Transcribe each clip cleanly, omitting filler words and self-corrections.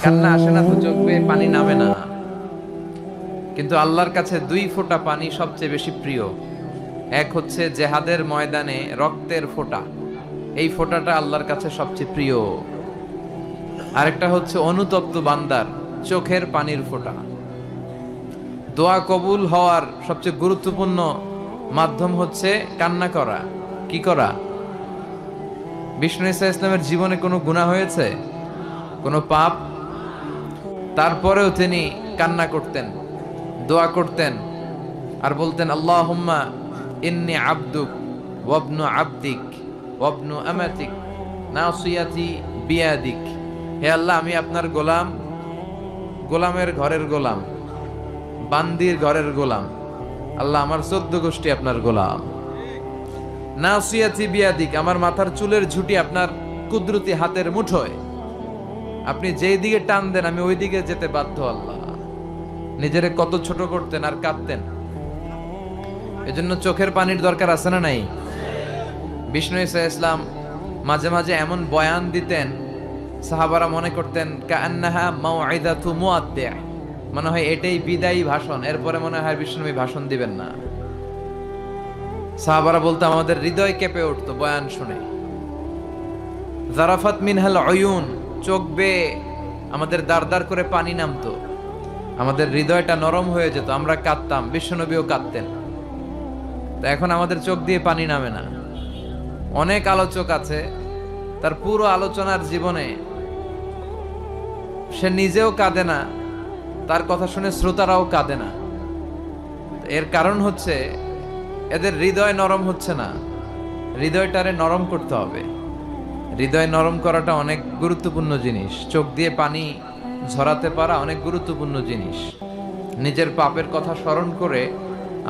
কান্না আসে না তো, চোখ বেয়ে পানি নামে না। কিন্তু আল্লাহর কাছে 2 ফোঁটা পানি সবচেয়ে বেশি প্রিয়। এক হচ্ছে জেহাদের ময়দানে রক্তের ফোঁটা, এই ফোঁটাটা আল্লাহর কাছে সবচেয়ে প্রিয়। আরেকটা হচ্ছে অনুতপ্ত বান্দার চোখের পানির ফোঁটা। দোয়া কবুল হওয়ার সবচেয়ে গুরুত্বপূর্ণ মাধ্যম হচ্ছে কান্না করা। কি করা? বিষ্ণু ঈসা ইসলামের জীবনে কোনো গুনাহ হয়েছে? কোনো পাপ? তারপরেও তিনি কান্না করতেন, দোয়া করতেন, আর বলতেন আল্লাহুম্মা ইন্নী আবদুক ওয়াবনু আবদিক ওয়াবনু আমাতিক নাসিয়াতি বিয়াদিক। হে আল্লাহ, আমি আপনার গোলাম, গোলামের ঘরের গোলাম, বান্দির ঘরের গোলাম। আল্লাহ, আমার 14 গোষ্ঠী আপনার গোলাম। নাসিয়াতি বিয়াদিক, আমার মাথার চুলের ঝুঁটি আপনার কুদরতি হাতের মুঠোয়। আপনি যেই দিকে টান দেন আমি ওই দিকে যেতে বাধ্য। আল্লাহ নিজেরে কত ছোট করতেন আর কাঁদতেন। এজন্য চোখের পানির দরকার আছে না নাই? বিষ্ণু ঈসা ইসলাম মাঝে মাঝে এমন বয়ান দিতেন, সাহাবারা মনে করতেন কাআন্নাহা মাউইদাতু মুআদ্দি', মনে হয় এটাই বিদায়ী ভাষণ, এরপরে মনে হয় বিষ্ণুবী ভাষণ দিবেন না। সাহাবারা বলতো আমাদের হৃদয় কেঁপে উঠতো বয়ান শুনে। জারাফাত মিনহাল উয়ুন, চোখ বেয়ে আমাদের দাঁড় দাঁড় করে পানি নামতো, আমাদের হৃদয়টা নরম হয়ে যেত, আমরা কাঁদতাম, বিশ্বনবীও কাঁদতেন। তো এখন আমাদের চোখ দিয়ে পানি নামে না। অনেক আলোচক আছে, তার পুরো আলোচনার জীবনে সে নিজেও কাঁদে না, তার কথা শুনে শ্রোতারাও কাঁদে না। এর কারণ হচ্ছে এদের হৃদয় নরম হচ্ছে না। হৃদয়টারে নরম করতে হবে। হৃদয় নরম করাটা অনেক গুরুত্বপূর্ণ জিনিস। চোখ দিয়ে পানি ঝরাতে পারা অনেক গুরুত্বপূর্ণ জিনিস। নিজের পাপের কথা স্মরণ করে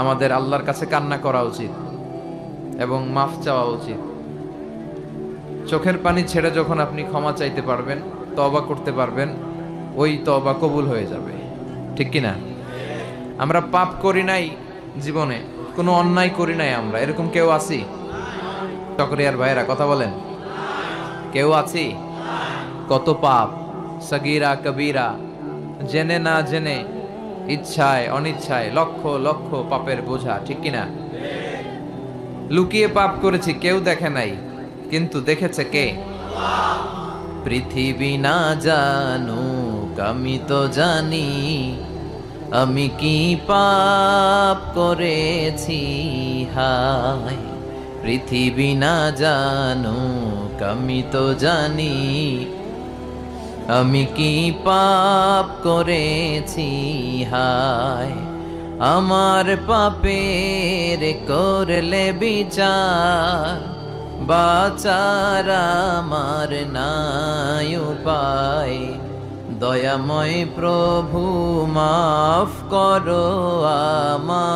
আমাদের আল্লাহর কাছে কান্না করা উচিত এবং মাফ চাওয়া উচিত। চোখের পানি ছেড়ে যখন আপনি ক্ষমা চাইতে পারবেন, তওবা করতে পারবেন, ওই তওবা কবুল হয়ে যাবে। ঠিক কি না? আমরা পাপ করি নাই জীবনে, কোনো অন্যায় করি নাই, আমরা এরকম কেউ আছি? চকরিয়ার ভাইয়েরা কথা বলেন, কেউ আছি? কত পাপ, সগীরা কবিরা, জেনে না জেনে, ইচ্ছায় অনিচ্ছায়, লক্ষ লক্ষ পাপের বোঝা। ঠিক কিনা? লুকিয়ে পাপ করেছি, কেউ দেখে নাই, কিন্তু দেখেছে কে? পৃথিবী না জানুক আমি তো জানি, আমি কি পাপ করেছি হায়। পৃথিবী না জানুক আমি তো জানি, আমি কি পাপ করেছি হায়। আমার পাপের করলে বিচার, বাঁচার আমার নাই উপায়। দয়াময় প্রভু মাফ করো আমায়,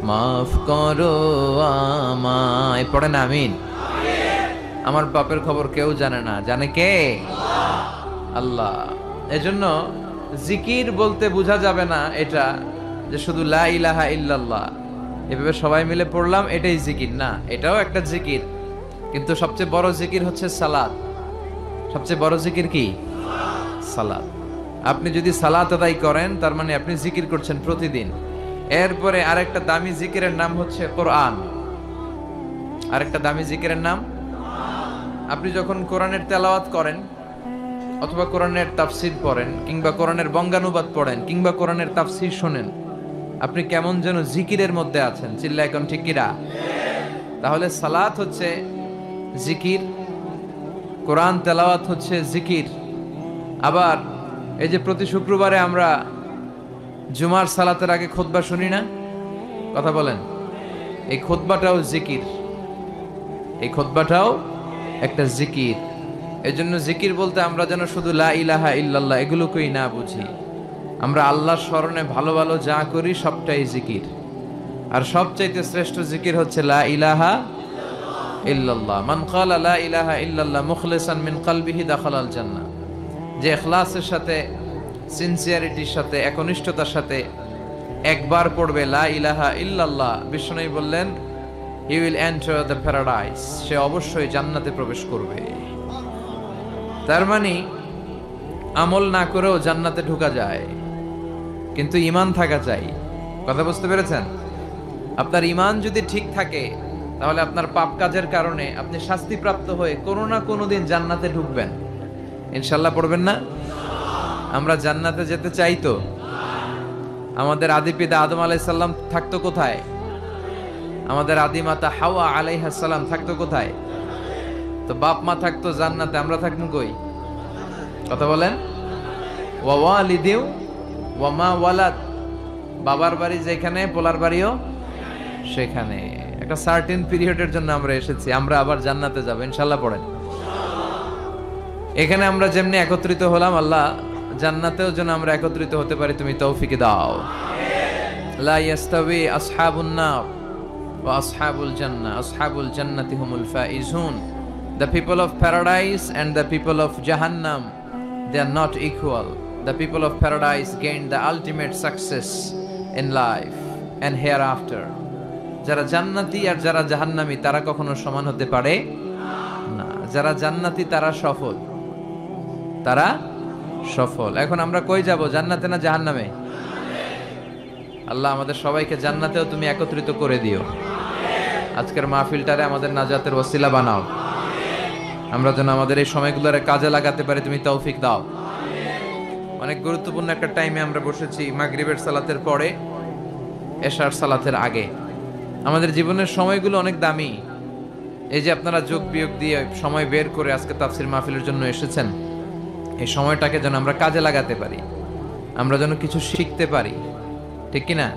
মাফ করো আমায়। পড়েন আমিন। আমার পাপের খবর কেউ জানে না, জানে কে? আল্লাহ। এজন্য জিকির বলতে বোঝা যাবে না এটা যে শুধু লা ইলাহা ইল্লাল্লাহ এভাবে সবাই মিলে পড়লাম এটাই জিকির না, এটাও একটা জিকির। কিন্তু সবচেয়ে বড় জিকির হচ্ছে সালাত। সবচেয়ে বড় জিকির কি? সালাত। আপনি যদি সালাত আদায় করেন তার মানে আপনি জিকির করছেন প্রতিদিন। এরপরে আরেকটা দামি জিকিরের নাম হচ্ছে কোরআন। আরেকটা দামি জিকিরের নাম, আপনি যখন কোরআনের তেলাওয়াত করেন অথবা কোরআনের তাফসির পড়েন কিংবা কোরআনের বঙ্গানুবাদ পড়েন কিংবা কোরআনের তাফসির শোনেন, আপনি কেমন যেন জিকিরের মধ্যে আছেন। চিল্লা এখন ঠিক কিরা? তাহলে সালাত হচ্ছে জিকির, কোরআন তেলাওয়াত হচ্ছে জিকির। আবার এই যে প্রতি শুক্রবারে আমরা জুমার সালাতের আগে খুতবা শুনি না? কথা বলেন, এই খুতবাটাও জিকির, এই খুতবাটাও একটা জিকির। এজন্য জিকির বলতে আমরা যেন শুধু লা ইলাহা ইল্লাল্লাহ এগুলোকেই না বুঝি। আমরা আল্লাহর স্মরণে ভালো ভালো যা করি সবটাই জিকির। আর সবচাইতে শ্রেষ্ঠ জিকির হচ্ছে লা ইলাহা ইল্লাল্লাহ। মান ক্বালা লা ইলাহা ইল্লাল্লাহ মুখলিসান মিন কলবিহি দাখালাল জান্নাহ। যে ইখলাসের সাথে, সিনসিয়ারিটির সাথে, একনিষ্ঠতার সাথে একবার পড়বে লা ইলাহা ইল্লাল্লাহ, বিষ্ণু বললেন he will enter the paradise, সে অবশ্যই জান্নাতে প্রবেশ করবে। তার মানে আমল না করেও জান্নাতে ঢোকা যায়, কিন্তু ঈমান থাকা চাই। কথা বুঝতে পেরেছেন? আপনার ঈমান যদি ঠিক থাকে তাহলে আপনার পাপ কাজের কারণে আপনি শাস্তিপ্রাপ্ত হয়ে কোনো না কোনো দিন জান্নাতে ঢুকবেন। ইনশাল্লাহ পড়বেন না? আমরা জান্নাতে যেতে চাই তো। আমাদের আদি পিতা আদম আলাইহিস সালাম থাকতো কোথায়? আমাদের আদি মাতা হাওয়া আলাইহিস সালাম থাকতো কোথায়? তো বাপ মা থাকতো জান্নাতে, আমরা থাকবো কই? কথা বলেন। ওয়া ওয়ালিদিউ ওয়া মা ওয়ালাদ, বাবার বাড়ি যেখানে পোলার বাড়িও সেখানে। একটা সার্টেন পিরিয়ডের জন্য আমরা এসেছি, আমরা আবার জান্নাতে যাব ইনশাআল্লাহ পড়েন। এখানে আমরা যেমনি একত্রিত হলাম, আল্লাহ জান্নাতেও যেন আমরা একত্রিত হতে পারি, তুমি তৌফিক দাও। লা ইয়াস্তাবি আসহাবুন নার ওয়া আসহাবুল জান্নাহ, আসহাবুল জান্নাতি হুমুল Faizun. The people of paradise and the people of Jahannam, they are not equal. The people of paradise gain the ultimate success in life and hereafter. যারা জান্নাতি আর যারা জাহান্নামী তারা কখনো সমান হতে পারে না। যারা জান্নাতি তারা সফল, তারা সফল। এখন আমরা কই যাব, জান্নাতে না জাহান্নামে? আল্লাহ আমাদের সবাইকে জান্নাতেও তুমি একত্রিত করে দিও। আজকের মাহফিলটারে আমাদের নাজাতের ওসিলা বানাও। আমরা যেন আমাদের এই সময়গুলোরে কাজে লাগাতে পারি, তুমি তৌফিক দাও। অনেক গুরুত্বপূর্ণ একটা টাইমে আমরা বসেছি, মাগরিবের সালাতের পরে, এশার সালাতের আগে। আমাদের জীবনের সময়গুলো অনেক দামি। এই যে আপনারা যোগ বিয়োগ দিয়ে সময় বের করে আজকে তাফসির মাহফিলের জন্য এসেছেন, এই সময়টাকে যেন আমরা কাজে লাগাতে পারি, আমরা যেন কিছু শিখতে পারি, ঠিক কিনা?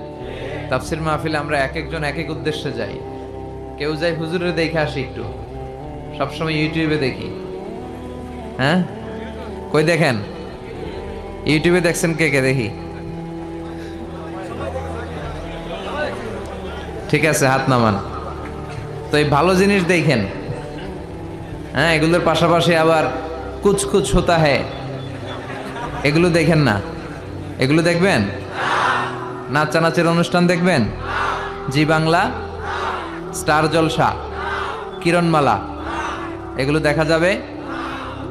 তাফসির মাহফিলে আমরা এক একজন এক এক উদ্দেশ্যে যাই। কেউ যাই হুজুরের দেখে আসি, একটু সবসময় ইউটিউবে দেখি। হ্যাঁ, কই দেখেন? ইউটিউবে দেখছেন কে কে? দেখি। ঠিক আছে, হাত নামান। তো এই ভালো জিনিস দেখেন, হ্যাঁ, এগুলোর পাশাপাশি আবার কুছ কুছ হোতা হ্যায়, এগুলো দেখেন না? এগুলো দেখবেন? নাচানাচের অনুষ্ঠান দেখবেন? জি বাংলা, স্টার জলসা, কিরণমালা, এগুলো দেখা যাবে?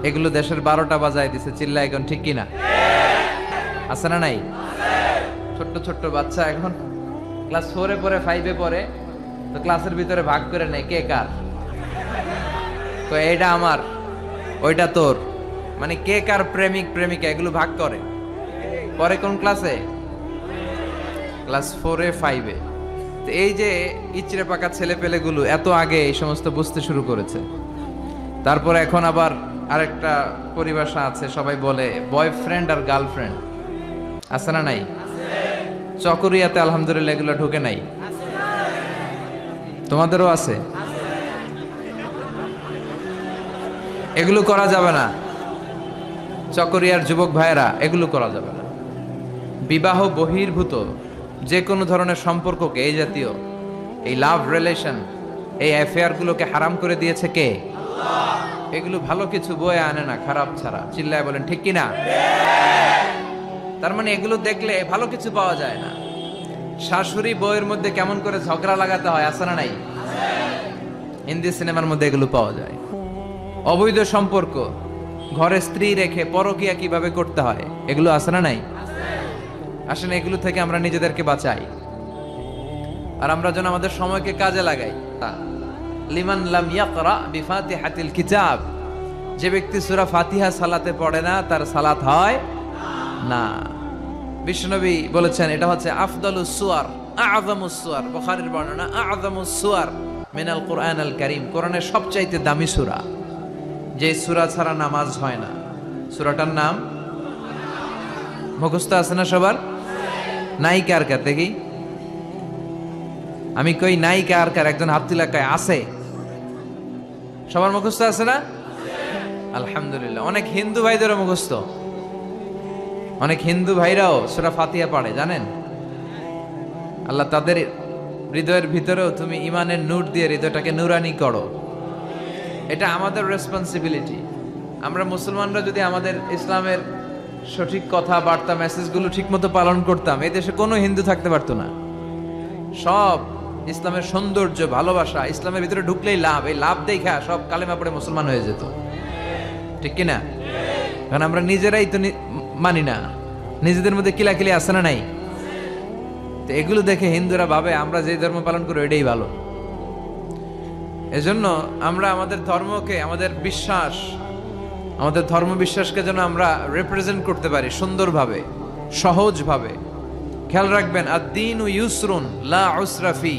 এগুলো দেশের 12টা বাজায় দিছে, চিল্লা এখন, ঠিক কিনা? আছে না নাই? ছোট্ট ছোট্ট বাচ্চা এখন ক্লাস 4-এ পড়ে, 5-এ পড়ে, তো ক্লাসের ভিতরে ভাগ করে নেয় কে কার। তো এইটা আমার, ওইটা তোর, মানে কে কার প্রেমিক প্রেমিকা, এগুলো ভাগ করে। পরে কোন ক্লাসে? ক্লাস 4-এ 5-এ। তো এই যে ইচড়ে পাকা ছেলে পেলেগুলো এত আগে এই সমস্ত বুঝতে শুরু করেছে। তারপরে এখন আবার আরেকটা পরিভাষা আছে, সবাই বলে বয়ফ্রেন্ড আর গার্লফ্রেন্ড। আছে না নাই? চকরিয়াতে আলহামদুলিল্লাহ এগুলো ঢুকে নাই, তোমাদেরও আছে? এগুলো করা যাবে না চকরিয়ার যুবক ভাইয়েরা, এগুলো করা যাবে না। বিবাহ বহির্ভূত যে কোনো ধরনের সম্পর্ককে, এই জাতীয় এই লাভ রিলেশন, এই অ্যাফেয়ার গুলোকে হারাম করে দিয়েছে কে? এগুলো ভালো কিছু বয়ে আনে না, খারাপ ছাড়া। চিল্লায় বলেন ঠিক কিনা? তার মানে এগুলো দেখলে ভালো কিছু পাওয়া যায় না। শাশুড়ি বউয়ের মধ্যে কেমন করে ঝগড়া লাগাতে হয়, আছে না নাই? হিন্দি সিনেমার মধ্যে এগুলো পাওয়া যায়। অবৈধ সম্পর্ক, ঘরে স্ত্রী রেখে পরকিয়া কিভাবে করতে হয়, এগুলো আছে না নাই? আসলে এগুলো থেকে আমরা নিজেদেরকে বাঁচাই, আর আমরা যেন আমাদের সময়কে কাজে লাগাই। লিমান লাম ইয়াকরা বিফাতিহাতিল কিতাব, যে ব্যক্তি সূরা ফাতিহা সালাতে পড়ে না তার সালাত হয় না। বিশ্বনবী বলেছেন এটা হচ্ছে আফদালুস সুয়ার, আযমুস সুয়ার, বুখারীর বর্ণনা, আযমুস সুয়ার মিনাল কুরআনিল কারীম, কোরআনের সবচাইতে দামি সূরা। যে সূরা ছাড়া নামাজ হয় না। সূরাটার নাম মুখস্থ আছে না সবার? নাই কার কার দেখি? আমি কই নাই কার কার? একজন হাত তুলে কয় আছে। সবার মুখস্থ আছে না? আলহামদুলিল্লাহ। অনেক হিন্দু ভাইদেরও মুখস্থ, অনেক হিন্দু ভাইরাও সূরা ফাতিহা পড়ে, জানেন? আল্লাহ তাদের হৃদয়ের ভিতরেও তুমি ইমানের নূর দিয়ে হৃদয়টাকে নুরানি করো। এটা আমাদের রেসপন্সিবিলিটি। আমরা মুসলমানরা যদি আমাদের ইসলামের সঠিক কথা বার্তা মেসেজগুলো ঠিকমতো পালন করতাম, এই দেশে কোনো হিন্দু থাকতে পারতো না। সব ইসলামের সৌন্দর্য, ভালোবাসা, ইসলামের ভিতরে ঢুকলেই লাভ, এই লাভ দেখা সব কালেমা পড়ে মুসলমান হয়ে যেত, ঠিক কিনা? কারণ আমরা নিজেরাই তো মানি না, নিজেদের মধ্যে কিলাকিলি আছে না নাই? তো এগুলো দেখে হিন্দুরা ভাবে আমরা যে ধর্ম পালন করি এটাই ভালো। এজন্য আমরা আমাদের ধর্মকে, আমাদের বিশ্বাস, আমাদের ধর্ম বিশ্বাসকে যেন আমরা রিপ্রেজেন্ট করতে পারি সুন্দরভাবে, সহজভাবে। খেয়াল রাখবেন, আদ-দীনু ইউসরুন লা উসরা ফি,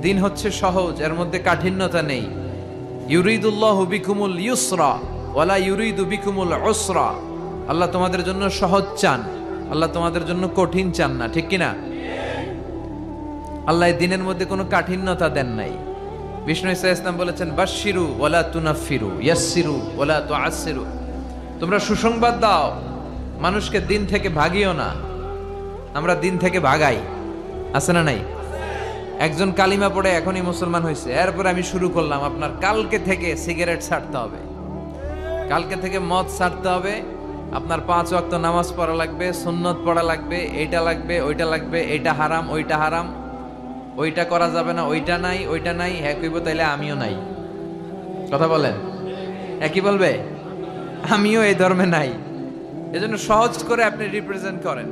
দিন হচ্ছে সহজ, এর মধ্যে কাঠিন্যতা নেই। ইউরিদুল্লাহু বিকুমুল ইউসরা ওয়ালা ইউরিদু বিকুমুল উসরা, আল্লাহ তোমাদের জন্য সহজ চান, আল্লাহ তোমাদের জন্য কঠিন চান না, ঠিক কিনা? আল্লাহ এই দিনের মধ্যে কোনো কাঠিন্যতা দেন নাই। বিষ্ণু ঈসা ইসলাম বলেছেন, বাশশিরু ওয়ালা তুনাফিরু ইয়াসসিরু ওয়ালা তুআসসিরু, তোমরা সুসংবাদ দাও, মানুষকে দিন থেকে ভাগিও না। আমরা দিন থেকে ভাগাই, আছে না নাই? একজন কালিমা পড়ে এখনই মুসলমান হয়েছে, এরপর আমি শুরু করলাম আপনার কালকে থেকে সিগারেট ছাড়তে হবে, কালকে থেকে মদ ছাড়তে হবে, আপনার 5 ওয়াক্ত নামাজ পড়া লাগবে, সুন্নত পড়া লাগবে, এইটা লাগবে, ওইটা লাগবে, এইটা হারাম, ওইটা হারাম, ওইটা করা যাবে না, ওইটা নাই, ওইটা নাই। হ্যাঁ কইব, তাইলে আমিও নাই। কথা বলেন, একই বলবে আমিও এই ধর্মে নাই। এজন্য সহজ করে আপনি রিপ্রেজেন্ট করেন।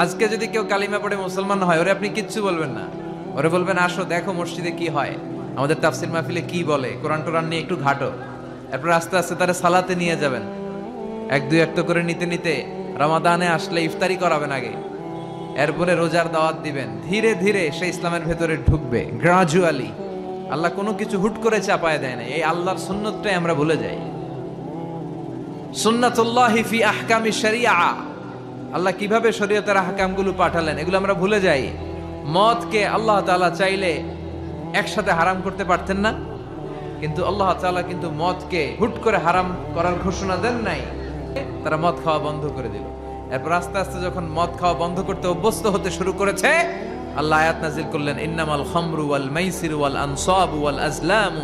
আজকে যদি কেউ কালিমা পড়ে মুসলমান হয়, ওরে আপনি কিচ্ছু বলবেন না, ওরে বলবেন আসো দেখো মসজিদে কি হয়, আমাদের তাফসির মাহফিলে কি বলে, কোরআন টোরান নিয়ে একটু ঘাটো। এরপর আস্তে আস্তে তারা সালাতে নিয়ে যাবেন, 1-2 একটা করে নিতে নিতে রমাদানে আসলে ইফতারি করাবেন আগে, এরপরে রোজার দাওয়াত দিবেন। ধীরে ধীরে সে ইসলামের ভেতরে ঢুকবে, গ্রাজুয়ালি। আল্লাহ কোনো কিছু হুট করে চাপায় দেয় না। এই আল্লাহর সুন্নতটাই আমরা ভুলে যাই। সুন্নাতুল্লাহি ফি আহকামি শরিয়া, আল্লাহ কিভাবে শরীয়তের আহকামগুলো পাঠালেন এগুলো আমরা ভুলে যাই। মদকে আল্লাহ তাআলা চাইলে একসাথে হারাম করতে পারতেন না, কিন্তু আল্লাহ তাআলা কিন্তু মদকে হুট করে হারাম করার ঘোষণা দেন নাই, তারা মদ খাওয়া বন্ধ করে দিল। এরপর আস্তে আস্তে যখন মদ খাওয়া বন্ধ করতে অভ্যস্ত হতে শুরু করেছে, আল্লাহ আয়াত নাযিল করলেন, ইন্নামাল খামরু ওয়াল মাইসিরু ওয়াল আনসাবু ওয়াল আজলামু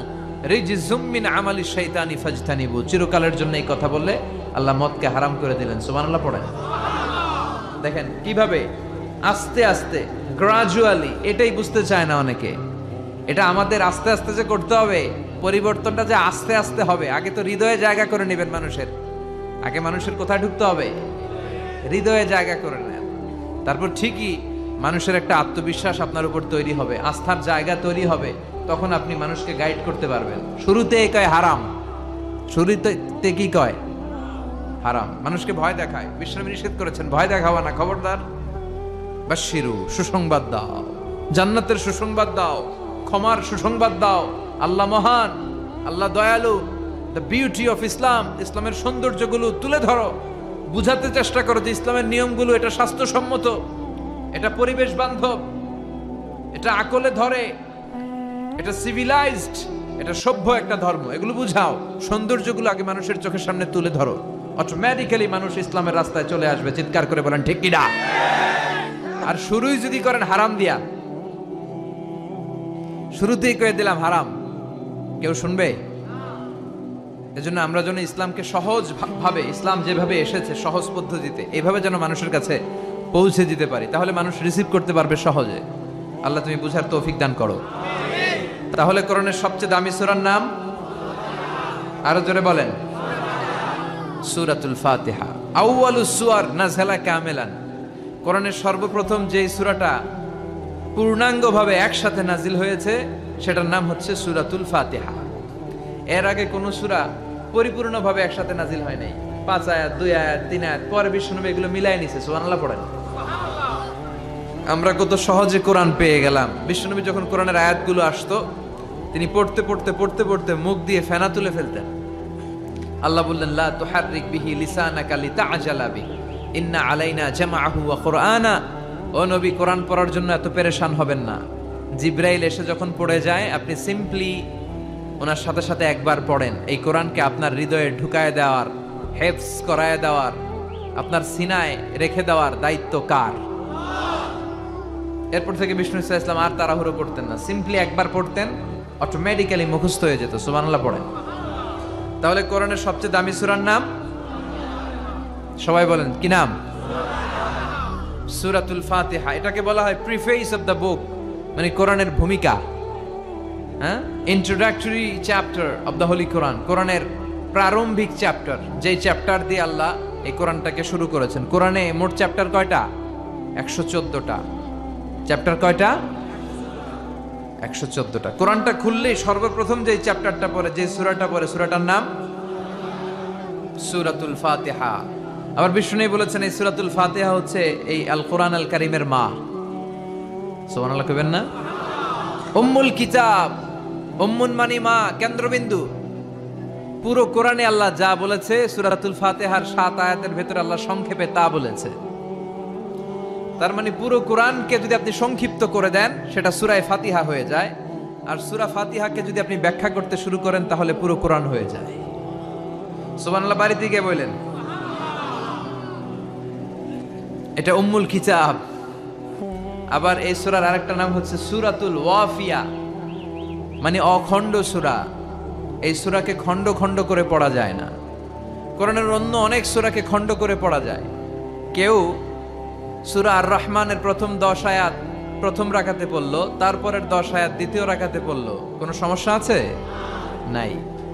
রিজসুম মিন আমালি শাইতানি ফাজতানিবু। চিরকালের জন্য এই কথা বললে আল্লাহ মদকে হারাম করে দিলেন। সুবহানাল্লাহ পড়েন। দেখেন কিভাবে আস্তে আস্তে, গ্রাজুয়ালি। এটাই বুঝতে চায় না অনেকে। এটা আমাদের আস্তে আস্তে যে করতে হবে, পরিবর্তনটা যে আস্তে আস্তে হবে। আগে তো হৃদয়ে জায়গা করে নেবেন মানুষের, আগে মানুষের কোথায় ঢুকতে হবে? হৃদয়ে জায়গা করে নেন। তারপর ঠিকই মানুষের একটা আত্মবিশ্বাস আপনার উপর তৈরি হবে, আস্থার জায়গা তৈরি হবে, তখন আপনি মানুষকে গাইড করতে পারবেন। শুরুতে কয় হারাম, শুরুতে কি কয়? হারাম। মানুষকে ভয় দেখায়, বিশ্বনবী নিষেধ করেছেন ভয় দেখাবা না, খবরদার। বাশশিরু, সুসংবাদ দাও, জান্নাতের সুসংবাদ দাও, ক্ষমার সুসংবাদ দাও। আল্লাহ মহান, আল্লাহ দয়ালু। দ্য বিউটি অফ ইসলাম, ইসলামের সৌন্দর্যগুলো তুলে ধরো, বুঝাতে চেষ্টা করো যে ইসলামের নিয়মগুলো এটা স্বাস্থ্যসম্মত, এটা পরিবেশ বান্ধব, এটা আকলে ধরে, এটা সিভিলাইজড, এটা সভ্য একটা ধর্ম। এগুলো বুঝাও, সৌন্দর্যগুলো আগে মানুষের চোখের সামনে তুলে ধরো। অটোমেটিক্যালি মানুষ ইসলামের রাস্তায় চলে আসবে। চিৎকার করে বলেন ঠিক কিনা? আর শুরুই যদি করেন হারাম দিয়া, শুরুতেই কয়ে দিলাম হারাম, কেউ শুনবে? এজন্য আমরা যেন ইসলামকে সহজ ভাবে, ইসলাম যেভাবে এসেছে সহজ পদ্ধতিতে, এইভাবে যেন মানুষের কাছে পৌঁছে দিতে পারি, তাহলে মানুষ রিসিভ করতে পারবে সহজে। আল্লাহ তুমি বুঝার তৌফিক দান করো। তাহলে কোরআনের সবচেয়ে দামি সূরার নাম, আরো জোরে বলেন, সূরাতুল ফাতিহা। আউয়ালুস সুওয়ার নাযালা কামিলান, কোরআনের সর্বপ্রথম যে সূরাটা পূর্ণাঙ্গভাবে একসাথে নাজিল হয়েছে সেটার নাম হচ্ছে সূরাতুল ফাতিহা। এর আগে কোন সূরা পরিপূর্ণভাবে একসাথে নাজিল হয় নাই। 5 আয়াত, 2 আয়াত, 3 আয়াত, পরে বিশ্বনবী এগুলো মিলাই নিছে। সুবহানাল্লাহ পড়েন। আমরা কত সহজে কোরআন পেয়ে গেলাম। বিশ্বনবী যখন কোরআনের আয়াতগুলো আসতো, তিনি পড়তে পড়তে পড়তে পড়তে মুখ দিয়ে ফেনা তুলে ফেলতেন। আল্লাহ বললেন, লা তুহাররিক বিহি লিসানাকা লিতাআজালা বিহি ইন্না আলাইনা জামাআহু ওয়া কুরআনা। ও নবী, কোরআন পড়ার জন্য এত পেরেশান হবেন না। জিবরাইল এসে যখন পড়ে যায়, আপনি সিম্পলি ওনার সাথে সাথে একবার পড়েন। এই কোরআনকে আপনার হৃদয়ে ঢুকায় দেওয়ার, হেফজ করায় দেওয়ার, আপনার সিনায় রেখে দেওয়ার দায়িত্ব কার? এরপর থেকে বিষ্ণু ইসলাম আর তাড়াহুড়ো করতেন না, সিম্পলি একবার পড়তেন, অটোমেটিক্যালি মুখস্থ হয়ে যেত। সুবহানাল্লাহ পড়েন। তাহলে কোরআনের সবচেয়ে দামি সূরার নাম, সবাই বলেন কি নাম? সূরাতুল ফাতিহা। এটাকে বলা হয় প্রিফেস অফ দ্য বুক, মানে কোরআনের ভূমিকা, হ্যাঁ, introductory chapter of the holy Quran. কোরআনের প্রারম্ভিক চ্যাপ্টার, যেই চ্যাপ্টার দিয়ে আল্লাহ এই কোরআনটাকে শুরু করেছেন। কোরআনে মোট চ্যাপ্টার কয়টা? 114টা। চ্যাপ্টার কয়টা? 114টা। কোরআনটা খুললেই সর্বপ্রথম যে চ্যাপ্টারটা পড়ে, যে সূরাটা পড়ে, সূরাটার নাম সূরাতুল ফাতিহা। আবার বিষ্ণু বলেছেন এই সূরাতুল ফাতিহা হচ্ছে এই আল কোরআন আল কারীমের মা। সুবহানাল্লাহ কইবেন না? উম্মুল কিতাব, উম্মুন মানে মা, কেন্দ্রবিন্দু। পুরো কোরআনে আল্লাহ যা বলেছে সূরাতুল ফাতিহার 7 আয়াতের ভেতরে আল্লাহ সংক্ষেপে তা বলেছে। তার মানে পুরো কোরআনকে যদি আপনি সংক্ষিপ্ত করে দেন সেটা সূরা ফাতিহা হয়ে যায়, আর সূরা ফাতিহাকে যদি আপনি ব্যাখ্যা করতে শুরু করেন তাহলে পুরো কোরআন হয়ে যায়। সুবহানাল্লাহ বাড়িতে গিয়ে বলেন। এটা উম্মুল কিতাব। আবার এই সূরার আরেকটা নাম হচ্ছে সূরাতুল ওয়াফিয়া, মানে অখণ্ড সূরা। এই সূরাকে খণ্ড খণ্ড করে পড়া যায় না। কোরআনের অন্য অনেক সূরাকে খণ্ড করে পড়া যায়। কেউ সূরা আর রহমানের প্রথম 10 আয়াত প্রথম রাকাতে পড়লো, তারপরের 10 আয়াত দ্বিতীয় রাকাতে পড়লো, কোনো সমস্যা আছে? নাই।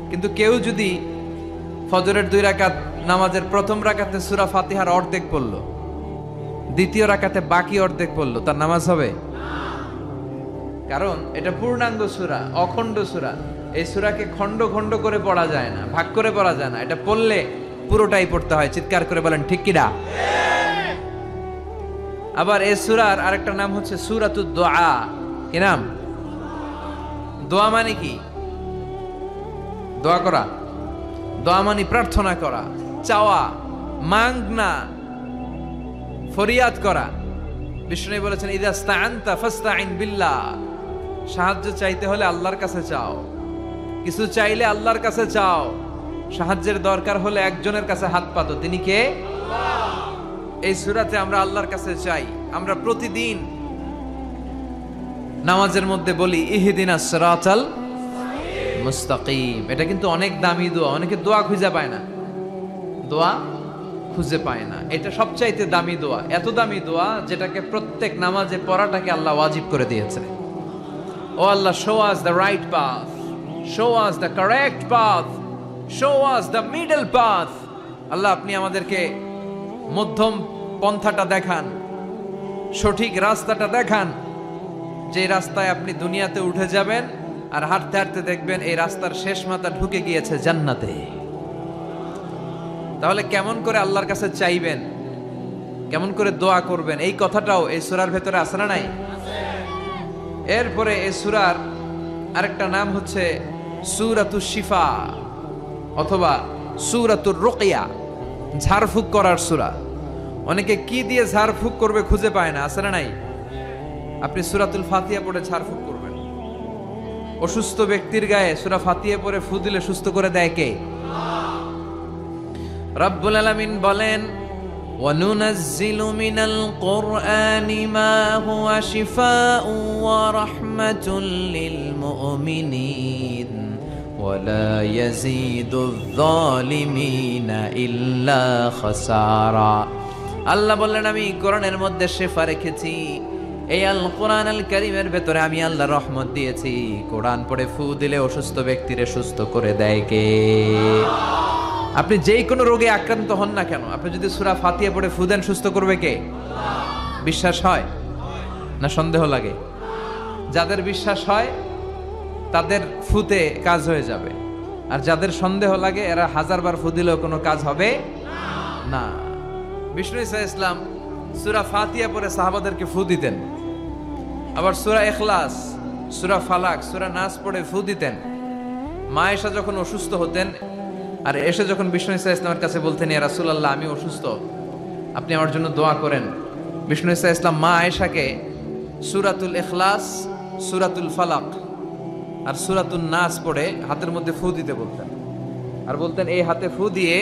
কিন্তু কেউ যদি ফজরের 2 রাকাত নামাজের প্রথম রাকাতে সূরা ফাতিহার অর্ধেক পড়লো, দ্বিতীয় রাকাতে বাকি অর্ধেক পড়লো, তার নামাজ হবে? কারণ এটা পূর্ণাঙ্গ সূরা, অখণ্ড সূরা। এই সূরাকে খণ্ড খণ্ড করে পড়া যায় না, ভাগ করে পড়া যায় না। এটা পড়লে পুরোটাই পড়তে হয়। চিৎকার করে বলেন ঠিক কিনা? আবার এই সূরার আরেকটা নাম হচ্ছে সূরাতুদ দুআ। কি নাম? দোয়া মানে কি? দোয়া করা। দোয়া মানে প্রার্থনা করা, চাওয়া, মাংনা, ফরিয়াদ করা। বিষ্ণু বলেছেন ইযা ইসতাআনতা ফাসতাইন বিল্লাহ। সাহায্য চাইতে হলে আল্লাহর কাছে চাও, কিছু চাইলে আল্লাহর কাছে চাও। সাহায্যের দরকার হলে একজনের কাছে হাত পাতো, তিনি কে? এই সূরাতে আমরা আল্লাহর কাছে চাই। আমরা প্রতিদিন নামাজের মধ্যে বলি ইহদিনাস সিরাতাল মুস্তাকিম। এটা কিন্তু অনেক দামি দোয়া। অনেকে দোয়া খুঁজে পায় না, দোয়া খুঁজে পায় না। এটা সবচাইতে দামি দোয়া। এত দামি দোয়া যেটাকে প্রত্যেক নামাজে পড়াটাকে আল্লাহ ওয়াজিব করে দিয়েছে। ও আল্লাহ, show us the right path, show us the correct path, show us the middle path. আল্লাহ আপনি আমাদেরকে মধ্যম পন্থাটা দেখান, সঠিক রাস্তাটা দেখান, যে রাস্তায় আপনি দুনিয়াতে উঠে যাবেন আর হাঁটতে হাঁটতে দেখবেন এই রাস্তার শেষ মাথা ঢুকে গিয়েছে জান্নাতে। তাহলে কেমন করে আল্লাহর কাছে চাইবেন, কেমন করে দোয়া করবেন, এই কথাটাও এই সূরার ভেতরে আছে না নাই? এরপরে এই সূরার আরেকটা নাম হচ্ছে সূরাতুশ শিফা অথবা সূরাতুর রুকিয়া, ঝাড়ফুঁক করার সূরা। অনেকে কি দিয়ে ঝাড়ফুঁক করবে খুঁজে পায় না, আছে না নাই? আপনি সূরাতুল ফাতিহা পড়ে ঝাড়ফুঁক করবেন। অসুস্থ ব্যক্তির গায়ে সূরা ফাতিহা পড়ে ফু দিলে সুস্থ করে দেয় কে? রব্বুল আলামিন বলেন وَنُنَزِّلُ مِنَ الْقُرْآنِ مَا هُوَ شِفَاءٌ وَرَحْمَةٌ لِلْمُؤْمِنِينَ وَلَا يَزِيدُ الظَّالِمِينَ إِلَّا خَسَارًا। আল্লাহ বললেন আমি কোরআনের মধ্যে শিফা রেখেছি। এই আল কোরআন আল কারীমের ভেতরে আমি আল্লাহ রহমত দিয়েছি। কোরআন পড়ে ফু দিলে অসুস্থ ব্যক্তিরে সুস্থ করে দেয় কে? আপনি যেই কোনো রোগে আক্রান্ত হন না কেন, আপনি যদি সূরা ফাতিহা পড়ে ফু দেন, সুস্থ করবে কে? বিশ্বাস হয় না সন্দেহ লাগে? যাদের বিশ্বাস হয় তাদের ফুতে কাজ হয়ে যাবে, আর যাদের সন্দেহ লাগে এরা 1000 বার ফু দিলেও কোনো কাজ হবে না। বিষ্ণু ঈসা ইসলাম সূরা ফাতিহা পড়ে সাহাবাদেরকে ফু দিতেন। আবার সূরা ইখলাস, সূরা ফালাক, সূরা নাস পড়ে ফু দিতেন। মা আয়েশা যখন অসুস্থ হতেন আর এসে যখন বিষ্ণু ঈসা ইসলামের কাছে বলতেন ইয়া রাসূলুল্লাহ আমি অসুস্থ, আপনি আমার জন্য দোয়া করেন, বিষ্ণু ঈসা ইসলাম মা আয়েশাকে সূরাতুল ইখলাস, সূরাতুল ফালাক আর সূরাতুন নাস পড়ে হাতের মধ্যে ফু দিতে বলতেন। আর বলতেন এই হাতে ফু দিয়ে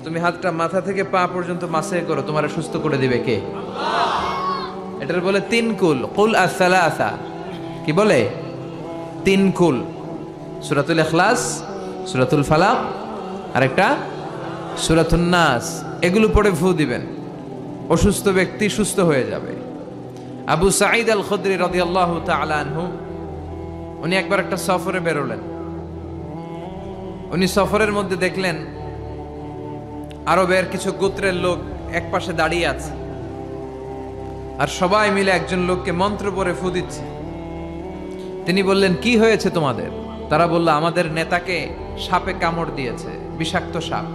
তুমি হাতটা মাথা থেকে পা পর্যন্ত মাসে করো, তোমার সুস্থ করে দিবে কে? আল্লাহ। এটার বলে 3 কুল, কুল আস-সালাসা। কি বলে? 3 কুল। সূরাতুল ইখলাস, সূরাতুল ফালাক আর একটা সূরাতুন নাস। এগুলো পড়ে ফু দিবেন, অসুস্থ ব্যক্তি সুস্থ হয়ে যাবে। আবু সাঈদ আল খুদরি রাদিয়াল্লাহু তাআলা আনহু উনি একবার একটা সফরে বেরোলেন। উনি সফরের মধ্যে দেখলেন আরবের কিছু গোত্রের লোক এক পাশে দাঁড়িয়ে আছে, আর সবাই মিলে একজন লোককে মন্ত্র পড়ে ফু দিচ্ছে। তিনি বললেন, কি হয়েছে তোমাদের? তারা বলল, আমাদের নেতাকে সাপে কামড় দিয়েছে, বিষাক্ত সাপ,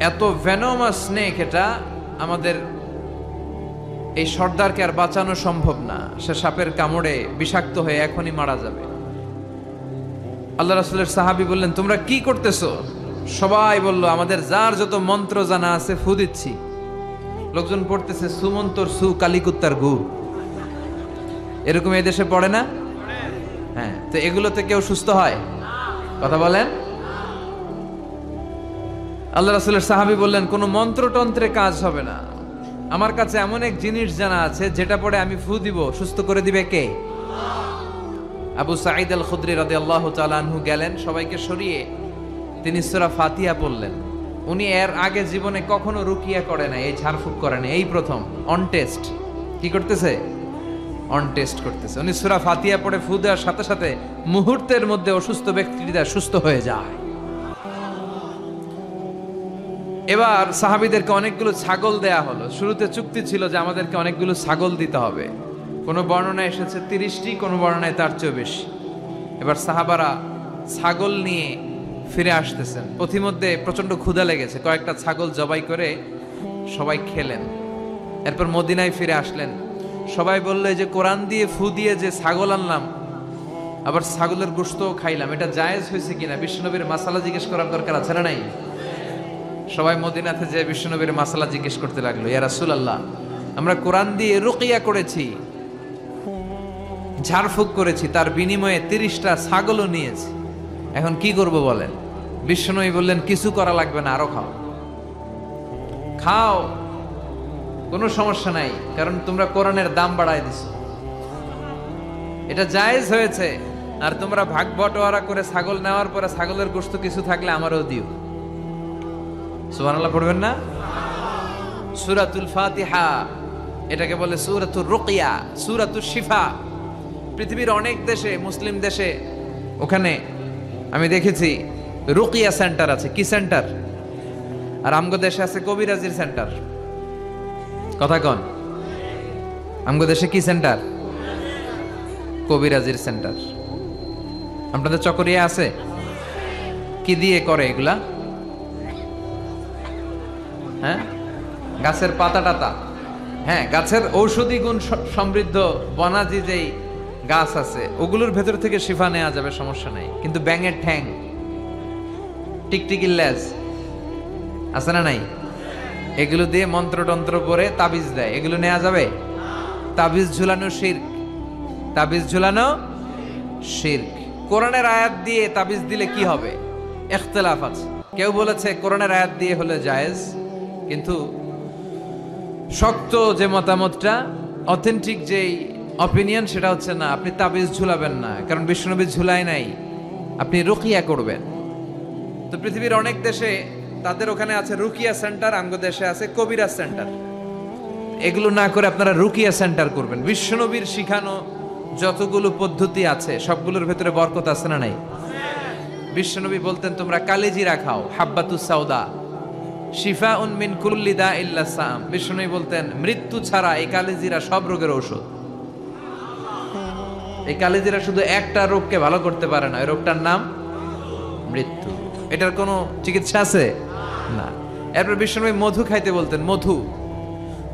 এত ভেনোমাস স্নেক, এটা আমাদের এই সর্দারকে আর বাঁচানো সম্ভব না, সে সাপের কামড়ে বিষাক্ত হয়ে এখনই মারা যাবে। আল্লাহ রাসূলের সাহাবী বললেন, তোমরা কি করতেছো? সবাই বলল, আমাদের যার যত মন্ত্র জানা আছে ফু দিচ্ছি। লোকজন পড়তেছে, সুমন্তর সু কালিকুত্তার গু, এরকম এই দেশে পড়ে না? হ্যাঁ, তো এগুলোতে কেউ সুস্থ হয়? কথা বলেন। আল্লাহ রাসূলের সাহাবী বললেন, কোনো মন্ত্রতন্ত্রে কাজ হবে না, আমার কাছে এমন এক জিনিস জানা আছে যেটা পড়ে আমি ফু দিব, সুস্থ করে দিবে কে? আবু সাঈদ আল খুদরি রাদিয়াল্লাহু তাআলা আনহু গেলেন, সবাইকে সরিয়ে তিনি সূরা ফাতিহা পড়লেন। উনি এর আগে জীবনে কখনো রুকিয়া করে না, এই ঝাড়ফুঁক করে না, এই প্রথম অন টেস্ট। কি করতেছে? অন টেস্ট করতেছে। উনি সূরা ফাতিহা পড়ে ফু দেওয়ার সাথে সাথে মুহূর্তের মধ্যে অসুস্থ ব্যক্তিটা সুস্থ হয়ে যায়। এবার সাহাবীদেরকে অনেকগুলো ছাগল দেয়া হলো। শুরুতে চুক্তি ছিল যে আমাদেরকে অনেকগুলো ছাগল দিতে হবে, কোনো বর্ণনায় এসেছে 30টি, কোনো বর্ণনায় তার চেয়েও বেশি। এবার সাহাবারা ছাগল নিয়ে ফিরে আসতেছেন, পথিমধ্যে প্রচন্ড ক্ষুধা লেগেছে, কয়েকটা ছাগল জবাই করে সবাই খেলেন। এরপর মদিনায় ফিরে আসলেন, সবাই বলল, যে কোরআন দিয়ে ফু দিয়ে যে ছাগল আনলাম, আবার ছাগলের গোশতও খাইলাম, এটা জায়েজ হয়েছে কিনা বিশ্বনবীর মাসালা জিজ্ঞেস করার দরকার আছে না নাই? সবাই মদিনাতে যে বিশ্বনবীর মাসালা জিজ্ঞেস করতে লাগলো, ইয়া রাসূলুল্লাহ, আমরা কোরআন দিয়ে রুকিয়া করেছি, ঝাড়ফুঁক করেছি, তার বিনিময়ে 30টা ছাগলও নিয়েছি, এখন কি করব বলেন? বিশ্বনবী বললেন, কিছু করা লাগবে না, আরো খাও, খাও, কোনো সমস্যা নাই, কারণ তোমরা কোরআনের দাম বাড়ায় দিছো, এটা জায়েজ হয়েছে। আর তোমরা ভাগ বটোয়ারা করে ছাগল নেওয়ার পরে ছাগলের গোশত কিছু থাকলে আমারও দিও। সুবহানাল্লাহ পড়বেন না? সূরাতুল ফাতিহা, এটাকে বলে সূরাতুর রুকিয়া, সূরাতুশ শিফা। পৃথিবীর অনেক দেশে, মুসলিম দেশে, ওখানে আমি দেখেছি রুকিয়া সেন্টার আছে। কি সেন্টার? আর আমগো দেশে আছে কবিরাজির সেন্টার। কথা কন, আমগো দেশে কি সেন্টার? কবিরাজির সেন্টার। আপনাদের চকরিয়া আছে? কি দিয়ে করে এগুলা? হ্যাঁ, গাছের পাতা টাতা, হ্যাঁ, গাছের ঔষধি গুণ সমৃদ্ধ বনাজি যেই গাছ আছে ওগুলোর ভেতর থেকে শিফা নেওয়া যাবে, সমস্যা নাই। কিন্তু ব্যাঙের ঠ্যাং, টিকটিকির লেজ আছে না নাই, এগুলো দিয়ে মন্ত্রতন্ত্র করে তাবিজ দেয়, এগুলো নেওয়া যাবে? তাবিজ ঝুলানো শিরক, তাবিজ ঝুলানো শিরক। কোরআনের আয়াত দিয়ে তাবিজ দিলে কি হবে? ইখতিলাফ আছে। কেউ বলেছে কোরআনের আয়াত দিয়ে হলে জায়েজ, কিন্তু শক্ত যে মতামতটা, অথেন্টিক যেই অপিনিয়ন, সেটা হচ্ছে না, আপনি তাবিজ ঝুলাবেন না, কারণ বিশ্বনবী ঝুলাই নাই, আপনি রুকিয়া করবেন। তো পৃথিবীর অনেক দেশে তাদের ওখানে আছে রুকিয়া সেন্টার, আমগো দেশে আছে কবিরাজ সেন্টার। এগুলো না করে আপনারা রুকিয়া সেন্টার করবেন। বিশ্বনবীর শিখানো যতগুলো পদ্ধতি আছে সবগুলোর ভেতরে বরকত আছে না নাই? বিশ্বনবী বলতেন, তোমরা কালিজিরা খাও, হাব্বাতুস সাউদা শিফাউন মিন কুল্লি দা ইল্লা সাম। বিশ্বনবী বলতেন, মৃত্যু ছাড়া এই কালিজিরা সব রোগের ঔষধ। এই কালিজিরা শুধু একটা রোগকে ভালো করতে পারে না, এই রোগটার নাম মৃত্যু। এটার কোনো চিকিৎসা আছে না। এরপর বিশ্বনবী মধু খাইতে বলতেন। মধু,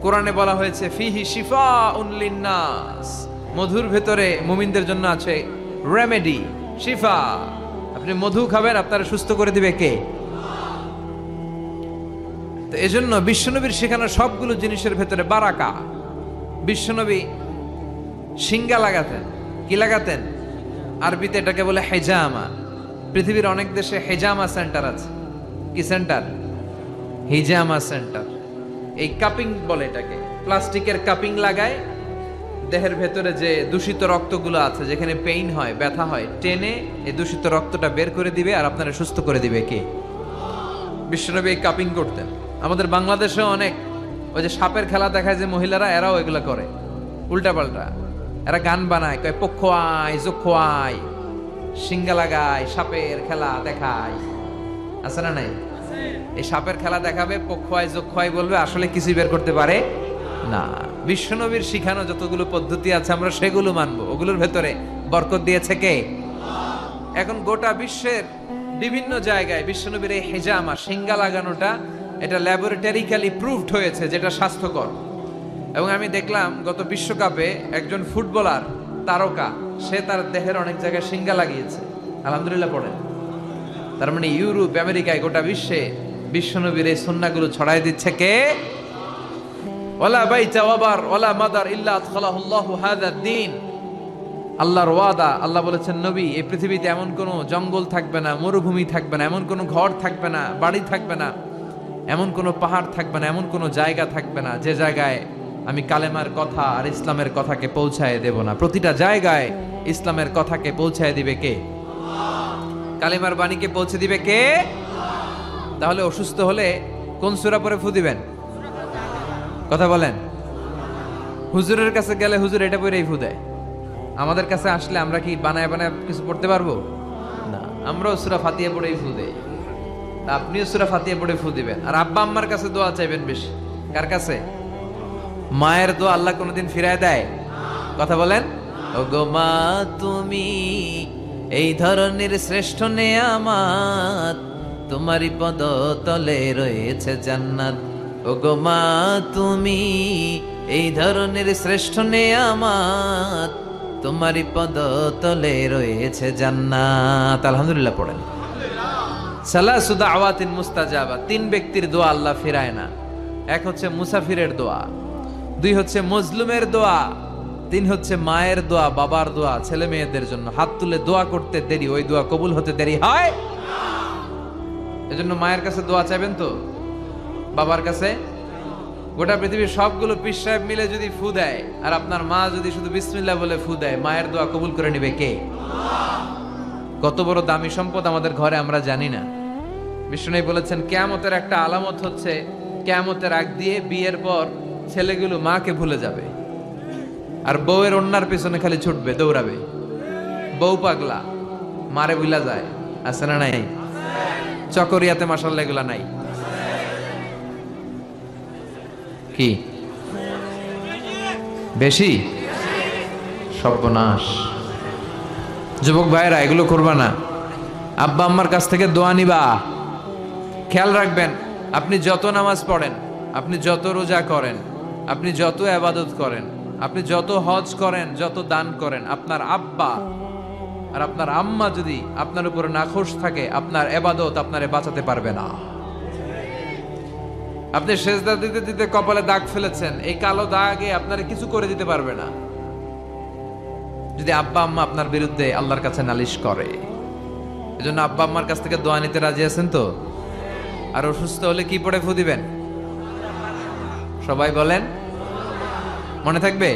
কোরআনে বলা হয়েছে ফিহি শিফাউন লিন্নাস, মধুর ভেতরে মুমিনদের জন্য আছে রেমেডি, শিফা। আপনি মধু খাবেন, আপনারা সুস্থ করে দিবে কে? তো এজন্য বিশ্বনবীর শেখানো সবগুলো জিনিসের ভেতরে বারাকা। বিশ্বনবী সিঙ্গা লাগাতেন। কি লাগাতেন? আরবিতে এটাকে বলে হেজামা। পৃথিবীর অনেক দেশে হেজামা সেন্টার আছে। কি সেন্টার? হিজামা সেন্টার। এই কাপিং বলে এটাকে, প্লাস্টিকের কাপিং লাগায় দেহের ভেতরে যে দূষিত রক্তগুলো আছে, যেখানে পেইন হয়, ব্যথা হয়, টেনে এই দূষিত রক্তটা বের করে দিবে আর আপনারা সুস্থ করে দিবে কে? বিশ্বনবী এই কাপিং করতেন। আমাদের বাংলাদেশেও অনেক ওই যে সাপের খেলা দেখায় যে মহিলারা, এরাও এগুলো করে উল্টা পাল্টা। এরা গান বানায়, কয় পক্ষ আয়, যক্ষ আয়, সিঙ্গা লাগায়, সাপের খেলা দেখায়, আছে না নাই? এই সাপের খেলা দেখাবে, পক্ষয় যোগক্ষয় বলবে, আসলে কিছুই বের করতে পারে না। বিশ্বনবীর শিখানো যতগুলো পদ্ধতি আছে আমরা সেগুলো মানবো, ওগুলোর ভেতরে বরকত দিয়েছে কে? এখন গোটা বিশ্বের বিভিন্ন জায়গায় বিশ্বনবীর এই হেজামা, সিঙ্গা লাগানোটা, এটা ল্যাবরেটরিক্যালি প্রুভড হয়েছে যেটা স্বাস্থ্যকর। এবং আমি দেখলাম গত বিশ্বকাপে একজন ফুটবলার তারকা, সে তার দেহের অনেক জায়গায় সিঙ্গা লাগিয়েছে। আলহামদুলিল্লাহ পড়েন। তার মানে ইউরোপ, আমেরিকায়, গোটা বিশ্বে বিশ্বনবীর এই সুন্নাহগুলো ছড়াই দিচ্ছে কে? ওয়ালা বাইতা ওয়াবার ওয়ালা মাদার ইল্লা আদখালাহুল্লাহু হাযা দ্বীন। আল্লাহর ওয়াদা, আল্লাহ বলেছেন নবী, এই পৃথিবীতে এমন কোনো জঙ্গল থাকবে না, মরুভূমি থাকবে না, এমন কোনো ঘর থাকবে না, বাড়ি থাকবে না, এমন কোনো পাহাড় থাকবে না, এমন কোনো জায়গা থাকবে না যে জায়গায় আমি কালেমার কথা আর ইসলামের কথাকে পৌঁছায় দেব না। প্রতিটা জায়গায় ইসলামের কথাকে পৌঁছায় দিবে কে? কালেমার বাণীকে পৌঁছে দিবে কে? তাহলে অসুস্থ হলে কোন সূরা পড়ে ফু দিবেন? কথা বলেন। হুজুরের কাছে গেলে হুজুর এটা পড়েই ফু দেয়। আমাদের কাছে আসলে আমরা কি বানায় বানায় কিছু পড়তে পারবো না? আমরাও সূরা ফাতিহা পড়েই ফু দেই। আপনিও সূরা ফাতিহা পড়ে ফু দিবেন। আর আব্বা আম্মার কাছে দোয়া চাইবেন বেশি। কার কাছে? মায়ের দোয়া আল্লাহ কোনোদিন ফিরায় দেয়? কথা বলেন। ওগো মা তুমি এই ধরনের শ্রেষ্ঠ নেয়ামত, তোমারই পদ তলে রয়েছে জান্নাত। ওগো মা তুমি এই ধরনের শ্রেষ্ঠ নেয়ামত, তোমারই পদ তলে রয়েছে জান্নাত। আলহামদুলিল্লাহ পড়েন। সালাসু দাওয়াতিন মুস্তাজাবা, 3 ব্যক্তির দোয়া আল্লাহ ফিরায় না। এক হচ্ছে মুসাফিরের দোয়া, 2 হচ্ছে মজলুমের দোয়া, 3 হচ্ছে মায়ের দোয়া, বাবার দোয়া, ছেলে মেয়েদের জন্য হাত তুলে দোয়া করতে দেরি, ওই দোয়া কবুল হতে দেরি হয়। এজন্য মায়ের কাছে দোয়া চাইবেন তো, বাবার কাছে। গোটা পৃথিবীর সবগুলো পীর সাহেব মিলে যদি ফু দেয় আর আপনার মা যদি শুধু বিসমিল্লাহ বলে ফু দেয়, মায়ের দোয়া কবুল করে নিবে কে? কত বড় দামি সম্পদ আমাদের ঘরে আমরা জানি না। বিষ্ণু বলেছেন কিয়ামতের একটা আলামত হচ্ছে, কিয়ামতের আগ দিয়ে বিয়ের পর ছেলেগুলো মাকে ভুলে যাবে আর বউয়ের ওন্নার পিছনে খালি ছুটবে, দৌড়াবে। বউ পাগলা, মারে ভুলা যায়। আছে না নাই? চকরিয়াতে মাশাআল্লাহ এগুলা নাই কি? বেশি? সর্বনাশ। যুবক ভাইরা এগুলো করবা না। আব্বা আম্মার কাছ থেকে দোয়া নিবা। খেয়াল রাখবেন, আপনি যত নামাজ পড়েন, আপনি যত রোজা করেন, আপনি যত ইবাদত করেন, আপনি যত হজ করেন, যত দান করেন, আপনার আব্বা আর আপনার আম্মা যদি আপনার উপর নাখোশ থাকে, আপনার ইবাদত আপনারে বাঁচাতে পারবে না। আপনি সেজদা দিতে দিতে কপালে দাগ ফেলেছেন, এই কালো দাগে আপনারে কিছু করে দিতে পারবে না যদি আব্বা আম্মা আপনার বিরুদ্ধে আল্লাহর কাছে নালিশ করে। এজন্য আব্বা আম্মার কাছ থেকে দোয়া নিতে রাজি আছেন তো? আর অসুস্থ হলে কি পড়ে ফু দিবেন? সবাই বলেন, মনে থাকবে?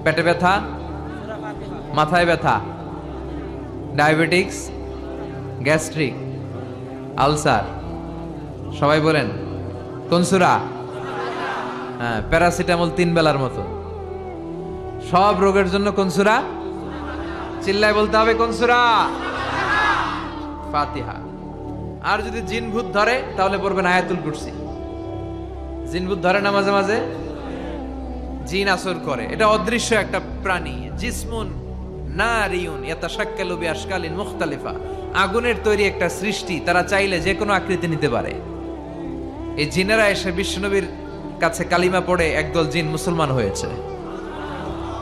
পেটে ব্যথা, মাথায় ব্যথা, ডায়াবেটিক্স, গ্যাস্ট্রিক, আলসার, সবাই বলেন কোন সূরা? হ্যাঁ, প্যারাসিটামল 3 বেলার মতো। সব রোগের জন্য কোন সূরা? চিল্লায় বলতে হবে কোন সূরা? ফাতিহা। আর যদি জিন ভূত ধরে তাহলে পড়বেন আয়াতুল কুরসি। জিন ভূত ধরে না মাঝে মাঝে, জিন আসর করে, এটা অদৃশ্য একটা প্রাণী। জিসমুন নারিয়ুন ইয়াতাশাক্কালু বিআশকালিন মুখতালিফা, আগুনের তৈরি একটা সৃষ্টি, তারা চাইলে যে কোনো আকৃতি নিতে পারে। এই জিনেরা এসে বিশ্বনবীর কাছে কালিমা পড়ে একদল জিন মুসলমান হয়েছে।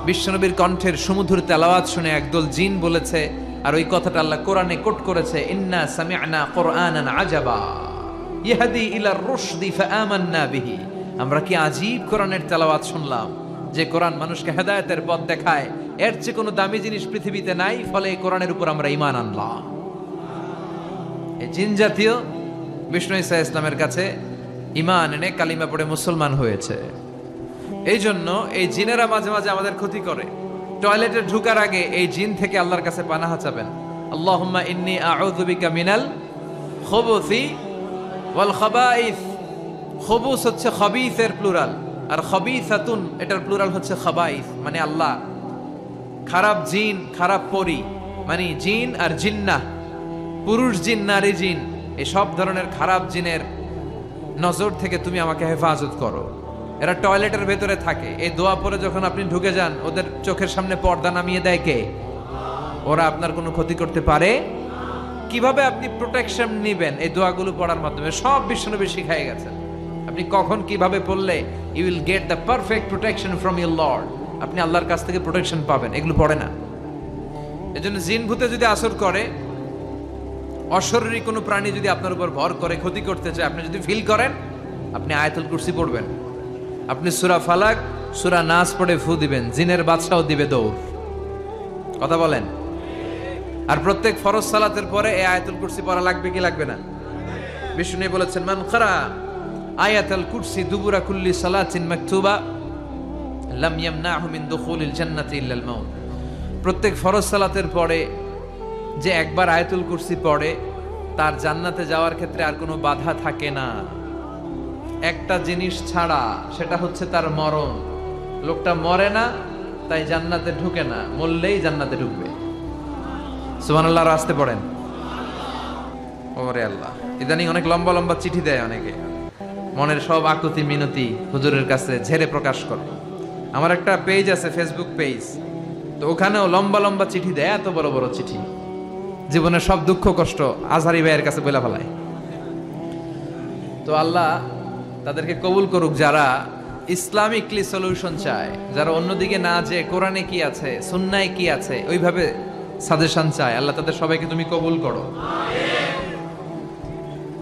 বিশ্বনবীর কণ্ঠের সুমধুর তেলাওয়াত শুনে একদল জিন বলেছে, আর ওই কথাটা আল্লাহ কোরআনে কোট করেছে, ইন্না সামি'না কুরআনান আজাবা ইয়াহদি ইলার রুশদি ফাআমান্না বিহি। আমরা কি আজীব কোরআনের তেলাওয়াত শুনলাম, যে কোরআন মানুষকে হেদায়েতের পথ দেখায়। এর চেয়ে কোনো দামি জিনিস পৃথিবীতে নাই, ফলে এই কোরআনের উপর আমরা ঈমান আনলাম। এই জিন জাতীয় বিষ্ণু ঈসা ইসলামের কাছে ঈমান এনে কালিমা পড়ে মুসলমান হয়েছে। এই জন্য এই জিনেরা মাঝে মাঝে আমাদের ক্ষতি করে। টয়লেটে ঢুকার আগে এই জিন থেকে আল্লাহর কাছে পানাহ চাবেন, আল্লাহুম্মা ইন্নী আউযু বিকা মিনাল খুবুসি ওয়াল খাবাইস। খুবুস হচ্ছে খাবিসের প্লুরাল, আর খাবিসাতুন এটার প্লুরাল হচ্ছে খাবাইস। মানে আল্লাহ, খারাপ জিন, খারাপ পরী, মানে জিন আর জিন্নাহ, পুরুষ জিন নারী জিন, এই সব ধরনের খারাপ জিনের নজর থেকে তুমি আমাকে হেফাজত করো। এরা টয়লেটের ভেতরে থাকে, এই দোয়া পরে যখন আপনি ঢুকে যান ওদের চোখের সামনে পর্দা নামিয়ে দেয় কে? ওরা আপনার কোনো ক্ষতি করতে পারে? কিভাবে আপনি প্রোটেকশন নেবেন এই দোয়াগুলো পড়ার মাধ্যমে সব বিশ্বনবী শিখাই গেছেন। আপনি কখন কিভাবে পড়লে you will get the perfect protection from your lord, আপনি আল্লাহর কাছ থেকে প্রোটেকশন পাবেন, এগুলো পড়ে না। এজন্য জিন ভূতে যদি আসর করে, অশরীরী কোনো প্রাণী যদি আপনার উপর ভর করে ক্ষতি করতে চায়, আপনি যদি ফিল করেন, আপনি আয়াতুল কুরসি পড়বেন, আপনি সূরা ফালাক সূরা নাস পড়ে ফু দিবেন, জিনের বাদশাও দিবে দৌড়। কথা বলেন। আর প্রত্যেক ফরজ সালাতের পরে এই আয়াতুল কুরসি পড়া লাগবে কি লাগবে না? বিষ্ণু বলেছেন, মান ক্বারা আয়াতুল কুরসি দুবুরা কুল্লি সালাতিন মাকতুবা লাম ইয়ামনাহু মিন দুখুলিল জান্নাতি ইল্লাল মাউত। প্রত্যেক ফরজ সালাতের পরে যে একবার আয়াতুল কুরসি পড়ে তার জান্নাতে যাওয়ার ক্ষেত্রে আর কোনো বাধা থাকে না, একটা জিনিস ছাড়া, সেটা হচ্ছে তার মরণ। লোকটা মরে না তাই জান্নাতে ঢুকে না, মরলেই জান্নাতে ঢুকবে। সুবহানাল্লাহ, আসতে পড়েন। ওরে আল্লাহ, ইদানিং অনেক লম্বা লম্বা চিঠি দেয় অনেকে, মনের সব আকুতি মিনতি হুজুরের কাছে ঝেড়ে প্রকাশ করে। আমার একটা পেজ আছে, ফেসবুক পেজ, তো ওখানেও লম্বা লম্বা চিঠি দেয়, এত বড় বড় চিঠি, জীবনের সব দুঃখ কষ্ট আজহারি ভাইয়ের কাছে বলে ফেলায়। তো আল্লাহ তাদেরকে কবুল করুক, যারা ইসলামিকলি সলিউশন চায়, যারা অন্যদিকে না যে কোরআনে কি আছে সুন্নায় কি আছে ওইভাবে সাজেশন চায়, আল্লাহ তাদের সবাইকে তুমি কবুল করো।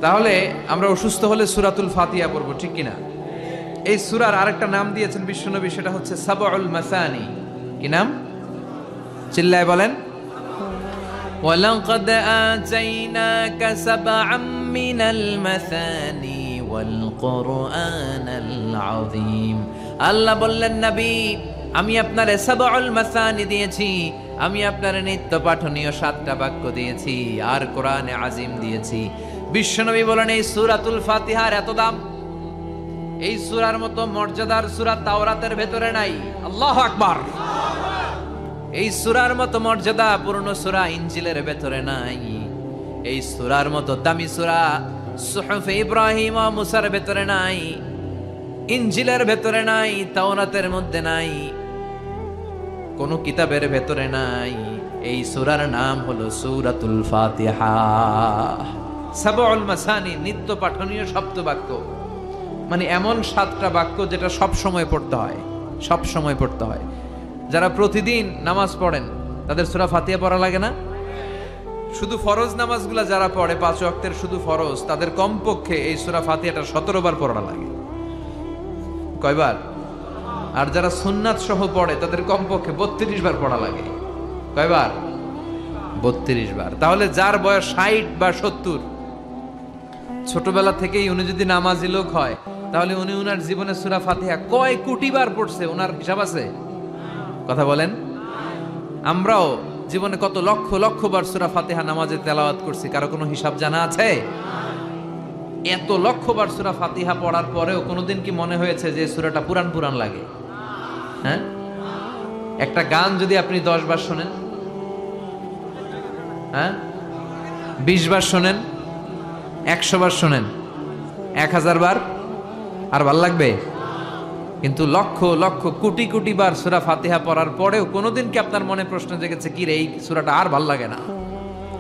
তাহলে আমরা অসুস্থ হলে সূরাতুল ফাতিহা পড়ব, ঠিক কিনা? এই সূরার আরেকটা নাম দিয়েছেন বিশ্বনবী, সেটা হচ্ছে সাবউল মাসানি। কি নাম? চিল্লায় বলেন। ওয়ালাকাদ আতাইনাকা সাবআম মিনাল মাসানি ওয়াল কুরআনাল আযীম। আল্লাহ বললেন, নবী আমি আপনারে সাবউল মাসানি দিয়েছি, আমি আপনার নিত্য পাঠনীয় 7টা বাক্য দিয়েছি, আর কোরআনে আজিম দিয়েছি। বিশ্বনবী বলেন, এই সূরাতুল ফাতিহার এত দাম, এই সূরার মতো মর্যাদার সূরা তাওরাতের ভেতরে নাই। আল্লাহু আকবার। এই সূরার মতো মর্যাদা পূর্ণ সূরা ইনজিলের ভেতরে নাই। এই সূরার মতো দামি সূরা সুহুফে ইব্রাহিম ও মুসার ভেতরে নাই, ইনজিলের ভেতরে নাই, তাওরাতের মধ্যে নাই, কোন কিতাবের ভেতরে নাই। এই সূরার নাম হলো সূরাতুল ফাতিহা। সাবউল মাসানি, নিত্য পাঠনীয় শব্দবাক্য, মানে এমন 7টা বাক্য যেটা সব সময় পড়তে হয়, সব সময় পড়তে হয়। যারা প্রতিদিন নামাজ পড়েন তাদের সূরা ফাতিহা পড়া লাগে না? শুধু ফরজ নামাজগুলা যারা পড়ে 5 ওয়াক্তের শুধু ফরজ, তাদের কমপক্ষে এই সূরা ফাতিহাটা 17 বার পড়া লাগে। কয়বার? আর যারা সুন্নাত সহ পড়ে তাদের কমপক্ষে 32 বার পড়া লাগে। কয়বার? 32 বার। তাহলে যার বয়স 60 বা 70, ছোটবেলা থেকেই উনি যদি নামাজি লোক হয়, তাহলে উনি উনার জীবনে সূরা ফাতিহা কয় কোটি বার পড়ছে, ওনার হিসাব আছে? কথা বলেন। আমরাও জীবনে কত লক্ষ লক্ষ বার সূরা ফাতিহা নামাজে তেলাওয়াত করছি, কারো কোনো হিসাব জানা আছে? এত লক্ষ বার সূরা ফাতিহা পড়ার পরেও কোনোদিন কি মনে হয়েছে যে সূরাটা পুরান পুরান লাগে? হ্যাঁ, একটা গান যদি আপনি 10 বার শোনেন, হ্যাঁ 20 বার শোনেন, 100 বার শোনেন, 1000 বার, আর ভাল লাগবে? কিন্তু লক্ষ লক্ষ কোটি কোটি বার সূরা ফাতিহা পড়ার পরেও কোনোদিন কি আপনার মনে প্রশ্ন জেগেছে, কি রে এই সূরাটা আর ভাল লাগে না,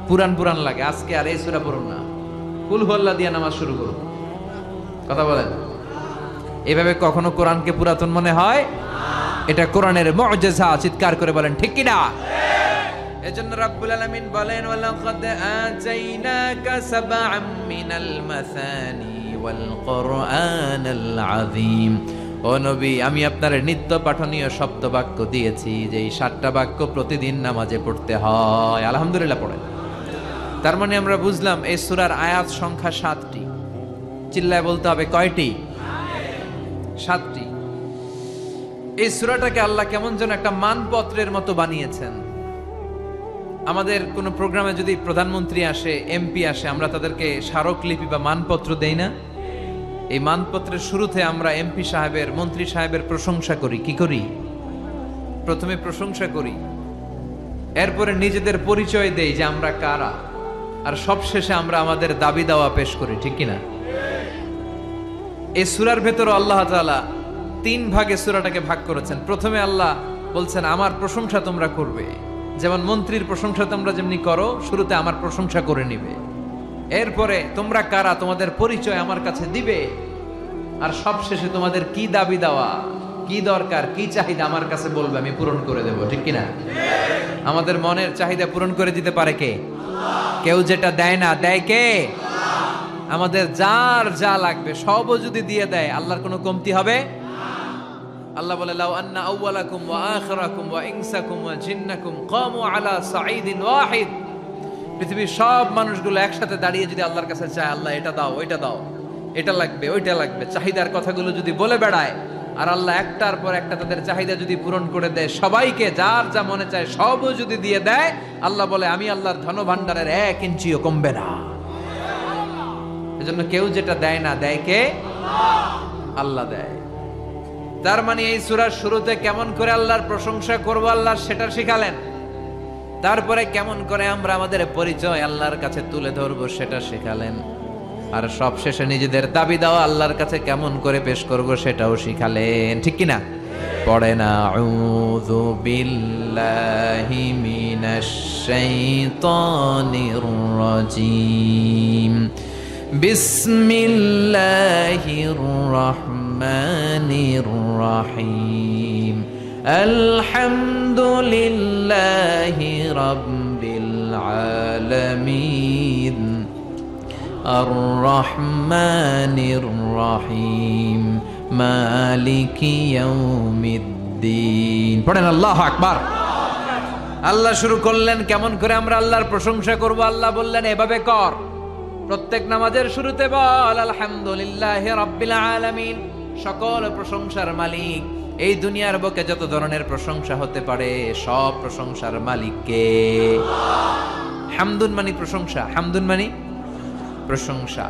পুরান পুরান লাগে, আজকে আর এই সূরা পড়ুন না, কুল হুয়াল্লাহ দিয়ে নামাজ শুরু করুন? কথা বলেন। এভাবে কখনো কোরআনকে পুরাতন মনে হয়? এটা কোরআনের মুআজিজা। চিৎকার করে বলেন ঠিক কিনা? এজন্য রাব্বুল আলামিন বলেন, ওয়ালাকাদ আতাইনাকা সাবআম মিনাল মাসানি ওয়াল কুরআনাল আযীম। ও নবী, আমি আপনার নিত্য পাঠনীয় শব্দবাক্য দিয়েছি, যে এই 7টা বাক্য প্রতিদিন নামাজে পড়তে হয়। আলহামদুলিল্লাহ পড়েন। তার মানে আমরা বুঝলাম এই সূরার আয়াত সংখ্যা 7টি। চিল্লায় বলতে হবে কয়টি? 7টি। এই সূরাটাকে আল্লাহ কেমন যেন একটা মানপত্রের মতো বানিয়েছেন। আমাদের কোনো প্রোগ্রামে যদি প্রধানমন্ত্রী আসে, এমপি আসে, আমরা তাদেরকে স্মারকলিপি বা মানপত্র দেই না? এই মানপত্রের শুরুতে আমরা এমপি সাহেবের, মন্ত্রী সাহেবের প্রশংসা করি। কি করি? প্রথমে প্রশংসা করি, এরপরে নিজেদের পরিচয় দেই যে আমরা কারা, আর সবশেষে আমরা আমাদের দাবি দাওয়া পেশ করি, ঠিক কিনা? এই সূরার ভেতরে আল্লাহ তাআলা 3 ভাগে সূরাটাকে ভাগ করেছেন। প্রথমে আল্লাহ বলছেন আমার প্রশংসা তোমরা করবে, যেমন মন্ত্রীর প্রশংসা তোমরা যেমনি করো, শুরুতে আমার প্রশংসা করে নিবে। এরপরে তোমরা কারা, তোমাদের পরিচয় আমার কাছে দিবে, আর সবশেষে তোমাদের কি দাবি দেওয়া, কি দরকার, কি চাহিদা আমার কাছে বলবে, আমি পূরণ করে দেব, ঠিক কিনা? আমাদের মনের চাহিদা পূরণ করে দিতে পারে কে? কেউ যেটা দেয় না, দেয় কে? আমাদের যার যা লাগবে সবও যদি দিয়ে দেয়, আল্লাহর কোনো কমতি হবে? আল্লাহ বলে লাউ আন্না আউওয়ালাকুম ওয়া আখিরাকুম ওয়া ইনসাকুম ওয়া জিন্নাকুম কামু আলা সাঈদিন ওয়াহিদ, পৃথিবীর সব মানুষগুলো একসাথে দাঁড়িয়ে যদি আল্লাহর কাছে চায়, আল্লাহ এটা দাও, ওইটা দাও, এটা লাগবে, ওইটা লাগবে, চাহিদার কথাগুলো যদি বলে বেড়ায়, আর আল্লাহ একটার পর একটা তাদের চাহিদা যদি পূরণ করে দেয়, সবাইকে যার যা মনে চায় সবও যদি দিয়ে দেয়, আল্লাহ বলে আমি আল্লাহর ধনভাণ্ডারের 1 ইঞ্চিও কমবে না। এজন্য কেউ যেটা দেয় না, দেয় কে? আল্লাহ দেয়। তার মানে এই সূরার শুরুতে কেমন করে আল্লাহর প্রশংসা করব আল্লাহ সেটা শিখালেন, তারপরে কেমন করে আমরা আমাদের পরিচয় আল্লাহর কাছে তুলে ধরবো সেটা শেখালেন, আর সবশেষে নিজেদের দাবি দাওয়া আল্লাহর কাছে কেমন করে পেশ করব সেটাও শিখালেন, ঠিক কিনা? পড়েন আউযু বিল্লাহি মিনাশ শাইতানির রাজীম, বিসমিল্লাহির রহমানির রহিম, আলহামদুলিল্লাহি রাব্বিল আলামিন, আর রহমানির রহিম, মালিকি ইয়াউমিদ্দিন। পড়েন আল্লাহু আকবার। আল্লাহ শুরু করলেন কেমন করে আমরা আল্লাহর প্রশংসা করব। আল্লাহ বললেন এভাবে কর, প্রত্যেক নামাজের শুরুতে বল আলহামদুলিল্লাহি রাব্বিল আলামিন, সকল প্রশংসার মালিক, এই দুনিয়ার বুকে যত ধরনের প্রশংসা হতে পারে সব প্রশংসার মালিক কে? হামদুন মানে প্রশংসা, হামদুন মানে প্রশংসা।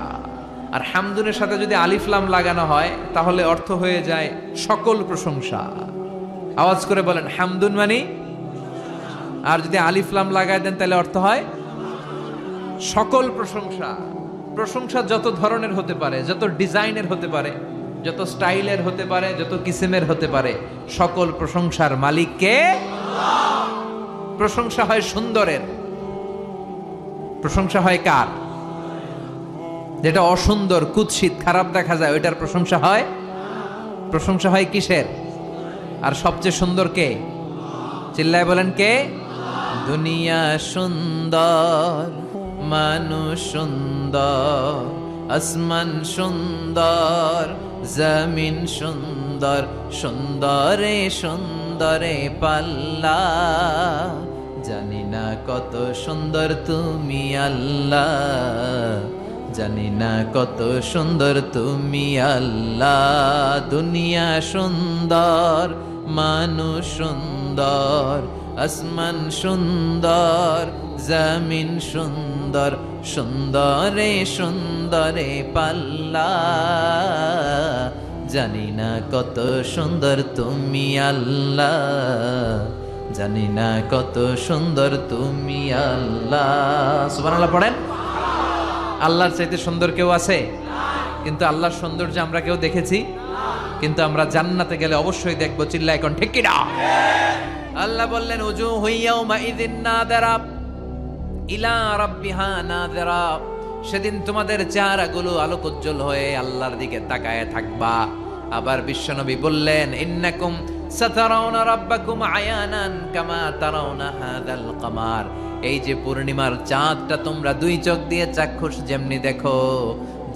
আর হামদুনের সাথে যদি আলিফ লাম লাগানো হয় তাহলে অর্থ হয়ে যায় সকল প্রশংসা। আওয়াজ করে বলেন হামদুন মানে, আর যদি আলিফ লাম লাগায় দেন তাহলে অর্থ হয় সকল প্রশংসা। প্রশংসা যত ধরনের হতে পারে, যত ডিজাইনের হতে পারে, যত স্টাইলের হতে পারে, যত কিসিমের হতে পারে, সকল প্রশংসার মালিক কে? প্রশংসা হয় সুন্দরের, প্রশংসা হয় কার? যেটা অসুন্দর, কুৎসিত, খারাপ দেখা যায় ওইটার প্রশংসা হয়। প্রশংসা হয় কিসের? আর সবচেয়ে সুন্দর কে? চিল্লায় বলেন কে? দুনিয়া সুন্দর, মানুষ সুন্দর, আসমান সুন্দর, জমিন সুন্দর, সুন্দরে সুন্দরে পাল্লা, জানি না কত সুন্দর তুমি আল্লাহ, জানি না কত সুন্দর তুমি আল্লাহ। দুনিয়া সুন্দর, মানুষ সুন্দর, আসমান সুন্দর, জমিন সুন্দর, সুন্দরে সুন্দরে পাল্লা, জানি না কত সুন্দর তুমি আল্লাহ, জানি না কত সুন্দর তুমি আল্লাহ। সুবহানাল্লাহ পড়েন। আল্লাহর চাইতে সুন্দর কেউ আছে? কিন্তু আল্লাহর সৌন্দর্য আমরা কেউ দেখেছি? কিন্তু আমরা জান্নাতে গেলে অবশ্যই দেখবো। চিল্লায় এখন ঠিক কিনা? আল্লাহ বললেন উজুহু ইয়াউমা ইযিন নাযিরা ইলা রাব্বিহা নাযিরা, সেদিন তোমাদের চেহারাগুলো আলোকোজ্জ্বল হয়ে আল্লাহর দিকে তাকায় থাকবা। আবার বিশ্বনবী বললেন ইন্নাকুম সাতারাউনা রাব্বাকুম আয়ানান কামা তারাউনা হাযাল কামার, এই যে পূর্ণিমার চাঁদটা তোমরা 2 চোখ দিয়ে চাক্ষুষ যেমনি দেখো,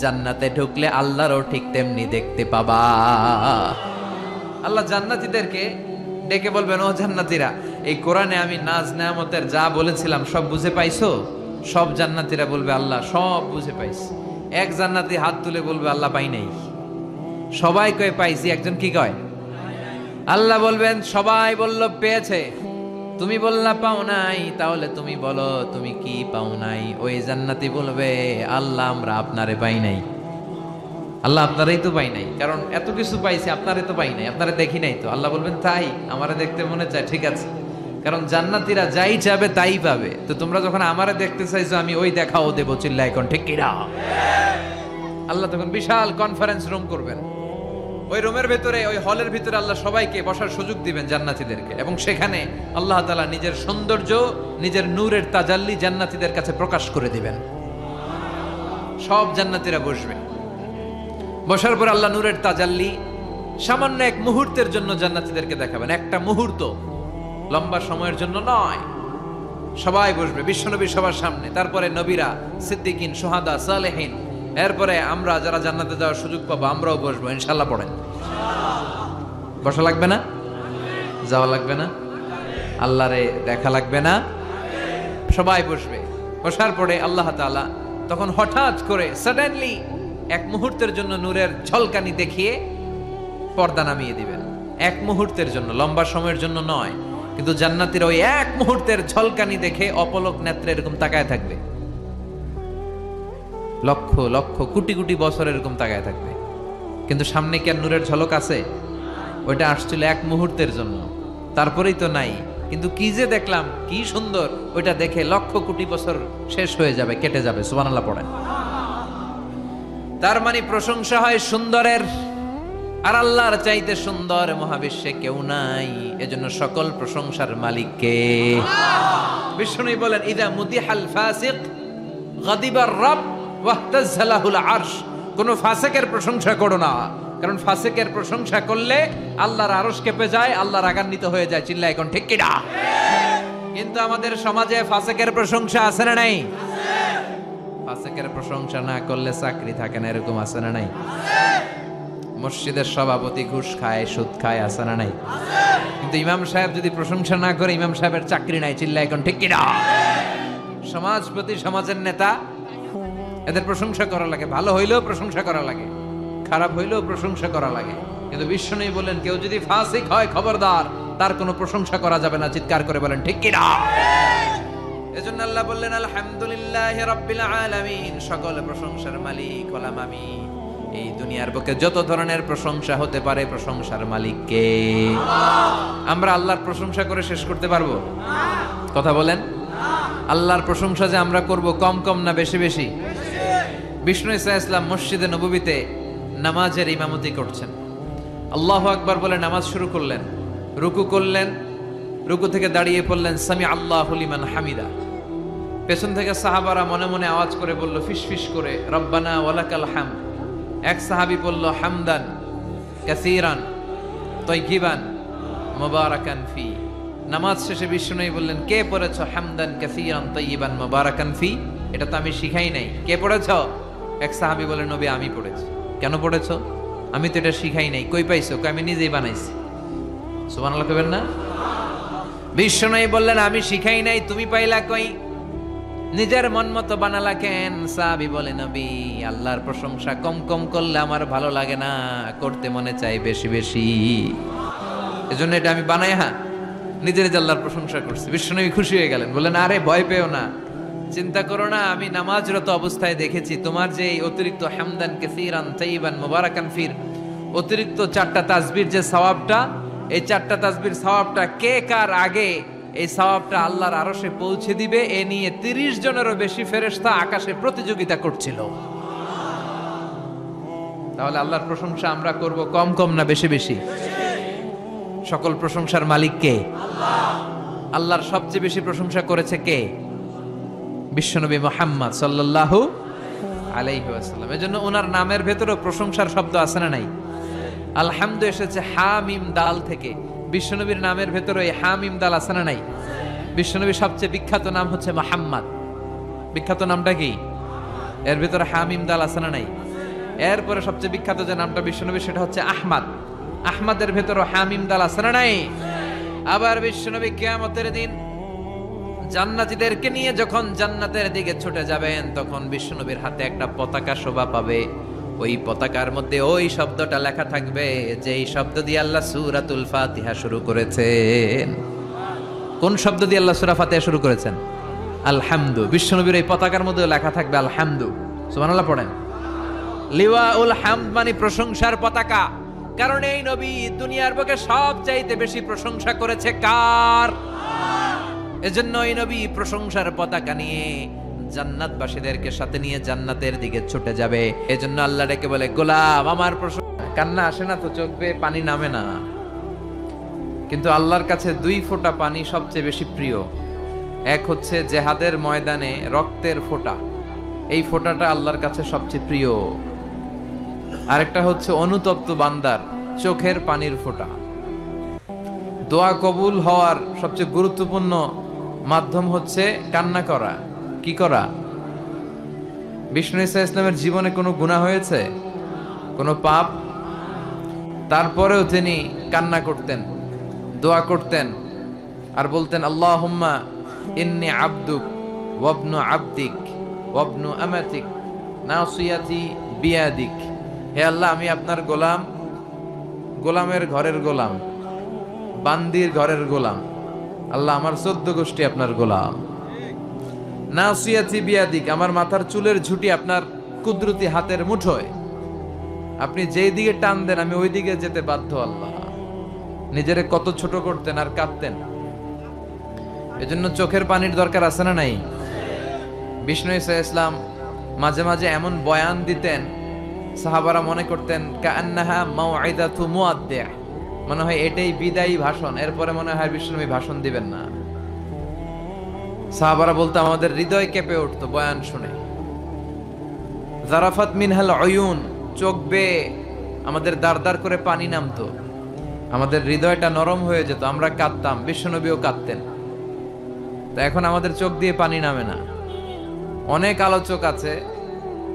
জান্নাতে ঢুকলে আল্লাহরও ঠিক তেমনি দেখতে পাবা। আল্লাহ জান্নাতীদেরকে ডেকে বলবেন ও জান্নাতীরা, এই কোরআনে আমি নাজ নেয়ামতের যা বলেছিলাম সব বুঝে পাইছো? সব জান্নাতীরা বলবে আল্লাহ সব বুঝে পাইছি। এক জান্নাতি হাত তুলে বলবে আল্লাহ পাই নাই। সবাই কয়ে পাইছি, একজন কি কয়? আল্লাহ বলবেন সবাই বলল পেয়েছে, তুমি বললা পাও নাই, তাহলে তুমি বলো তুমি কি পাও নাই। ওই জান্নাতি বলবে আল্লাহ আমরা আপনারে পাই নাই। আল্লাহ আপনারাই তো পাই নাই, কারণ এত কিছু পাইছি আপনারে তো পাই নাই, আপনারে দেখি নাই তো। আল্লাহ বলবেন তাই? আমারে দেখতে মনে চায়, ঠিক আছে, কারণ জান্নাতীরা যাই চাবে তাই পাবে। তো তোমরা যখন আমারে দেখতে চাইছো, আমি ওই দেখাও দেবো, চিল্লায় এখন ঠিক কিনা? আল্লাহ তখন বিশাল কনফারেন্স রুম করবেন, ওই রুমের ভেতরে, ওই হলের ভিতরে আল্লাহ সবাইকে বসার সুযোগ দিবেন জান্নাতীদেরকে, এবং সেখানে আল্লাহ তাআলা নিজের সৌন্দর্য, নিজের নূরের তাজাল্লি জান্নাতীদের কাছে প্রকাশ করে দিবেন। সব জান্নাতীরা বসবে, বসার পর আল্লাহ নূরের তাজাল্লি সামান্য এক মুহূর্তের জন্য জান্নাতীদেরকে দেখাবেন। একটা মুহূর্ত, লম্বা সময়ের জন্য নয়। সবাই বসবে বিশ্বনবী সবার সামনে, তারপরে নবীরা, সিদ্দিকিন, শুহাদা, সালেহিন, এরপরে আমরা যারা জান্নাতে যাওয়ার সুযোগ পাবো আমরাও বসবো ইনশাআল্লাহ। পড়েন, বসা লাগবে না? যাওয়া লাগবে না? আল্লাহরে দেখা লাগবে না? সবাই বসবে। বসার পরে আল্লাহ তাআলা তখন হঠাৎ করে সাডেনলি এক মুহূর্তের জন্য নূরের ঝলকানি দেখিয়ে পর্দা নামিয়ে দিবেন। এক মুহূর্তের জন্য, লম্বা সময়ের জন্য নয়। কিন্তু জান্নাতীরা ওই এক মুহূর্তের ঝলকানি দেখে অপলক নেত্রে এরকম তাকায় থাকবে, লক্ষ লক্ষ কোটি কোটি বছর এরকম তাকায় থাকবে। কিন্তু সামনে কি আর নূরের ঝলক আছে? ওইটা আসছিল এক মুহূর্তের জন্য, তারপরেই তো নাই। কিন্তু কি যে দেখলাম, কি সুন্দর! ওইটা দেখে লক্ষ কোটি বছর শেষ হয়ে যাবে, কেটে যাবে। সুবহানাল্লাহ পড়েন। তার মানে প্রশংসা হয় সুন্দরের, আর আল্লাহর চাইতে সুন্দর মহাবিশ্বে কেউ নাই। এজন্য সকল প্রশংসার মালিক কে? বিষ্ণু বলেন, ইদা মুদিহাল ফাসিক গাদিবার রব ওয়াহতাজ্জালাহুল আরশ। কোন ফাসিকের প্রশংসা করো না, কারণ ফাসিকের প্রশংসা করলে আল্লাহর আরশ কেঁপে যায়, আল্লাহ রাগান্বিত হয়ে যায়। চিল্লায় এখন ঠিক কিনা? কিন্তু আমাদের সমাজে ফাসিকের প্রশংসা আছে না নাই? ফাসিকের প্রশংসা না করলে চাকরি থাকে না, এরকম আছে না নাই? মসজিদের সভাপতি ঘুষ খায়, সুদ খায়, আছে না নাই? কিন্তু ইমাম সাহেব যদি প্রশংসা না করে, ইমাম সাহেবের চাকরি নাই। চিল্লায় এখন ঠিক কিনা? সমাজপতি, সমাজের নেতা, এদের প্রশংসা করা লাগে। ভালো হইলেও প্রশংসা করা লাগে, খারাপ হইলেও প্রশংসা করা লাগে। কিন্তু বিশ্বনবী বলেন, কেউ যদি ফাসিক হয় খবরদার, তার কোনো প্রশংসা করা যাবে না। চিৎকার করে বলেন ঠিক কিনা? এজন্য আল্লাহ বললেন, আলহামদুলিল্লাহি রাব্বিল আলামিন, সকল প্রশংসার মালিক হলাম আমি। এই দুনিয়ার বুকে যত ধরনের প্রশংসা হতে পারে, প্রশংসার মালিক কে? আমরা আল্লাহর প্রশংসা করে শেষ করতে পারবো? কথা বলেন। আল্লাহর প্রশংসা যে আমরা করব, কম কম না বেশি বেশি? বিষ্ণু ঈসা ইসলাম মসজিদে নববীতে নামাজের ইমামতি করছেন। আল্লাহু আকবার বলে নামাজ শুরু করলেন, রুকু করলেন, রুকু থেকে দাঁড়িয়ে পড়লেন সামি আল্লাহু লিমান হামিদা। পেছন থেকে সাহাবারা মনে মনে আওয়াজ করে বলল, ফিসফিস করে, রব্বানা ওয়ালাকাল হামদ। এক সাহাবী বলল, হামদান কাসীরান তাইয়িবান মুবারাকান ফি। নামাজ শেষে বিষ্ণুই বললেন, কে পড়েছ হামদান কাসীরান তাইয়িবান মুবারাকান ফি? এটা তো আমি শিখাই নাই, কে পড়েছ? এক সাহাবী বলেন, নবী আমি পড়েছি। কেন পড়েছ? আমি তো এটা শিখাই নাই। কই পাইছো? আমি নিজেই বানাইছি। সুবহানাল্লাহ কইবেন না? বিষ্ণুই বললেন, আমি শিখাই নাই, তুমি পাইলা কই? নিজের মন মতো বানালা কেন? সাহাবী বলে, নবী আল্লাহর প্রশংসা কম কম করলে আমার ভালো লাগে না, করতে মনে চাই বেশি বেশি। এজন্য এটা আমি বানাই নিজের আল্লাহর প্রশংসা করছি। বিশ্বনবী খুশি হয়ে গেলেন, বললেন, আরে ভয় পেও না, চিন্তা করো না, আমি নামাজরত অবস্থায় দেখেছি তোমার যে অতিরিক্ত হামদান কাসীরান তাইয়িবান মুবারাকান ফির অতিরিক্ত 4টা তাসবির যে সওয়াবটা, এই 4টা তাসবির সওয়াবটা কে কার আগে এই সওয়াবটা আল্লাহর আরশে পৌঁছে দিবে, এ নিয়ে 30 জনেরও বেশি ফেরেশতা আকাশে প্রতিযোগিতা করছিল। তাহলে আল্লাহর প্রশংসা আমরা করব কম কম না বেশি বেশি? সকল প্রশংসার মালিক কে? আল্লাহ। আল্লাহর সবচেয়ে বেশি প্রশংসা করেছে কে? বিশ্বনবী মুহাম্মদ সাল্লাল্লাহু আলাইহি ওয়াসাল্লাম। এজন্য ওনার নামের ভেতরেও প্রশংসার শব্দ আছে না নাই? আলহামদু এসেছে হা মিম দাল থেকে। বিশ্বনবীর নামের ভেতরে এই হা মিম দাল আছে না নাই? বিশ্বনবীর সবচেয়ে বিখ্যাত নাম হচ্ছে মুহাম্মদ। বিখ্যাত নামটা কি? এর ভেতরে হা মিম দাল আছে না নাই? এরপরে সবচেয়ে বিখ্যাত যে নামটা বিশ্বনবীর, সেটা হচ্ছে আহমদ। আহমদের ভেতরে হা মিম দাল আছে না নাই? আবার বিশ্বনবী কিয়ামতের দিন জান্নাতীদেরকে নিয়ে যখন জান্নাতের দিকে ছুটে যাবেন, তখন বিশ্বনবীর হাতে একটা পতাকা শোভা পাবে। ওই পতাকার মধ্যে ওই শব্দটা লেখা থাকবে যে এই শব্দ দিয়ে আল্লাহ সূরাতুল ফাতিহা শুরু করেছেন। কোন শব্দ দিয়ে আল্লাহ সূরা ফাতিহা শুরু করেছেন? আলহামদু। বিশ্বনবীর এই পতাকার মধ্যে লেখা থাকবে আলহামদু। সুবহানাল্লাহ পড়েন। লিওয়াউল হামদ মানে প্রশংসার পতাকা। কারণ এই নবী দুনিয়ার বুকে সবচাইতে বেশি প্রশংসা করেছে কার? এজন্য ওই নবী প্রশংসার পতাকা নিয়ে জান্নাতবাসীদেরকে সাথে নিয়ে জান্নাতের দিকে ছুটে যাবে। এজন্য আল্লাহ ডেকে বলে, গোলাম আমার প্রশংসা। কান্না আসে না তো, চোখ বেয়ে পানি নামে না, কিন্তু আল্লাহর কাছে 2 ফোঁটা পানি সবচেয়ে বেশি প্রিয়। এক হচ্ছে জেহাদের ময়দানে রক্তের ফোঁটা, এই ফোঁটাটা আল্লাহর কাছে সবচেয়ে প্রিয়। আরেকটা হচ্ছে অনুতপ্ত বান্দার চোখের পানির ফোঁটা। দোয়া কবুল হওয়ার সবচেয়ে গুরুত্বপূর্ণ মাধ্যম হচ্ছে কান্না করা। কি করা? বিষ্ণু ঈসা ইসলামের জীবনে কোনো গুনাহ হয়েছে? কোনো পাপ? তারপরেও তিনি কান্না করতেন, দোয়া করতেন, আর বলতেন, আল্লাহুম্মা ইন্নী আবদুক ওয়াবনু আবদিক ওয়াবনু আমাতিক নাসিয়াতি বিয়াদিক। হে আল্লাহ, আমি আপনার গোলাম, গোলামের ঘরের গোলাম, বান্দির ঘরের গোলাম। আল্লাহ, আমার 14 গোষ্ঠী আপনার গোলাম। নাসিয়াতি বিয়াদিক, আমার মাথার চুলের ঝুঁটি আপনার কুদরতি হাতের মুঠোয়। আপনি যেই দিকে টান দেন আমি ওই দিকে যেতে বাধ্য। আল্লাহ নিজেরে কত ছোট করতেন আর কাঁদতেন। এজন্য চোখের পানির দরকার আছে না নাই? বিষ্ণু ঈসা ইসলাম মাঝে মাঝে এমন বয়ান দিতেন, সাহাবারা মনে করতেন কাআন্নাহা মাউইদাতু মুআদ্দি', মনে হয় এটাই বিদায়ী ভাষণ, এরপরে মনে হয় বিষ্ণুনবী ভাষণ দিবেন না। সাহাবারা বলতো আমাদের হৃদয় কেঁপে উঠতো বয়ান শুনে। জারাফাত মিনহাল উয়ুন, চোখ বেয়ে আমাদের দাঁড় দাঁড় করে পানি নামতো, আমাদের হৃদয়টা নরম হয়ে যেত, আমরা কাঁদতাম, বিশ্বনবীও কাঁদতেন। তো এখন আমাদের চোখ দিয়ে পানি নামে না। অনেক আলোচক আছে,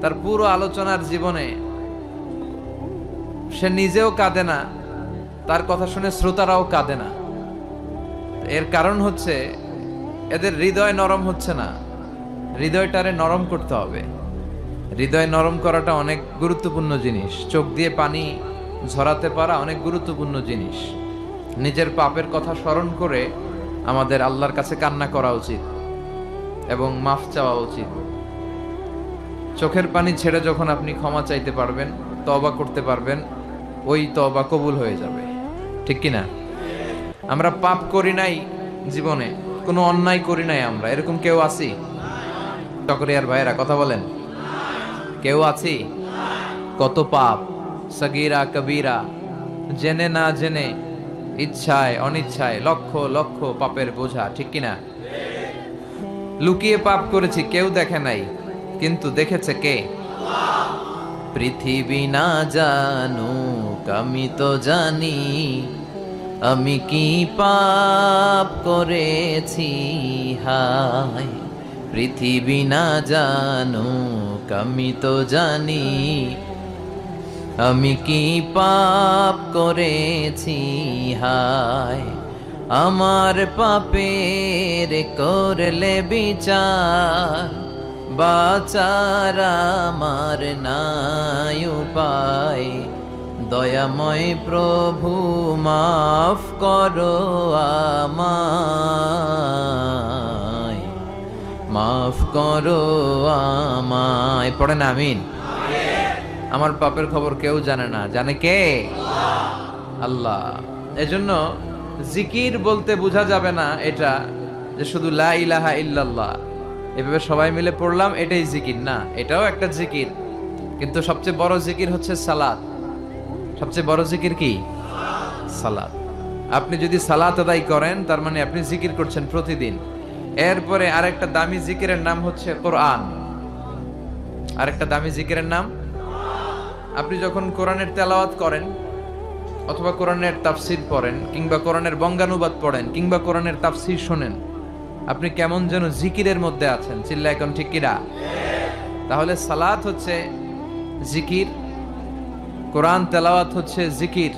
তার পুরো আলোচনার জীবনে সে নিজেও কাঁদে না, তার কথা শুনে শ্রোতারাও কাঁদে না। এর কারণ হচ্ছে এদের হৃদয় নরম হচ্ছে না। হৃদয়টারে নরম করতে হবে। হৃদয় নরম করাটা অনেক গুরুত্বপূর্ণ জিনিস। চোখ দিয়ে পানি ঝরাতে পারা অনেক গুরুত্বপূর্ণ জিনিস। নিজের পাপের কথা স্মরণ করে আমাদের আল্লাহর কাছে কান্না করা উচিত এবং মাফ চাওয়া উচিত। চোখের পানি ছেড়ে যখন আপনি ক্ষমা চাইতে পারবেন, তওবা করতে পারবেন, ওই তওবা কবুল হয়ে যাবে। ঠিক কি না? আমরা পাপ করি নাই জীবনে, কোনো অন্যায় করি নাই, আমরা এরকম কেউ আছি? চকরিয়ার ভাইয়েরা কথা বলেন, কেউ আছি? কত পাপ, সগীরা কবিরা, জেনে না জেনে, ইচ্ছায় অনিচ্ছায়, লক্ষ লক্ষ পাপের বোঝা। ঠিক কিনা? লুকিয়ে পাপ করেছি, কেউ দেখে নাই, কিন্তু দেখেছে কে? পৃথিবী না জানুক আমি তো জানি, আমি কি পাপ করেছি হায়। পৃথিবী না জানুক আমি তো জানি, আমি কি পাপ করেছি হায়। আমার পাপের করলে বিচার, বাঁচার আমার নাই উপায়। দয়াময় প্রভু মাফ করো আমায়, মাফ করো আমায়। পড়েন আমিন। আমার পাপের খবর কেউ জানে না, জানে কে? আল্লাহ। এজন্য জিকির বলতে বোঝা যাবে না এটা যে শুধু লা ইলাহা ইল্লাল্লাহ এভাবে সবাই মিলে পড়লাম এটাই জিকির না, এটাও একটা জিকির, কিন্তু সবচেয়ে বড় জিকির হচ্ছে সালাত। সবচেয়ে বড় জিকির কি? সালাত। আপনি যদি সালাত আদায় করেন তার মানে আপনি জিকির করছেন প্রতিদিন। এরপরে আরেকটা দামি জিকিরের নাম হচ্ছে কোরআন। আরেকটা দামি জিকিরের নাম, আপনি যখন কোরআনের তেলাওয়াত করেন অথবা কোরআনের তাফসির পড়েন কিংবা কোরআনের বঙ্গানুবাদ পড়েন কিংবা কোরআনের তাফসির শোনেন, আপনি কেমন যেন জিকিরের মধ্যে আছেন। চিল্লা এখন ঠিক কিনা? তাহলে সালাত হচ্ছে জিকির, কোরআন তেলাওয়াত হচ্ছে জিকির।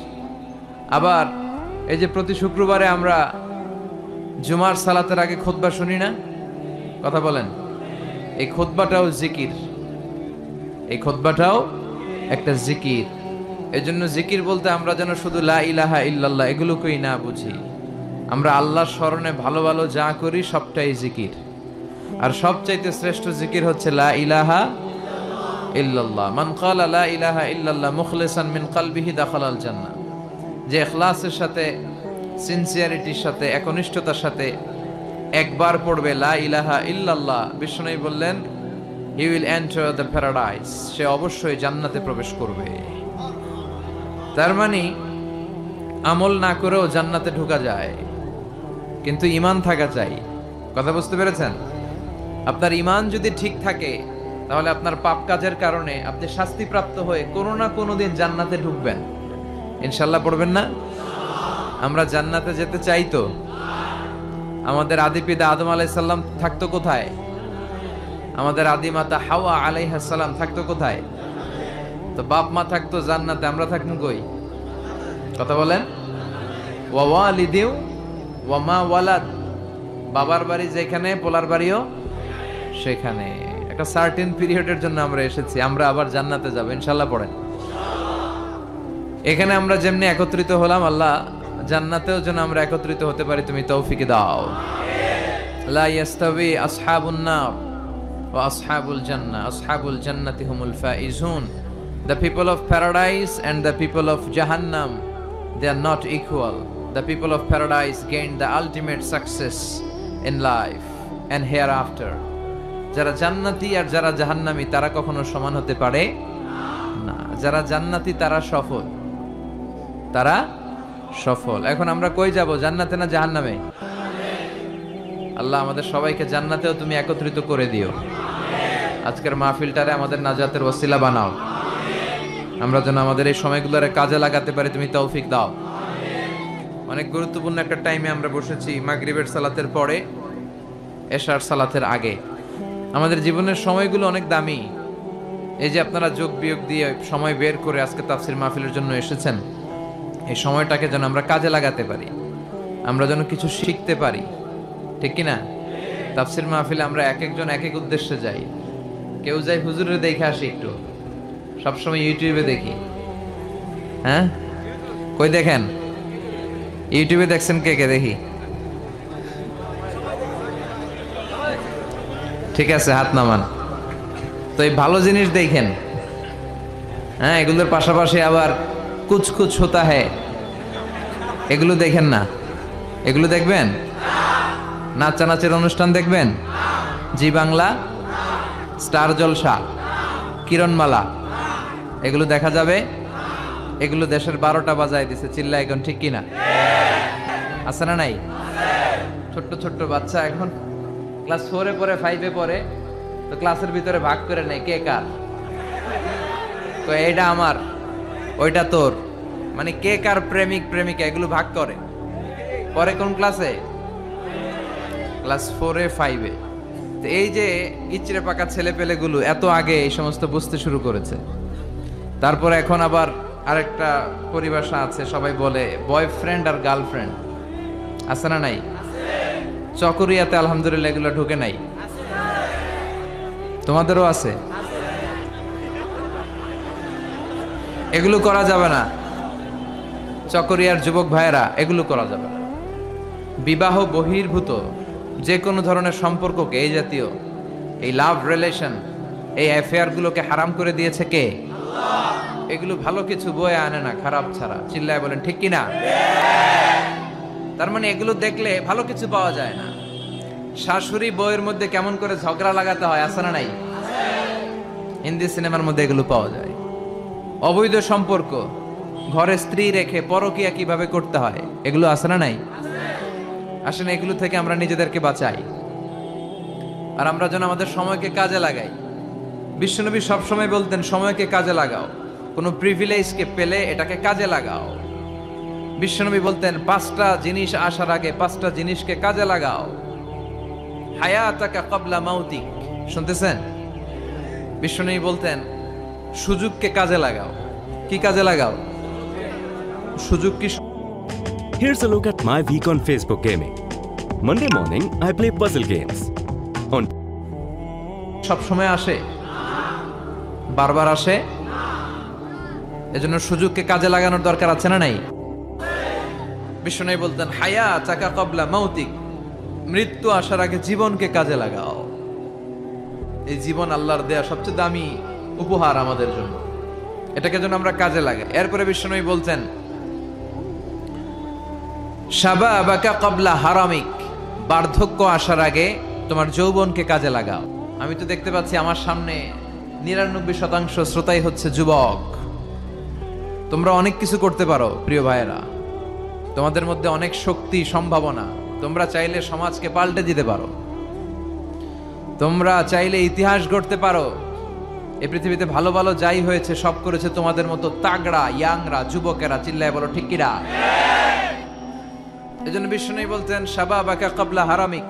আবার এই যে প্রতি শুক্রবারে আমরা জুমার সালাতের আগে খুতবা শুনি না? কথা বলেন, এই খুতবাটাও জিকির, এই খুতবাটাও একটা জিকির। এজন্য জিকির বলতে আমরা যেন শুধু লা ইলাহা ইল্লাল্লাহ এগুলোকেই না বুঝি। আমরা আল্লাহর স্মরণে ভালো ভালো যা করি সবটাই জিকির। আর সবচাইতে শ্রেষ্ঠ জিকির হচ্ছে লা ইলাহা ইল্লাল্লাহ। মান ক্বালা লা ইলাহা ইল্লাল্লাহ মুখলিসান মিন কলবিহি দাখালাল জান্নাহ। যে ইখলাসের সাথে সিনসিয়ারিটির সাথে, একনিষ্ঠতার সাথে একবার পড়বে লা ইলাহা ইল্লাল্লাহ, বিষ্ণু বললেন he will enter the paradise, সে অবশ্যই জান্নাতে প্রবেশ করবে। তার মানে আমল না করেও জান্নাতে ঢোকা যায়, কিন্তু ঈমান থাকা চাই। কথা বুঝতে পেরেছেন? আপনার ঈমান যদি ঠিক থাকে তাহলে আপনার পাপ কাজের কারণে আপনি শাস্তিপ্রাপ্ত হয়ে কোনো না কোনো দিন জান্নাতে ঢুকবেন। ইনশাল্লাহ পড়বেন না? আমরা জান্নাতে যেতে চাই তো। আমাদের আদি পিতা আদম আলাইহিস সালাম থাকতো কোথায়? আমাদের আদি মাতা হাওয়া আলাইহিস সালাম থাকতো কোথায়? তো বাপ মা থাকতো জান্নাতে, আমরা থাকবো কই? কথা বলেন। ওয়া ওয়ালিদিউ ওয়া মা ওয়ালাদ, বাবার বাড়ি যেখানে পোলার বাড়িও সেখানে। একটা সার্টেন পিরিয়ডের জন্য আমরা এসেছি, আমরা আবার জান্নাতে যাব ইনশাআল্লাহ পড়েন। এখানে আমরা যেমনি একত্রিত হলাম, আল্লাহ জান্নাতেও যেন আমরা একত্রিত হতে পারি, তুমি তৌফিক দাও। লা ইয়াস্তাবি আসহাবুন নার ওয়া আসহাবুল জান্নাহ, আসহাবুল জান্নাতি হুমুল Faizun. The people of paradise and the people of Jahannam, they are not equal. The people of paradise gain the ultimate success in life and hereafter. যারা জান্নাতি আর যারা জাহান্নামী তারা কখনো সমান হতে পারে না। যারা জান্নাতি তারা সফল, তারা সফল। এখন আমরা কই যাব, জান্নাতে না জাহান্নামে? আল্লাহ আমাদের সবাইকে জান্নাতেও তুমি একত্রিত করে দিও। আজকের মাহফিলটারে আমাদের নাজাতের ওসিলা বানাও। আমরা যেন আমাদের এই সময়গুলোরে কাজে লাগাতে পারি, তুমি তৌফিক দাও। অনেক গুরুত্বপূর্ণ একটা টাইমে আমরা বসেছি, মাগরিবের সালাতের পরে, এশার সালাতের আগে। আমাদের জীবনের সময়গুলো অনেক দামি। এই যে আপনারা যোগ বিয়োগ দিয়ে সময় বের করে আজকে তাফসির মাহফিলের জন্য এসেছেন, এই সময়টাকে যেন আমরা কাজে লাগাতে পারি, আমরা যেন কিছু শিখতে পারি, ঠিক কিনা? তাফসির মাহফিলে আমরা এক একজন এক এক উদ্দেশ্যে যাই। কেউ যাই হুজুরের দেখে আসি, একটু সবসময় ইউটিউবে দেখি। হ্যাঁ, কই দেখেন? ইউটিউবে দেখছেন কে কে? দেখি। ঠিক আছে, হাত নামান। তো এই ভালো জিনিস দেখেন, হ্যাঁ, এগুলোর পাশাপাশি আবার কুছ কুছ হোতা হ্যায়, এগুলো দেখেন না? এগুলো দেখবেন? নাচানাচের অনুষ্ঠান দেখবেন? জি বাংলা, স্টার জলসা, কিরণমালা, এগুলো দেখা যাবে? এগুলো দেশের 12টা বাজায় দিছে, চিল্লা এখন, ঠিক কিনা? আছে না নাই? ছোট্ট ছোট্ট বাচ্চা এখন ক্লাস 4-এ পড়ে, 5-এ পড়ে, তো ক্লাসের ভিতরে ভাগ করে নেয় কে কার। তো এইটা আমার, ওইটা তোর, মানে কে কার প্রেমিক প্রেমিকা, এগুলো ভাগ করে। পরে কোন ক্লাসে? ক্লাস 4-এ 5-এ। তো এই যে ইচড়ে পাকা ছেলে পেলেগুলো এত আগে এই সমস্ত বুঝতে শুরু করেছে। তারপরে এখন আবার আরেকটা পরিভাষা আছে, সবাই বলে বয়ফ্রেন্ড আর গার্লফ্রেন্ড, আছে না নাই? চকরিয়াতে আলহামদুলিল্লাহ এগুলো ঢুকে নাই, তোমাদেরও আছে? এগুলো করা যাবে না চকরিয়ার যুবক ভাইয়েরা, এগুলো করা যাবে না। বিবাহ বহির্ভূত যে কোনো ধরনের সম্পর্ককে, এই জাতীয় এই লাভ রিলেশন, এই অ্যাফেয়ার গুলোকে হারাম করে দিয়েছে কে? এগুলো ভালো কিছু বয়ে আনে না, খারাপ ছাড়া। চিল্লায় বলেন ঠিক কিনা? তার মানে এগুলো দেখলে ভালো কিছু পাওয়া যায় না। শাশুড়ি বউয়ের মধ্যে কেমন করে ঝগড়া লাগাতে হয়, আছে না নাই? হিন্দি সিনেমার মধ্যে এগুলো পাওয়া যায়। অবৈধ সম্পর্ক, ঘরে স্ত্রী রেখে পরকিয়া কিভাবে করতে হয়, এগুলো আছে না নাই? আসলে এগুলো থেকে আমরা নিজেদেরকে বাঁচাই, আর আমরা যেন আমাদের সময়কে কাজে লাগাই। বিশ্বনবী সবসময় বলতেন সময়কে কাজে লাগাও, কোনো প্রিভিলেজকে পেলে এটাকে কাজে লাগাও। বিশ্বনবী বলতেন 5টা জিনিস আসার আগে 5টা জিনিসকে কাজে লাগাও। হায়াতাকা ক্বাবলা মাউতিক, শুনতেছেন? বিশ্বনবী বলতেন সুযোগকে কাজে লাগাও। কি কাজে লাগাও? সুযোগ কি? Here's a look at my week on Facebook gaming. Monday morning, I play puzzle games. On সব সময় আসে, বারবার আসে, এজন্য সুযোগকে কাজে লাগানোর দরকার আছে না নাই? বিশ্বনবী বলতেন হায়াতাকা ক্বাবলা মাউতিক, মৃত্যু আসার আগে জীবনকে কাজে লাগাও। এই জীবন আল্লাহর দেয়া সবচেয়ে দামি উপহার আমাদের জন্য, এটাকে যেন আমরা কাজে লাগাই। এরপরে বিশ্বনবী বলতেন শাবাবাকা ক্বাবলা হারামিক, বার্ধক্য আসার আগে তোমার যৌবনকে কাজে লাগাও। আমি তো দেখতে পাচ্ছি আমার সামনে 99% শ্রোতাই হচ্ছে যুবক। তোমরা অনেক কিছু করতে পারো প্রিয় ভাইয়েরা, তোমাদের মধ্যে অনেক শক্তি, সম্ভাবনা। তোমরা চাইলে সমাজকে পাল্টে দিতে পারো, তোমরা চাইলে ইতিহাস গড়তে পারো। এই পৃথিবীতে ভালো ভালো যাই হয়েছে সব করেছে তোমাদের মতো তাগড়া ইয়াংরা, যুবকেরা। চিল্লায় বলো ঠিক কিনা? এজন্য বিষ্ণু বলতেন শাবাবাকা ক্বাবলা হারামিক,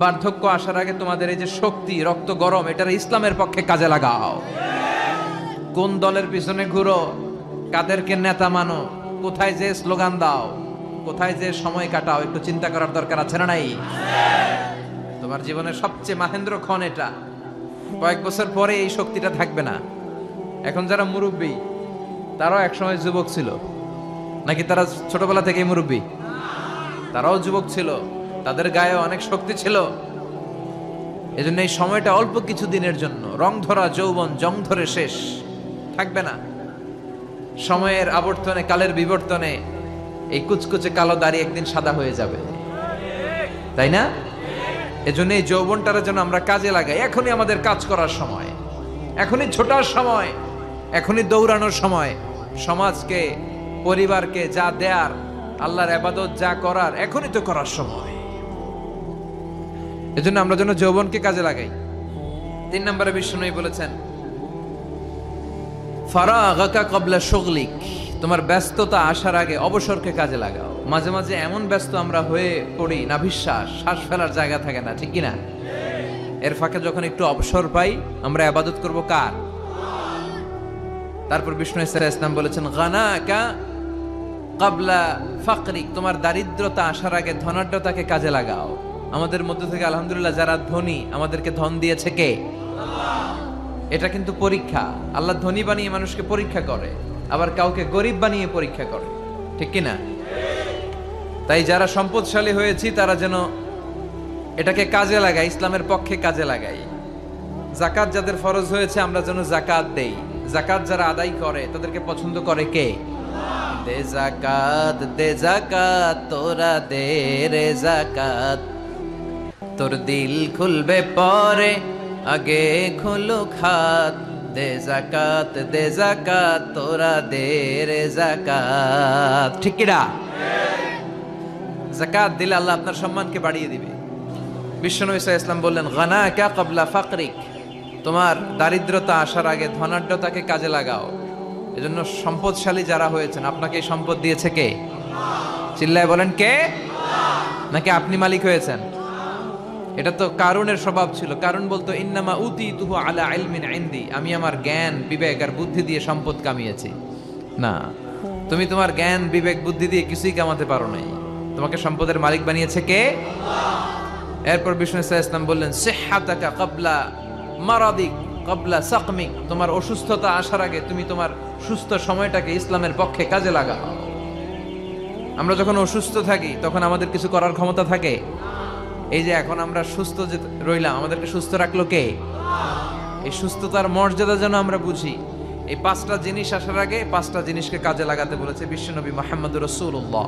বার্ধক্য আসার আগে তোমাদের এই যে শক্তি, রক্ত গরম, এটার ইসলামের পক্ষে কাজে লাগাও। কোন দলের পিছনে ঘুরো, কাদেরকে নেতা মানো, কোথায় যে স্লোগান দাও, কোথায় যে সময় কাটাও, একটু চিন্তা করার দরকার আছে না নাই? তোমার জীবনের সবচেয়ে মাহেন্দ্র ক্ষণ এটা। কয়েক বছর পরে এই শক্তিটা থাকবে না। এখন যারা মুরব্বী তারাও একসময় যুবক ছিল নাকি? তারা ছোটবেলা থেকেই মুরব্বী? তারাও যুবক ছিল, তাদের গায়ে অনেক শক্তি ছিল। এজন্য এই সময়টা অল্প কিছু দিনের জন্য। রং ধরা যৌবন জং ধরে শেষ, থাকবে না। সময়ের আবর্তনে, কালের বিবর্তনে এই কুচকুচে কালো দাড়ি একদিন সাদা হয়ে যাবে, তাই না? এজন্য এই যৌবনটার জন্য আমরা কাজে লাগাই। এখনই আমাদের কাজ করার সময়, এখনই ছোটার সময়, এখনই দৌড়ানোর সময়। সমাজকে, পরিবারকে যা দেয়ার, আল্লাহর ইবাদত যা করার, এখনই তো করার সময়। এজন্য আমরা যেন যৌবনকে কাজে লাগাই। 3 নম্বরে বিষ্ণু বলেছেন ফারাগাকা ক্বাবলা শুগলিক, তোমার ব্যস্ততা আসার আগে অবসরকে কাজে লাগাও। মাঝে মাঝে এমন ব্যস্ত আমরা হয়ে পড়ি, নাভিশ্বাস, শ্বাস ফেলার জায়গা থাকে না, ঠিক কিনা? এর ফাঁকে যখন একটু অবসর পাই আমরা ইবাদত করব কার? তারপর বিষ্ণু ইসলাম বলেছেন গানাকা ক্বাবলা ফাকরিক, তোমার দারিদ্রতা আসার আগে ধনাঢ্যতাকে কাজে লাগাও। আমাদের মধ্য থেকে আলহামদুলিল্লাহ যারা ধনী, আমাদেরকে ধন দিয়েছে কে? এটা কিন্তু পরীক্ষা। আল্লাহ ধনী বানিয়ে মানুষকে পরীক্ষা করে, আবার কাউকে গরিব বানিয়ে পরীক্ষা করে, ঠিক কিনা? তাই যারা সম্পদশালী হয়েছি তারা যেন এটাকে কাজে লাগাই, ইসলামের পক্ষে কাজে লাগাই। যাকাত যাদের ফরজ হয়েছে আমরা যেন যাকাত দেই। যাকাত যারা আদায় করে তাদেরকে পছন্দ করে কে? দে যাকাত, দে যাকাত, তোরা দে রে যাকাত, তোর দিল খুলবে পরে, আগে খুলো খাত। দে যাকাত, দে যাকাত, তোরা দে রে যাকাত, ঠিক কিনা? যাকাত দিলে আল্লাহ আপনার সম্মানকে বাড়িয়ে দিবে। বিষ্ণু ইসলাম বললেন গানাকা ক্বাবলা ফাকরিক, তোমার দারিদ্রতা আসার আগে ধনাঢ্যতাকে কাজে লাগাও। এজন্য সম্পদশালী যারা হয়েছেন, আপনাকে এই সম্পদ দিয়েছে কে? চিল্লায় বলেন কে? নাকি আপনি মালিক হয়েছেন? এটা তো কারুনের স্বভাব ছিল। কারুন বলতো ইন্নামা উতীতুহু আলা ইলমিন ইনদি, আমি আমার জ্ঞান, বিবেক আর বুদ্ধি দিয়ে সম্পদ কামিয়েছি। না, তুমি তোমার জ্ঞান, বিবেক, বুদ্ধি দিয়ে কিছুই কামাতে পারো নাই। তোমাকে সম্পদের মালিক বানিয়েছে কে? এরপর বিষ্ণু ইসলাম বললেন সিহহাতাকা ক্বাবলা মারাদিক ক্বাবলা সাকমিক, তোমার অসুস্থতা আসার আগে তুমি তোমার সুস্থ সময়টাকে ইসলামের পক্ষে কাজে লাগাও। আমরা যখন অসুস্থ থাকি তখন আমাদের কিছু করার ক্ষমতা থাকে? এই যে এখন আমরা সুস্থ যে রইলাম, আমাদেরকে সুস্থ রাখলো কে? এই সুস্থতার মর্যাদা যেন আমরা বুঝি। এই 5টা জিনিস আসার আগে 5টা জিনিসকে কাজে লাগাতে বলেছে বিশ্বনবী মুহাম্মদুর রাসূলুল্লাহ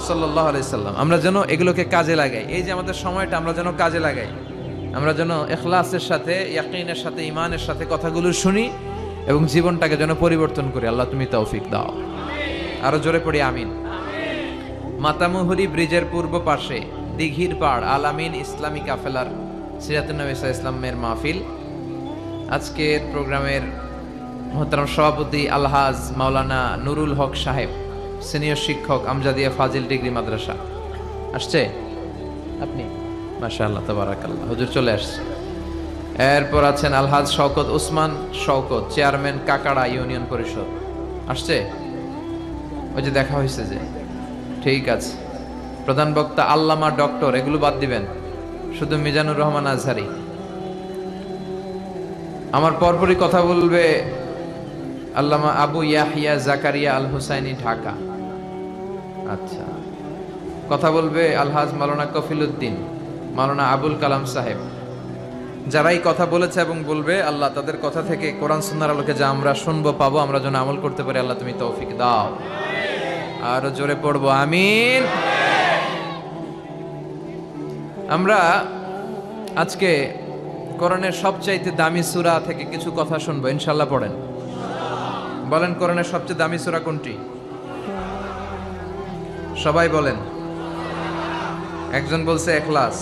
সাল্লাল্লাহু আলাইহি সাল্লাম। আমরা যেন এগুলোকে কাজে লাগাই। এই যে আমাদের সময়টা আমরা যেন কাজে লাগাই, আমরা যেন ইখলাসের সাথে, ইয়াকিনের সাথে, ঈমানের সাথে কথাগুলো শুনি এবং জীবনটাকে যেন পরিবর্তন করি। আল্লাহ তুমি তৌফিক দাও। আরো জোরে পড়ি আমিন। মাতামুহুরি ব্রিজের পূর্ব পাশে দিঘির পাড় আল আমিন ইসলামী কাফেলার সিরাতুন নবী সাল্লাল্লাহু আলাইহি ওয়াসাল্লামের মাহফিল। আজকের প্রোগ্রামের মোহতারাম সভাপতি আলহাজ মাওলানা নুরুল হক সাহেব, সিনিয়র শিক্ষক, আমজাদিয়া ফাজিল ডিগ্রি মাদ্রাসা। আসছে আপনি? মাশাআল্লাহ, তাবারাকাল্লাহ, হুজুর চলে আসছে। এরপর আছেন আলহাজ শওকত ওসমান শওকত, চেয়ারম্যান কাকাড়া ইউনিয়ন পরিষদ। আসছে? ওই যে দেখা হয়েছে যে, ঠিক আছে। প্রধান বক্তা আল্লামা, ডক্টর, এগুলো বাদ দিবেন, শুধু মিজানুর রহমান আজহারি। আমার পরপরই কথা বলবে আল্লামা আবু ইয়াহিয়া জাকারিয়া আল হুসাইনি, ঢাকা। আচ্ছা, কথা বলবে আলহাজ মাওলানা কফিলউদ্দিন, মাওলানা আবুল কালাম সাহেব। যারাই কথা বলেছে এবং বলবে, আল্লাহ তাদের কথা থেকে কোরআন সুন্নাহর আলোকে যা আমরা শুনবো, পাবো, আমরা যেন আমল করতে পারি, আল্লাহ তুমি তৌফিক দাও। আরো জোরে পড়বো আমিন। আমরা আজকে কোরআনের সবচাইতে দামি সূরা থেকে কিছু কথা শুনবো, ইনশাআল্লাহ। পড়েন, বলেন কোরআনের সবচেয়ে দামি সূরা কোনটি? সবাই বলেন। একজন বলছে ইখলাস,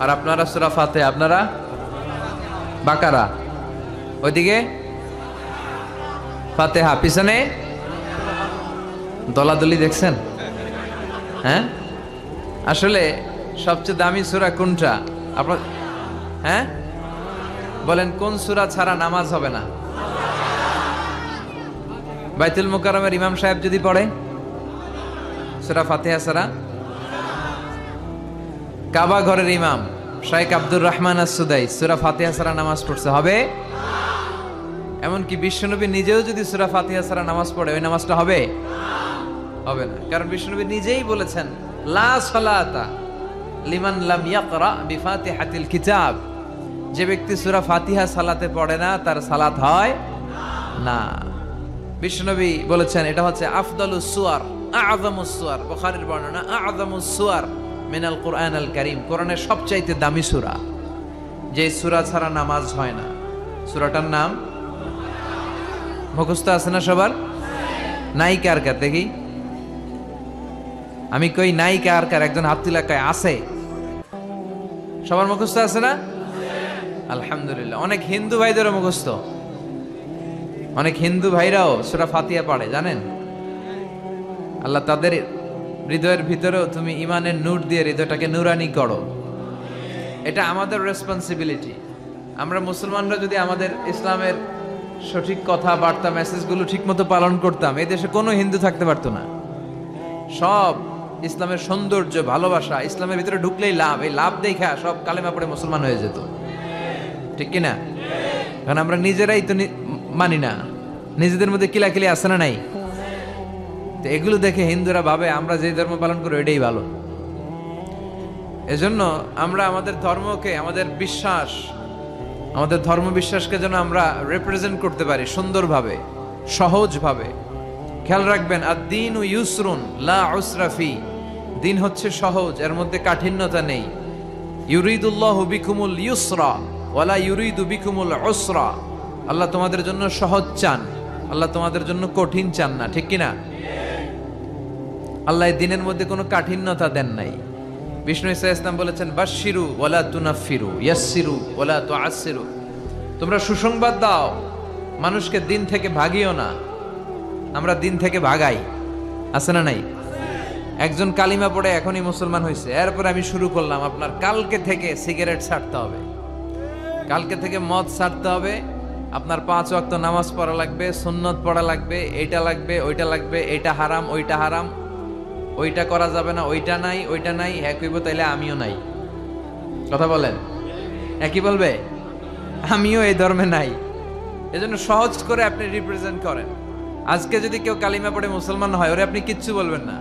আর আপনারা সূরা ফাতিহা, আপনারা বাকারা, ওইদিকে ফাতিহা, পিছনে দলাদলি দেখছেন? হ্যাঁ, আসলে সবচেয়ে দামি সূরা কোনটা আপনার? হ্যাঁ বলেন, কোন সূরা ছাড়া নামাজ হবে না? বাইতুল মুকাররমের ইমাম সাহেব যদি পড়ে সূরা ফাতিহা ছাড়া, কাবা ঘরের ইমাম শাইখ আব্দুর রহমান আস-সুদাই সূরা ফাতিহা ছাড়া নামাজ পড়ছে হবে? এমনকি বিশ্বনবী নিজেও যদি সূরা ফাতিহা ছাড়া নামাজ পড়ে, ওই নামাজটা হবে? হবে না। কারণ বিশ্বনবী নিজেই বলেছেন, লা সালাতা লিমান লাম ইয়াকরা বিফাতিহাতিল কিতাব। যে ব্যক্তি সূরা ফাতিহা সালাতে পড়ে না, তার সালাত হয় না। বিশ্বনবী বলেছেন এটা হচ্ছে আফদালুস সুয়ার, আযমুস সুয়ার, বুখারীর বর্ণনা, আযমুস সুয়ার মিনাল কুরআনিল কারীম, কোরআনের সবচাইতে দামি সূরা। যে সূরা ছাড়া নামাজ হয় না, সূরাটার নাম মুখস্থ আছে না সবার? নাই কার কার দেখি? আমি কই নাই কার কার? একজন হাত তুলে কয় আছে। সবার মুখস্থ আছে না? আলহামদুলিল্লাহ। অনেক হিন্দু ভাইদেরও মুখস্থ, অনেক হিন্দু ভাইরাও সূরা ফাতিহা পড়ে, জানেন? আল্লাহ তাদের হৃদয়ের ভিতরেও তুমি ইমানের নূর দিয়ে হৃদয়টাকে নুরানি করো। এটা আমাদের রেসপন্সিবিলিটি। আমরা মুসলমানরা যদি আমাদের ইসলামের সঠিক কথা বার্তা মেসেজগুলো ঠিকমতো পালন করতাম, এই দেশে কোনো হিন্দু থাকতে পারতো না। সব ইসলামের সৌন্দর্য, ভালোবাসা, ইসলামের ভিতরে ঢুকলেই লাভ, এই লাভ দেখা সব কালেমা পড়ে মুসলমান হয়ে যেত, ঠিক কিনা? কারণ আমরা নিজেরাই তো মানি না, নিজেদের মধ্যে কিলাকিলি আছে না নাই? তো এগুলো দেখে হিন্দুরা ভাবে আমরা যে ধর্ম পালন করি এটাই ভালো। এজন্য আমরা আমাদের ধর্মকে, আমাদের বিশ্বাস, আমাদের ধর্ম বিশ্বাসকে যেন আমরা রিপ্রেজেন্ট করতে পারি সুন্দরভাবে, সহজভাবে। খেয়াল রাখবেন, আদ-দীনু ইউসরুন লা উসরা ফি, দিন হচ্ছে সহজ, এর মধ্যে কাঠিন্যতা নেই। ইউরিদুল্লাহু বিকুমুল ইউসরা ওয়ালা ইউরিদু বিকুমুল উসরা, আল্লাহ তোমাদের জন্য সহজ চান, আল্লাহ তোমাদের জন্য কঠিন চান না, ঠিক কিনা? আল্লাহ এই দিনের মধ্যে কোনো কাঠিন্যতা দেন নাই। বিষ্ণু ঈসা ইসলাম বলেছেন, বাশশিরু ওয়ালা তুনাফিরু, ইয়াসসিরু ওয়ালা তুআসসিরু, তোমরা সুসংবাদ দাও, মানুষকে দিন থেকে ভাগিও না। আমরা দিন থেকে ভাগাই, আছে না নাই? একজন কালিমা পড়ে এখনই মুসলমান হয়েছে, এরপরে আমি শুরু করলাম, আপনার কালকে থেকে সিগারেট ছাড়তে হবে, কালকে থেকে মদ ছাড়তে হবে, আপনার 5 ওয়াক্ত নামাজ পড়া লাগবে, সুন্নত পড়া লাগবে, এইটা লাগবে, ওইটা লাগবে, এইটা হারাম, ওইটা হারাম, ওইটা করা যাবে না, ওইটা নাই, ওইটা নাই। হ্যাঁ কইব, তাইলে আমিও নাই। কথা বলেন, একই বলবে আমিও এই ধর্মে নাই। এজন্য সহজ করে আপনি রিপ্রেজেন্ট করেন। আজকে যদি কেউ কালিমা পড়ে মুসলমান হয়, ওরে আপনি কিচ্ছু বলবেন না,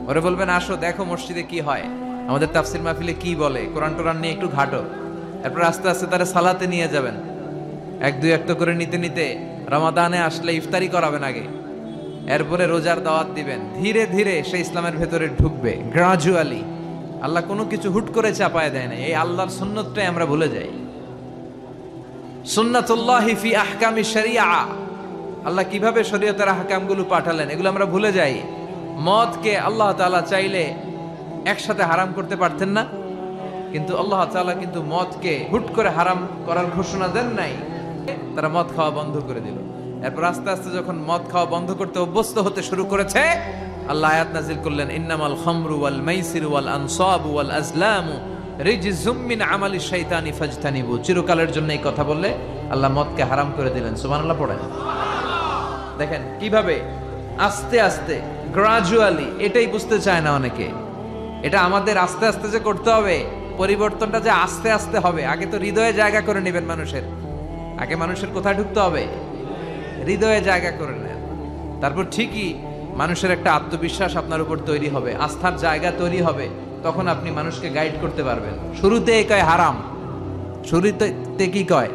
ওরে বলবেন আসো দেখো মসজিদে কি হয়, আমাদের তাফসির মাহফিলে কি বলে, কোরআন টোরান নিয়ে একটু ঘাটো। এরপর আস্তে আস্তে তারা সালাতে নিয়ে যাবেন, 1-2 একটা করে নিতে নিতে রমাদানে আসলে ইফতারি করাবেন আগে, এরপরে রোজার দাওয়াত দিবেন। ধীরে ধীরে সে ইসলামের ভেতরে ঢুকবে, গ্রাজুয়ালি। আল্লাহ কোনো কিছু হুট করে চাপায় দেয় না। এই আল্লাহর সুন্নতটাই আমরা ভুলে যাই। সুন্নাতুল্লাহি ফি আহকামি শরিয়া, আল্লাহ কিভাবে শরীয়তের আহকামগুলো পাঠালেন, এগুলো আমরা ভুলে যাই। মদকে আল্লাহ তাআলা চাইলে একসাথে হারাম করতে পারতেন না, কিন্তু আল্লাহ তাআলা কিন্তু মদকে হুট করে হারাম করার ঘোষণা দেন নাই, তারা মদ খাওয়া বন্ধ করে দিল। এরপর আস্তে আস্তে যখন মদ খাওয়া বন্ধ করতে অভ্যস্ত হতে শুরু করেছে, আল্লাহ আয়াত নাযিল করলেন, ইন্নামাল খামরু ওয়াল মাইসিরু ওয়াল আনসাবু ওয়াল আজলামু রিজজুম মিন আমালি শাইতানি ফাজতানিবু। চিরকালের জন্য এই কথা বললে আল্লাহ মদকে হারাম করে দিলেন। সুবহানাল্লাহ পড়েন। দেখেন কিভাবে আস্তে আস্তে, গ্রাজুয়ালি। এটাই বুঝতে চায় না অনেকে। এটা আমাদের আস্তে আস্তে যে করতে হবে, পরিবর্তনটা যে আস্তে আস্তে হবে। আগে তো হৃদয়ে জায়গা করে নেবেন মানুষের। আগে মানুষের কোথায় ঢুকতে হবে? হৃদয়ে জায়গা করে নেন। তারপর ঠিকই মানুষের একটা আত্মবিশ্বাস আপনার উপর তৈরি হবে, আস্থার জায়গা তৈরি হবে। তখন আপনি মানুষকে গাইড করতে পারবেন। শুরুতে কয় হারাম, শুরুতে কি কয়?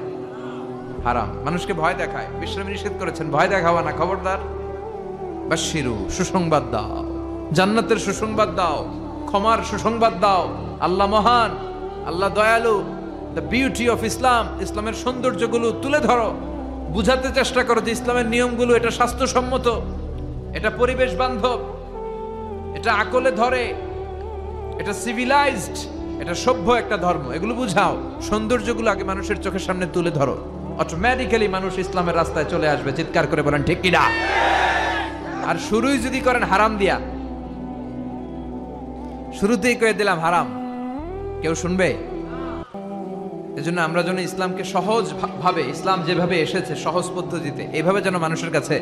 হারাম। মানুষকে ভয় দেখায়। বিশ্বনবী নিষেধ করেছেন, ভয় দেখাবা না, খবরদার। বাশশিরু, সুসংবাদ দাও, জান্নাতের সুসংবাদ দাও, ক্ষমার সুসংবাদ দাও। আল্লাহ মহান, আল্লাহ দয়ালু। দ্য বিউটি অফ ইসলাম, ইসলামের সৌন্দর্যগুলো তুলে ধরো, বুঝাতে চেষ্টা করো যে ইসলামের নিয়মগুলো এটা স্বাস্থ্যসম্মত, এটা পরিবেশ বান্ধব, এটা আকলে ধরে, এটা সিভিলাইজড, এটা সভ্য একটা ধর্ম। এগুলো বুঝাও, সৌন্দর্যগুলো আগে মানুষের চোখের সামনে তুলে ধরো। অটোমেটিক্যালি মানুষ ইসলামের রাস্তায় চলে আসবে। চিৎকার করে বলেন ঠিক কিনা? আর শুরুই যদি করেন হারাম দিয়া, শুরুতেই কয়ে দিলাম হারাম, কেউ শুনবে? এজন্য আমরা যেন ইসলামকে সহজ ভাবে, ইসলাম যেভাবে এসেছে সহজ পদ্ধতিতে, এইভাবে যেন মানুষের কাছে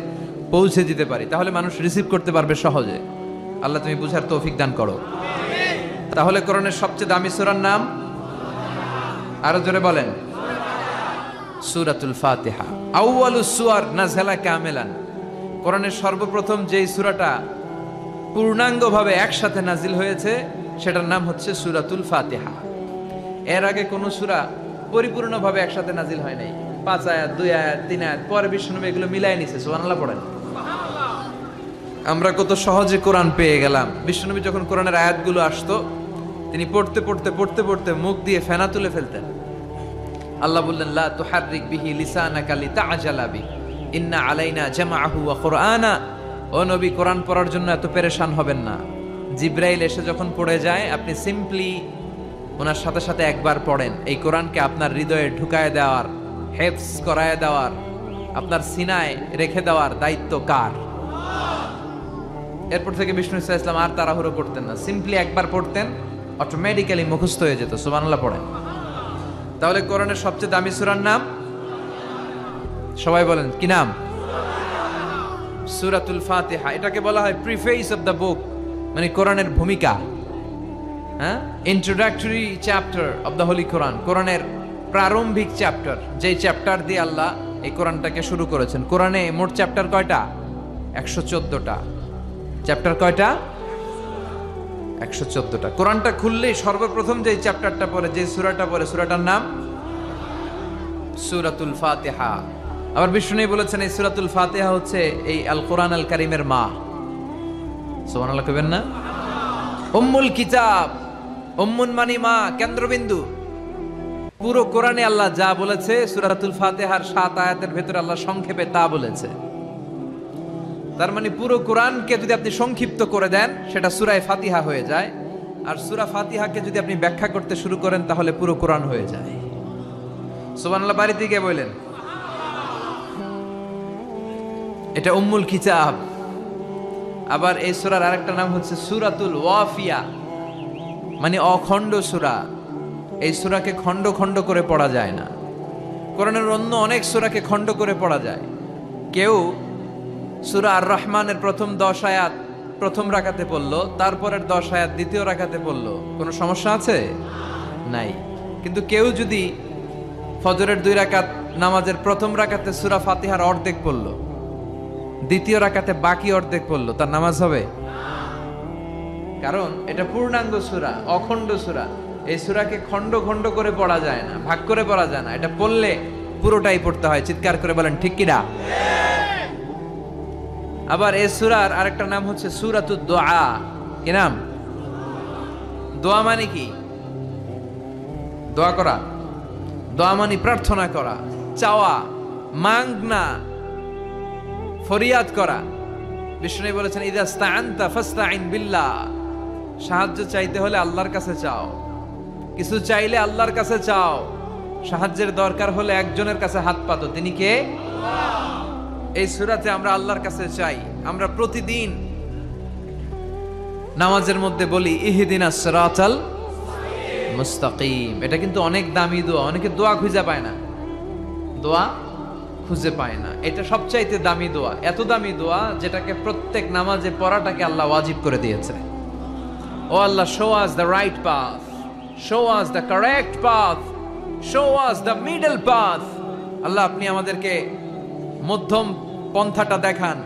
পৌঁছে দিতে পারি, তাহলে মানুষ রিসিভ করতে পারবে সহজে। আল্লাহ তুমি বুঝার তৌফিক দান করো। তাহলে কোরআনের সবচেয়ে দামি সূরার নাম, আরো জোরে বলেন, সূরাতুল ফাতিহা। আউয়ালুস সুওয়ার নাযালা কামিলান, কোরআনের সর্বপ্রথম যেই সূরাটা পূর্ণাঙ্গভাবে একসাথে নাজিল হয়েছে সেটার নাম হচ্ছে সূরাতুল ফাতিহা। এর আগে কোন সূরা পরিপূর্ণভাবে একসাথে নাজিল হয় নাই। 5 আয়াত, 2 আয়াত, 3 আয়াত, পরে বিশ্বনবী এগুলো মিলাই নিছে। সুবহানাল্লাহ পড়েন। আমরা কত সহজে কোরআন পেয়ে গেলাম। বিশ্বনবী যখন কোরআনের আয়াতগুলো আসতো, তিনি পড়তে পড়তে পড়তে পড়তে মুখ দিয়ে ফেনা তুলে ফেলতেন। আল্লাহ বললেন, লা তুহাররিক বিহি লিসানাকা লিতাআজালা বি ইন্না আলাইনা জামাআহু ওয়া কুরআনা। ও নবী, কোরআন পড়ার জন্য এত পেরেশান হবেন না। জিবরাইল এসে যখন পড়ে যায়, আপনি সিম্পলি ওনার সাথে সাথে একবার পড়েন। এই কোরআনকে আপনার হৃদয়ে ঢুকায় দেওয়ার, হেফজ করায় দেওয়ার, আপনার সিনায় রেখে দেওয়ার দায়িত্ব কার? এরপর থেকে বিষ্ণু ইসলাম আর তাড়াহুড়ো করতেন না, সিম্পলি একবার পড়তেন, অটোমেটিক্যালি মুখস্থ হয়ে যেত। সুবহানাল্লাহ পড়েন। তাহলে কোরআনের সবচেয়ে দামি সূরার নাম, সবাই বলেন কি নাম? সূরাতুল ফাতিহা। এটাকে বলা হয় প্রিফেস অফ দ্য বুক, মানে কোরআনের ভূমিকা, হ্যাঁ, introductory chapter of the holy Quran. কোরআনের প্রারম্ভিক চ্যাপ্টার, যেই চ্যাপ্টার দিয়ে আল্লাহ এই কোরআনটাকে শুরু করেছেন। কোরআনে মোট চ্যাপ্টার কয়টা? 114টা। চ্যাপ্টার কয়টা? 114টা। কোরআনটা খুললেই সর্বপ্রথম যে চ্যাপ্টারটা পড়ে, যে সূরাটা পড়ে, সূরাটার নাম সূরাতুল ফাতিহা। আবার বিষ্ণু বলেছেন এই সূরাতুল ফাতিহা হচ্ছে এই আল কোরআন আল কারীমের মা। সুবহানাল্লাহ কইবেন না? উম্মুল কিতাব, উম্মুন মানে মা, কেন্দ্রবিন্দু। পুরো কোরআনে আল্লাহ যা বলেছে সূরাতুল ফাতিহার 7 আয়াতের ভেতরে আল্লাহ সংক্ষেপে তা বলেছে। তার মানে পুরো কোরআনকে যদি আপনি সংক্ষিপ্ত করে দেন, সেটা সূরা ফাতিহা হয়ে যায়। আর সূরা ফাতিহাকে যদি আপনি ব্যাখ্যা করতে শুরু করেন, তাহলে পুরো কোরআন হয়ে যায়। সুবহানাল্লাহ বাড়িতে গিয়ে বললেন। এটা উম্মুল কিতাব। আবার এই সূরার আরেকটা নাম হচ্ছে সূরাতুল ওয়াফিয়া, মানে অখণ্ড সূরা। এই সূরাকে খণ্ড খণ্ড করে পড়া যায় না। কোরআনের অন্য অনেক সূরাকে খণ্ড করে পড়া যায়। কেউ সূরা আর রহমানের প্রথম 10 আয়াত প্রথম রাকাতে পড়লো, তারপরের 10 আয়াত দ্বিতীয় রাকাতে পড়লো, কোনো সমস্যা আছে? নাই। কিন্তু কেউ যদি ফজরের 2 রাকাত নামাজের প্রথম রাকাতে সূরা ফাতিহার অর্ধেক পড়লো, দ্বিতীয় রাকাতে বাকি অর্ধেক পড়লো, তার নামাজ হবে? কারণ এটা পূর্ণাঙ্গ সূরা, অখণ্ড সূরা। এই সূরাকে খণ্ড খণ্ড করে পড়া যায় না, ভাগ করে পড়া যায় না। এটা পড়লে পুরোটাই পড়তে হয়। চিৎকার করে বলেন ঠিক কিনা? আবার এই সূরার আরেকটা নাম হচ্ছে সূরাতুদ দুআ। কি নাম? দোয়া মানে কি? দোয়া করা। দোয়া মানে প্রার্থনা করা, চাওয়া, মাংনা, ফরিয়াদ করা। বিষ্ণু বলেছেন, ইযা ইসতাআনতা ফাসতাইন বিল্লাহ। সাহায্য চাইতে হলে আল্লাহর কাছে চাও। কিছু চাইলে আল্লাহর কাছে চাও। সাহায্যের দরকার হলে একজনের কাছে হাত পাতো, তিনি কে? এই সূরাতে আমরা আল্লাহর কাছে চাই। আমরা প্রতিদিন নামাজের মধ্যে বলি ইহদিনাস সিরাতাল মুস্তাকিম। এটা কিন্তু অনেক দামি দোয়া। অনেকে দোয়া খুঁজে পায় না, দোয়া খুঁজে পায় না। এটা সবচাইতে দামি দোয়া। এত দামি দোয়া যেটাকে প্রত্যেক নামাজে পড়াটাকে আল্লাহ ওয়াজিব করে দিয়েছে। ও আল্লাহ, show us the right path, show us the correct path, show us the middle path. আল্লাহ, আপনি আমাদেরকে মধ্যম পন্থাটা দেখান,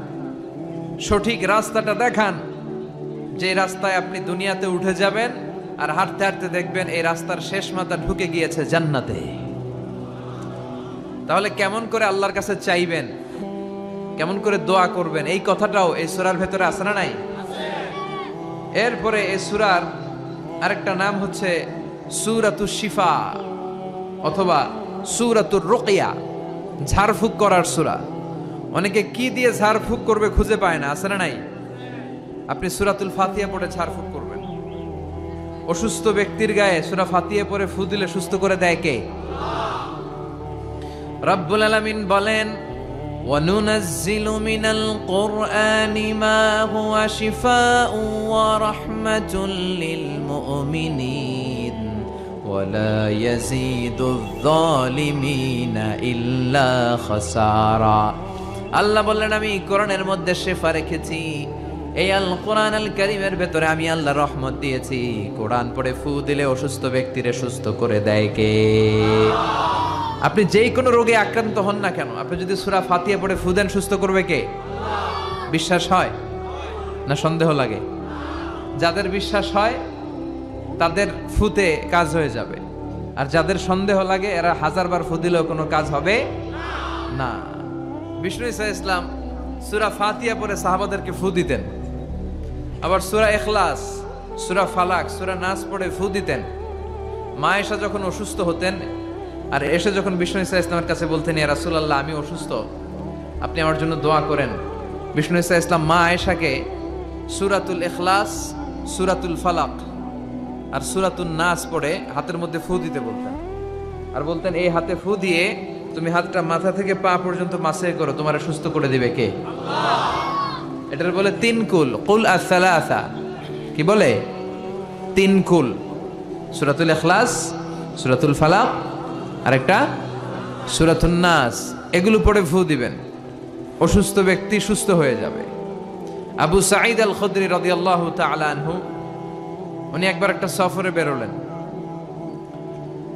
সঠিক রাস্তাটা দেখান, যে রাস্তায় আপনি দুনিয়াতে উঠে যাবেন আর হাঁটতে হাঁটতে দেখবেন এই রাস্তার শেষ মাথা ঢুকে গিয়েছে জান্নাতে। তাহলে কেমন করে আল্লাহর কাছে চাইবেন, কেমন করে দোয়া করবেন, এই কথাটাও এই সূরার ভেতরে আছে না নাই? এরপরে এই সূরার আরেকটা নাম হচ্ছে সূরাতুশ শিফা অথবা সূরাতুর রুকিয়া, ঝাড়ফুঁক করার সূরা। অনেকে কি দিয়ে ঝাড়ফুঁক করবে খুঁজে পায় না, আছে না নাই? আপনি সূরাতুল ফাতিহা পড়ে ঝাড়ফুঁক করবেন। অসুস্থ ব্যক্তির গায়ে সূরা ফাতিহা পড়ে ফু দিলে সুস্থ করে দেয় কে? রব্বুল আলামিন বলেন, وَنُنَزِّلُ مِنَ الْقُرْآنِ مَا هُوَ شِفَاءٌ وَرَحْمَةٌ لِّلْمُؤْمِنِينَ وَلَا يَزِيدُ الظَّالِمِينَ إِلَّا خَسَارًا। আল্লাহ বললেন, আমি কোরআনের মধ্যে শিফা রেখেছি। এই আল কোরআন আল কারীমের ভেতরে আমি আল্লাহ রহমত দিয়েছি। কোরআন পড়ে ফু দিলে অসুস্থ ব্যক্তিরে সুস্থ করে দেয় কে? আপনি যেই কোনো রোগে আক্রান্ত হন না কেন, আপনি যদি সূরা ফাতিহা পড়ে ফু দেন, সুস্থ করবে কে? বিশ্বাস হয় না সন্দেহ লাগে? যাদের বিশ্বাস হয় তাদের ফুতে কাজ হয়ে যাবে, আর যাদের সন্দেহ লাগে এরা হাজারবার ফু দিলেও কোনো কাজ হবে না। বিষ্ণু ঈসা ইসলাম সূরা ফাতিহা পড়ে সাহাবাদেরকে ফু দিতেন, আবার সূরা ইখলাস, সূরা ফালাক, সূরা নাস পড়ে ফু দিতেন। মা আয়েশা যখন অসুস্থ হতেন আর এসে যখন বিষ্ণু ঈসা ইসলামের কাছে বলতেন, ইয়া রাসূলুল্লাহ আমি অসুস্থ, আপনি আমার জন্য দোয়া করেন, বিষ্ণু ঈসা ইসলাম মা আয়েশাকে সূরাতুল ইখলাস, সূরাতুল ফালাক আর সূরাতুন নাস পড়ে হাতের মধ্যে ফু দিতে বলতেন, আর বলতেন এই হাতে ফু দিয়ে তুমি হাতটা মাথা থেকে পা পর্যন্ত মাসে করো, তোমার সুস্থ করে দিবে কে? আল্লাহ। এটার বলে তিন কুল, কুল আস-সালাসা। কি বলে? তিন কুল, সূরাতুল ইখলাস, সূরাতুল ফালাক আর একটা সূরাতুন নাস। এগুলো পড়ে ফু দিবেন, অসুস্থ ব্যক্তি সুস্থ হয়ে যাবে। আবু সাঈদ আল খুদরি রাদিয়াল্লাহু তাআলা আনহু, উনি একবার একটা সফরে বেরোলেন।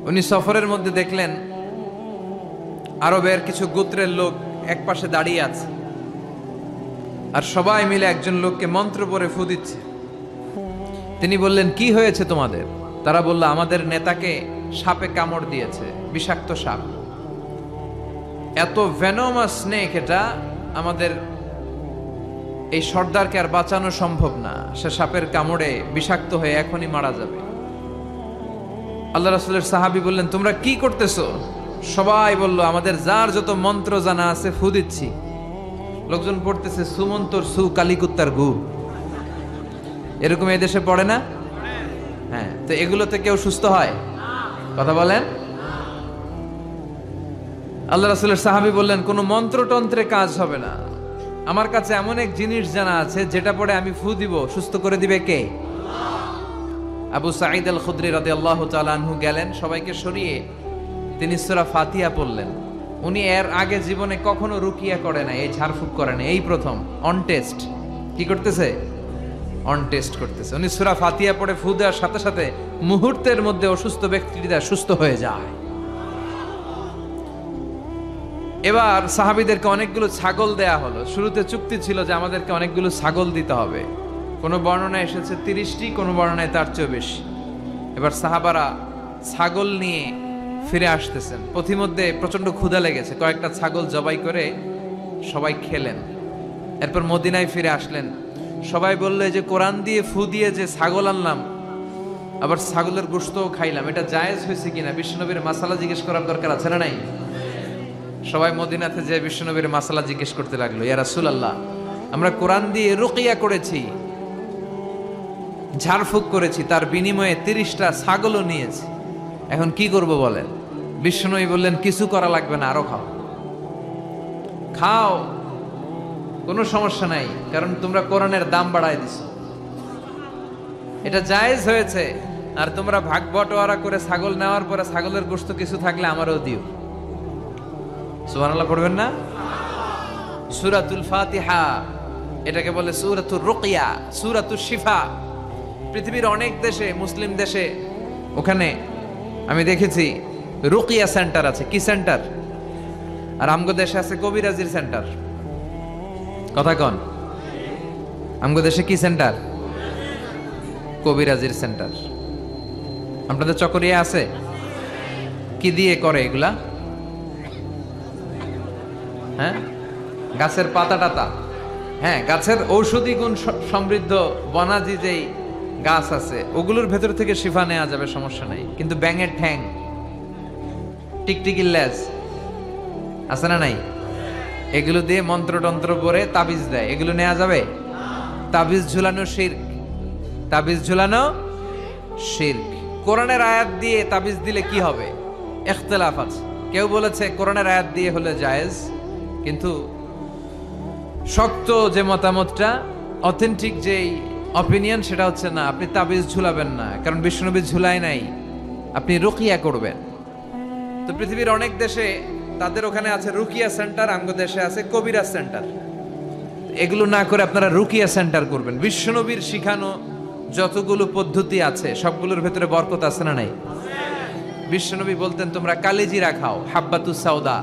উনি সফরের মধ্যে দেখলেন আরবের কিছু গোত্রের লোক এক পাশে দাঁড়িয়ে আছে, আর সবাই মিলে একজন লোককে মন্ত্র পড়ে ফু দিচ্ছে। তিনি বললেন, কি হয়েছে তোমাদের? তারা বলল, আমাদের নেতাকে সাপে কামড় দিয়েছে, বিষাক্ত সাপ, এত ভেনোমাস স্নেক, এটা আমাদের এই সর্দারকে আর বাঁচানো সম্ভব না, সে সাপের কামড়ে বিষাক্ত হয়ে এখনই মারা যাবে। আল্লাহ রাসূলের সাহাবী বললেন, তোমরা কি করতেছো? সবাই বলল, আমাদের যার যত মন্ত্র জানা আছে ফু দিচ্ছি। লোকজন পড়তেছে, সুমন্তর সু কালিকুত্তার গু, এরকম এই দেশে পড়ে না? হ্যাঁ, তো এগুলোতে কেউ সুস্থ হয়? কথা বলেন। আল্লাহ রাসূলের সাহাবী বললেন, কোনো মন্ত্রতন্ত্রে কাজ হবে না, আমার কাছে এমন এক জিনিস জানা আছে যেটা পড়ে আমি ফু দিব, সুস্থ করে দিবে কে? আবু সাঈদ আল খুদরি রাদিয়াল্লাহু তাআলা আনহু গেলেন, সবাইকে সরিয়ে তিনি সূরা ফাতিহা পড়লেন। উনি এর আগে জীবনে কখনো রুকিয়া করে না, এই ঝাড়ফুঁক করে না, এই প্রথম অন টেস্ট। কি করতেছে? অন টেস্ট করতেছে। উনি সূরা ফাতিহা পড়ে ফু দেওয়ার সাথে সাথে মুহূর্তের মধ্যে অসুস্থ ব্যক্তিটা সুস্থ হয়ে যায়। এবার সাহাবীদেরকে অনেকগুলো ছাগল দেয়া হলো। শুরুতে চুক্তি ছিল যে আমাদেরকে অনেকগুলো ছাগল দিতে হবে, কোনো বর্ণনায় এসেছে 30টি, কোনো বর্ণনায় তার চেয়েও বেশি। এবার সাহাবারা ছাগল নিয়ে ফিরে আসতেছেন, পথিমধ্যে প্রচন্ড ক্ষুধা লেগেছে, কয়েকটা ছাগল জবাই করে সবাই খেলেন। এরপর মদিনায় ফিরে আসলেন, সবাই বললো যে কোরআন দিয়ে ফু দিয়ে যে ছাগল আনলাম, আবার ছাগলের গোশতও খাইলাম, এটা জায়েজ হয়েছে কিনা বিশ্বনবীর মাসালা জিজ্ঞেস করার দরকার আছে না নাই? সবাই মদিনাতে যে বিশ্বনবীর মাসালা জিজ্ঞেস করতে লাগলো, ইয়া রাসূলুল্লাহ আমরা কোরআন দিয়ে রুকিয়া করেছি, ঝাড়ফুঁক করেছি, তার বিনিময়ে 30টা ছাগলও নিয়েছি, এখন কি করব বলেন? বিশ্বনবী বললেন, কিছু করা লাগবে না, আরো খাও, খাও, কোনো সমস্যা নাই, কারণ তোমরা কোরআনের দাম বাড়ায় দিছো, এটা জায়েজ হয়েছে। আর তোমরা ভাগ বটোয়ারা করে ছাগল নেওয়ার পরে ছাগলের গোশত কিছু থাকলে আমারও দিও। সুবহানাল্লাহ পড়বেন না? সূরাতুল ফাতিহা এটাকে বলে সূরাতুর রুকিয়া, সূরাতুশ শিফা। পৃথিবীর অনেক দেশে, মুসলিম দেশে, ওখানে আমি দেখেছি রুকিয়া সেন্টার আছে। কি সেন্টার? আর আমগো দেশে আছে কবিরাজির সেন্টার। কথা কন, আমগো দেশে কি সেন্টার? কবিরাজির সেন্টার। আপনাদের চকরিয়া আছে? কি দিয়ে করে এগুলা? হ্যাঁ, গাছের পাতা টাতা, হ্যাঁ, গাছের ঔষধি গুণ সমৃদ্ধ বনাজি যেই গাছ আছে, ওগুলোর ভেতর থেকে শিফা নেওয়া যাবে, সমস্যা নাই। কিন্তু ব্যাঙের ঠ্যাং, টিকটিকির লেজ আছে না নাই, এগুলো দিয়ে মন্ত্রতন্ত্র পরে তাবিজ দেয়, এগুলো নেওয়া যাবে? তাবিজ ঝুলানো শিরক, তাবিজ ঝুলানো শিরক। কোরআনের আয়াত দিয়ে তাবিজ দিলে কি হবে? ইখতিলাফ আছে। কেউ বলেছে কোরআনের আয়াত দিয়ে হলে জায়েজ, কিন্তু শক্ত যে মতামতটা, অথেন্টিক যেই অপিনিয়ন, সেটা হচ্ছে না, আপনি তাবিজ ঝুলাবেন না, কারণ বিশ্বনবী ঝুলাই নাই, আপনি রুকিয়া করবেন। তো পৃথিবীর অনেক দেশে তাদের ওখানে আছে রুকিয়া সেন্টার, আমগো দেশে আছে কবিরা সেন্টার। এগুলো না করে আপনারা রুকিয়া সেন্টার করবেন। বিশ্বনবীর শিখানো যতগুলো পদ্ধতি আছে সবগুলোর ভেতরে বরকত আছে না নাই? বিশ্বনবী বলতেন তোমরা কালিজিরা খাও, হাব্বাতুস সাউদা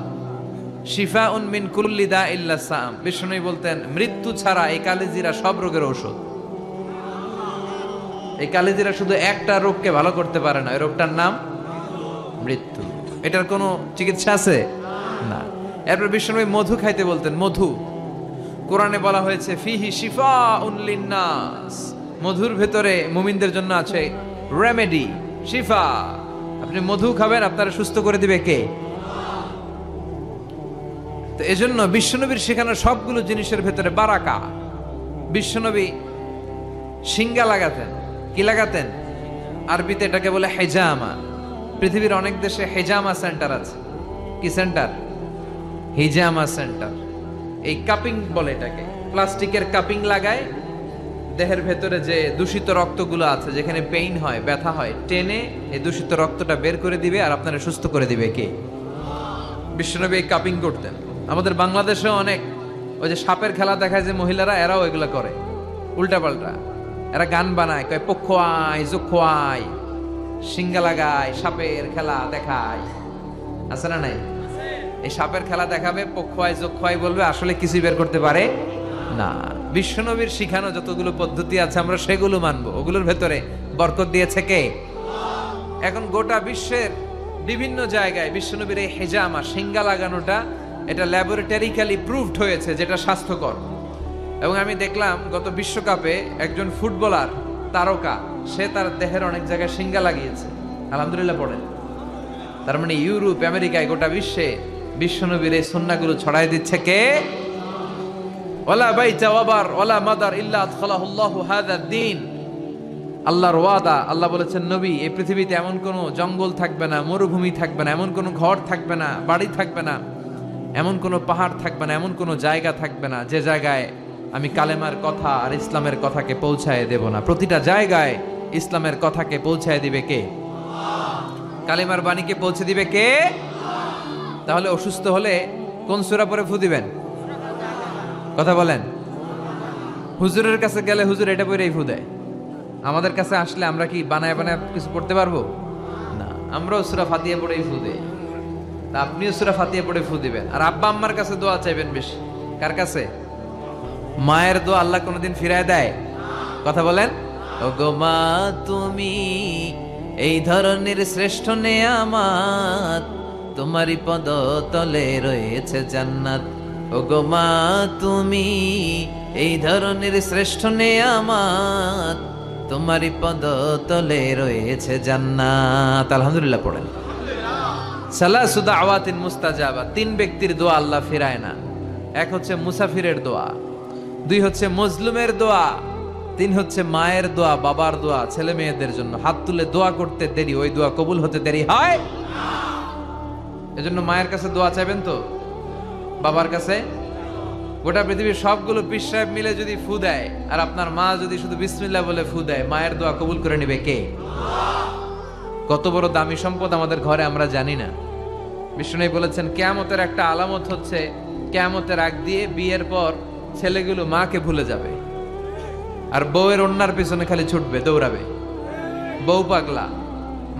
শিফাউন মিন কুল্লি দা ইল্লা সাম। বিশ্বনবী বলতেন মৃত্যু ছাড়া এই কালিজিরা সব রোগের ঔষধ। এই কালিজিরা শুধু একটা রোগকে ভালো করতে পারে না, এই রোগটার নাম মৃত্যু। এটার কোনো চিকিৎসা আছে না। এরপর বিশ্বনবী মধু খাইতে বলতেন। মধু কোরআনে বলা হয়েছে ফিহি শিফাউন লিন্নাস, মধুর ভেতরে মুমিনদের জন্য আছে রেমেডি, শিফা। আপনি মধু খাবেন, আপনারা সুস্থ করে দিবে কে? তো এজন্য বিশ্বনবীর শেখানো সবগুলো জিনিসের ভেতরে বারাকা। বিশ্বনবী সিঙ্গা লাগাতেন। কি লাগাতেন? আরবিতে এটাকে বলে হেজামা। পৃথিবীর অনেক দেশে হেজামা সেন্টার আছে। কি সেন্টার? হিজামা সেন্টার। এই কাপিং বলে এটাকে, প্লাস্টিকের কাপিং লাগায় দেহের ভেতরে যে দূষিত রক্তগুলো আছে, যেখানে পেইন হয়, ব্যথা হয়, টেনে এই দূষিত রক্তটা বের করে দিবে আর আপনারা সুস্থ করে দিবে কে? বিশ্বনবী এই কাপিং করতেন। আমাদের বাংলাদেশেও অনেক ওই যে সাপের খেলা দেখায় যে মহিলারা, এরাও এগুলা করে উল্টা পাল্টা। এরা গান বানায়, কয় পক্ষোয়াই জোখোয়াই, সিঙ্গা লাগায়, সাপের খেলা দেখায়, আছে না নাই? এই সাপের খেলা দেখাবে, পক্ষোয়াই জোখোয়াই বলবে, আসলে কিছুই বের করতে পারে না। বিশ্বনবীর শিখানো যতগুলো পদ্ধতি আছে আমরা সেগুলো মানবো, ওগুলোর ভেতরে বরকত দিয়েছে কে? এখন গোটা বিশ্বের বিভিন্ন জায়গায় বিশ্বনবীর এই হেজামা, সিঙ্গা লাগানোটা, এটা ল্যাবরেটরিক্যালি প্রুভড হয়েছে যেটা স্বাস্থ্যকর। এবং আমি দেখলাম গত বিশ্বকাপে একজন ফুটবলার তারকা, সে তার দেহের অনেক জায়গায় সিঙ্গা লাগিয়েছে। আলহামদুলিল্লাহ পড়েন। তার মানে ইউরোপ, আমেরিকায়, গোটা বিশ্বে বিশ্বনবীর এই সুন্নাহগুলো ছড়াই দিচ্ছে কে? ওয়ালা বাইতা ওয়াবার ওয়ালা মাদার ইল্লা আদখালাহুল্লাহু হাযা দ্বীন। আল্লাহর ওয়াদা, আল্লাহ বলেছেন নবী, এই পৃথিবীতে এমন কোনো জঙ্গল থাকবে না, মরুভূমি থাকবে না, এমন কোনো ঘর থাকবে না, বাড়ি থাকবে না, এমন কোনো পাহাড় থাকবে না, এমন কোনো জায়গা থাকবে না যে জায়গায় আমি কালেমার কথা আর ইসলামের কথাকে পৌঁছায় দেব না। প্রতিটা জায়গায় ইসলামের কথাকে পৌঁছায় দিবে কে? কালেমার বাণীকে পৌঁছে দিবে কে? তাহলে অসুস্থ হলে কোন সূরা পড়ে ফু দিবেন? কথা বলেন। হুজুরের কাছে গেলে হুজুর এটা পড়েই ফু দেয়। আমাদের কাছে আসলে আমরা কি বানায় বানায় কিছু পড়তে পারবো না? আমরাও সূরা ফাতিহা পড়েই ফু দেই। তা আপনিও সূরা ফাতিহা পড়ে ফু দিবেন। আর আব্বা আম্মার কাছে দোয়া চাইবেন বেশি। কার কাছে? মায়ের দোয়া আল্লাহ কোনোদিন ফিরায় দেয়? কথা বলেন। ওগো মা তুমি এই ধরনের শ্রেষ্ঠ নেয়ামত, তোমারই পদ তলে রয়েছে জান্নাত। ওগো মা তুমি এই ধরনের শ্রেষ্ঠ নেয়ামত, তোমারই পদ তলে রয়েছে জান্নাত। আলহামদুলিল্লাহ পড়েন। সালাসু দাওয়াতিন মুস্তাজাবা, 3 ব্যক্তির দোয়া আল্লাহ ফিরায় না। এক হচ্ছে মুসাফিরের দোয়া, 2 হচ্ছে মজলুমের দোয়া, 3 হচ্ছে মায়ের দোয়া, বাবার দোয়া, ছেলে মেয়েদের জন্য হাত তুলে দোয়া করতে দেরি, ওই দোয়া কবুল হতে দেরি হয়। এজন্য মায়ের কাছে দোয়া চাইবেন তো, বাবার কাছে। গোটা পৃথিবীর সবগুলো পীর সাহেব মিলে যদি ফু দেয় আর আপনার মা যদি শুধু বিসমিল্লাহ বলে ফু দেয়, মায়ের দোয়া কবুল করে নিবে কে? কত বড় দামি সম্পদ আমাদের ঘরে আমরা জানি না। বিষ্ণু বলেছেন কিয়ামতের একটা আলামত হচ্ছে, কিয়ামতের আগ দিয়ে বিয়ের পর ছেলেগুলো মাকে ভুলে যাবে আর বউয়ের ওন্নার পিছনে খালি ছুটবে, দৌড়াবে। বউ পাগলা,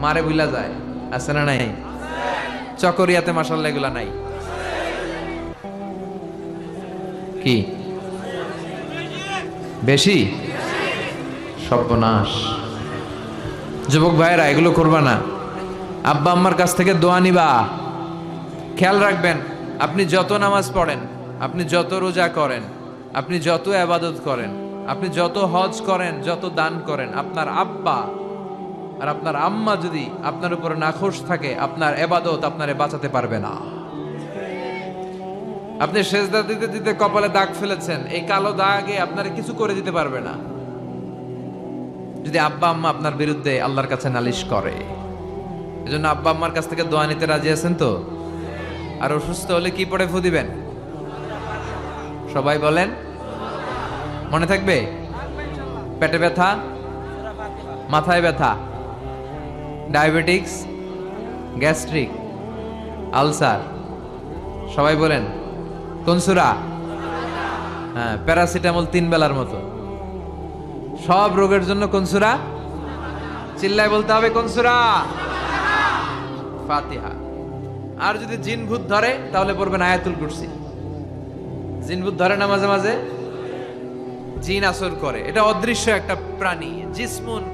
মারে ভুলা যায়, আছে না নাই? চকরিয়াতে মাশাআল্লাহ এগুলা নাই কি? বেশি? সর্বনাশ। যুবক ভাইরা এগুলো করবা না। আব্বা আম্মার কাছ থেকে দোয়া নিবা। খেয়াল রাখবেন, আপনি যত নামাজ পড়েন, আপনি যত রোজা করেন, আপনি যত ইবাদত করেন, আপনি যত হজ করেন, যত দান করেন, আপনার আব্বা আর আপনার আম্মা যদি আপনার উপরে নাখোশ থাকে, আপনার ইবাদত আপনারে বাঁচাতে পারবে না। আপনি সেজদা দিতে দিতে কপালে দাগ ফেলেছেন, এই কালো দাগে আপনারে কিছু করে দিতে পারবে না যদি আব্বা আম্মা আপনার বিরুদ্ধে আল্লাহর কাছে নালিশ করে। এজন্য আব্বা আম্মার কাছ থেকে দোয়া নিতে রাজি আছেন তো? আর অসুস্থ হলে কি পড়ে ফু দিবেন? সবাই বলেন, মনে থাকবে? পেটে ব্যথা, মাথায় ব্যথা, ডায়াবেটিক্স, গ্যাস্ট্রিক, আলসার, সবাই বলেন কোন সূরা? হ্যাঁ, প্যারাসিটামল 3 বেলার মতো। সব রোগের জন্য কোন সূরা? চিল্লায় বলতে হবে কোন সূরা? ফাতিহা। আর যদি জিন ভূত ধরে তাহলে পড়বেন আয়াতুল কুরসি। জিন ভূত ধরে না মাঝে মাঝে, জিন আসর করে, এটা অদৃশ্য একটা প্রাণী। জিসমুন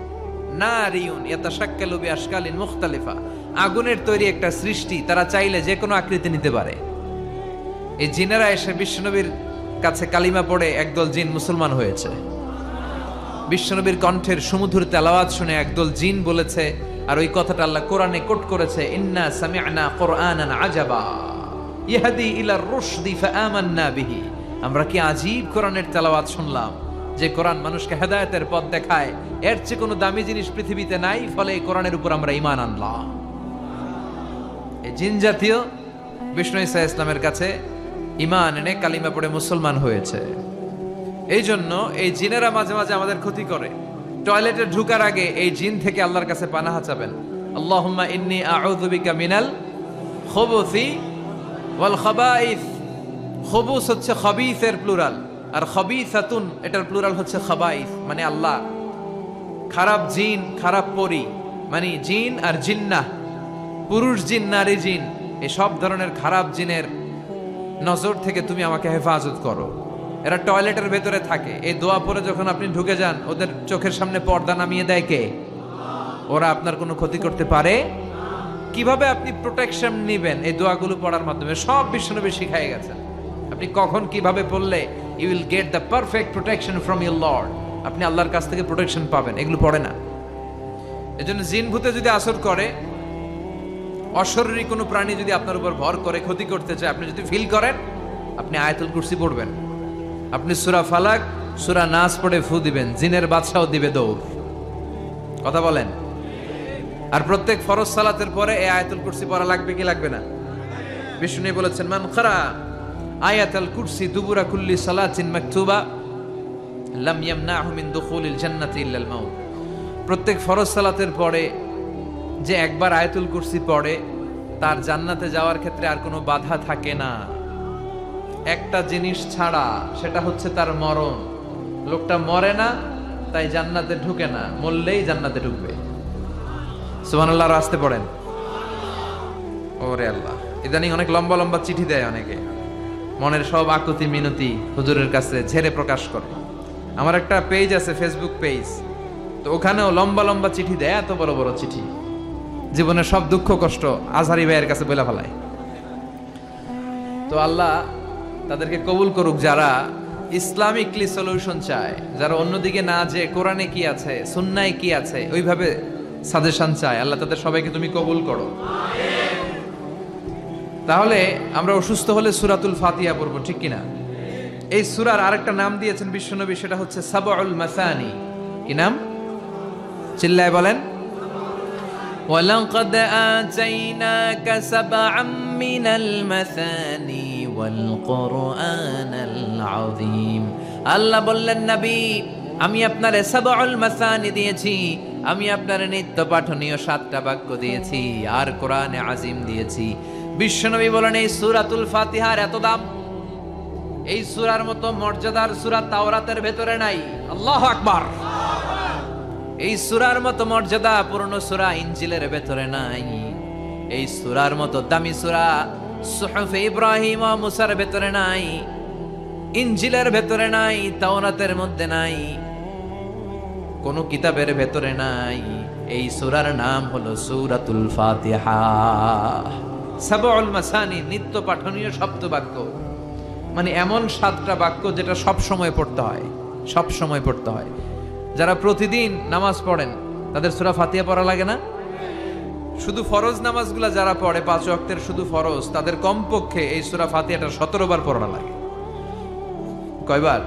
নারিয়ুন ইয়াতাশাক্কালু বিআশকালিন মুখতালিফা, আগুনের তৈরি একটা সৃষ্টি, তারা চাইলে যে কোনো আকৃতি নিতে পারে। এই জিনেরা এসে বিশ্বনবীর কাছে কালিমা পড়ে একদল জিন মুসলমান হয়েছে। বিশ্বনবীর কণ্ঠের সুমধুর তেলাওয়াত শুনে একদল জিন বলেছে, আর ওই কথাটা আল্লাহ কোরআনে কোট করেছে, ইন্না সামি'না কুরআনান আজাবা ইয়াহদি ইলার রুশদি ফাআমান্না বিহি। আমরা কি আজীব কোরআনের তেলাওয়াত শুনলাম, যে কোরআন মানুষকে হেদায়েতের পথ দেখায়। এর চেয়ে কোনো দামি জিনিস পৃথিবীতে নাই, ফলে এই কোরআনের উপর আমরা ঈমান আনলাম। এই জিন জাতীয় বিষ্ণু ঈসা ইসলামের কাছে ঈমান এনে কালিমা পড়ে মুসলমান হয়েছে। এই জন্য এই জিনেরা মাঝে মাঝে আমাদের ক্ষতি করে। টয়লেটে ঢুকার আগে এই জিন থেকে আল্লাহর কাছে পানাহা চাবেন, আল্লাহুম্মা ইন্নী আউযু বিকা মিনাল খুবুসি ওয়াল খাবাইস। খুবুস হচ্ছে খাবিসের প্লুরাল, আর খাবিসাতুন এটার প্লুরাল হচ্ছে খাবাইস, মানে আল্লাহ খারাপ জিন, খারাপ পরি, মানে জিন আর জিন্নাহ, পুরুষ জিন, নারী জিন, এই সব ধরনের খারাপ জিনের নজর থেকে তুমি আমাকে হেফাজত করো। এরা টয়লেটের ভেতরে থাকে। এই দোয়া পরে যখন আপনি ঢুকে যান, ওদের চোখের সামনে পর্দা নামিয়ে দেয় কে? ওরা আপনার কোনো ক্ষতি করতে পারে? কিভাবে আপনি প্রোটেকশন নেবেন? এই দোয়াগুলো পড়ার মাধ্যমে সব বিশ্বনবী শিখাই গেছেন। আপনি কখন কিভাবে পড়লে you will get the perfect protection from your lord, আপনি আল্লাহর কাছ থেকে প্রোটেকশন পাবেন, এগুলো পড়ে না। এজন্য জিন ভূতে যদি আসর করে, অশরীরী কোনো প্রাণী যদি আপনার উপর ভর করে ক্ষতি করতে চায়, আপনি যদি ফিল করেন, আপনি আয়াতুল কুরসি পড়বেন, আপনি সূরা ফালাক, সূরা নাস পড়ে ফু দিবেন, জিনের বাদশাও দিবে দৌড়। কথা বলেন। আর প্রত্যেক ফরজ সালাতের পরে এই আয়াতুল কুরসি পড়া লাগবে কি লাগবে না? বিষ্ণু বলেছেন, মান ক্বারা আয়াতুল কুরসি দুবুরা কুল্লি সালাতিন মাকতুবা লাম ইয়ামনাহু মিন দুখুলিল জান্নাতি ইল্লাল মাউত। প্রত্যেক ফরজ সালাতের পরে যে একবার আয়াতুল কুরসি পড়ে, তার জান্নাতে যাওয়ার ক্ষেত্রে আর কোনো বাধা থাকে না। একটা জিনিস ছাড়া, সেটা হচ্ছে তার মরণ। লোকটা মরে না, তাই জান্নাতে ঢুকে না, মরলেই জান্নাতে ঢুকবে। সুবহানাল্লাহ, আসতে পড়েন। ওরে আল্লাহ, ইদানিং অনেক লম্বা লম্বা চিঠি দেয় অনেকে, মনের সব আকুতি মিনতি হুজুরের কাছে ঝেড়ে প্রকাশ করে। আমার একটা পেজ আছে, ফেসবুক পেজ, তো ওখানেও লম্বা লম্বা চিঠি দেয়, এত বড় বড় চিঠি, জীবনের সব দুঃখ কষ্ট আজহারি ভাইয়ের কাছে বলে ফেলায়। তো আল্লাহ তাদেরকে কবুল করুক, যারা ইসলামিকলি সলিউশন চায়, যারা অন্যদিকে না যে কোরআনে কি আছে, সুন্নায় কি আছে, ওইভাবে সাজেশন চায়। আল্লাহ তাদের সবাইকে তুমি কবুল করো। তাহলে আমরা অসুস্থ হলে সূরাতুল ফাতিহা পড়বো, ঠিক কিনা? এই সূরার আরেকটা নাম দিয়েছেন বিশ্বনবী, সেটা হচ্ছে সাবউল মাসানি। কি নাম? চিল্লায় বলেন। وَلَقَدْ آتَيْنَاكَ سَبْعًا مِّنَ الْمَثَانِي وَالْقُرْآنَ الْعَظِيمَ। আল্লাহ বললেন, নবী, আমি আপনারে সাবউল মাসানি দিয়েছি, আমি আপনারে নিত্য পাঠনীয় 7টা বাক্য দিয়েছি, আর কোরআনে আজিম দিয়েছি। বিশ্বনবী বলেন, এই সূরাতুল ফাতিহার এত দাম, এই সূরার মতো মর্যাদার সূরা তাওরাতের ভেতরে নাই। আল্লাহু আকবার। এই সূরার মতো মর্যাদা পূর্ণ সূরা ইনজিলের ভেতরে নাই। এই সূরার মতো দামি সূরা সুহুফ ইব্রাহিম ও মুসার ভেতরে নাই, ইনজিলের ভেতরে নাই, তাওরাতের মধ্যে নাই, কোন কিতাবের ভেতরে নাই। এই সূরার নাম হলো সূরাতুল ফাতিহা। সাবউল মাসানি, নিত্য পাঠনীয় সপ্ত বাক্য, মানে এমন 7টা বাক্য যেটা সব সময় পড়তে হয়। সব সময় পড়তে হয়। যারা প্রতিদিন নামাজ পড়েন তাদের সূরা ফাতিহা পড়া লাগে না? শুধু ফরজ নামাজগুলা যারা পড়ে 5 ওয়াক্তের শুধু ফরজ, তাদের কমপক্ষে এই সূরা ফাতিহাটা 17 বার পড়া লাগে। কয়বার?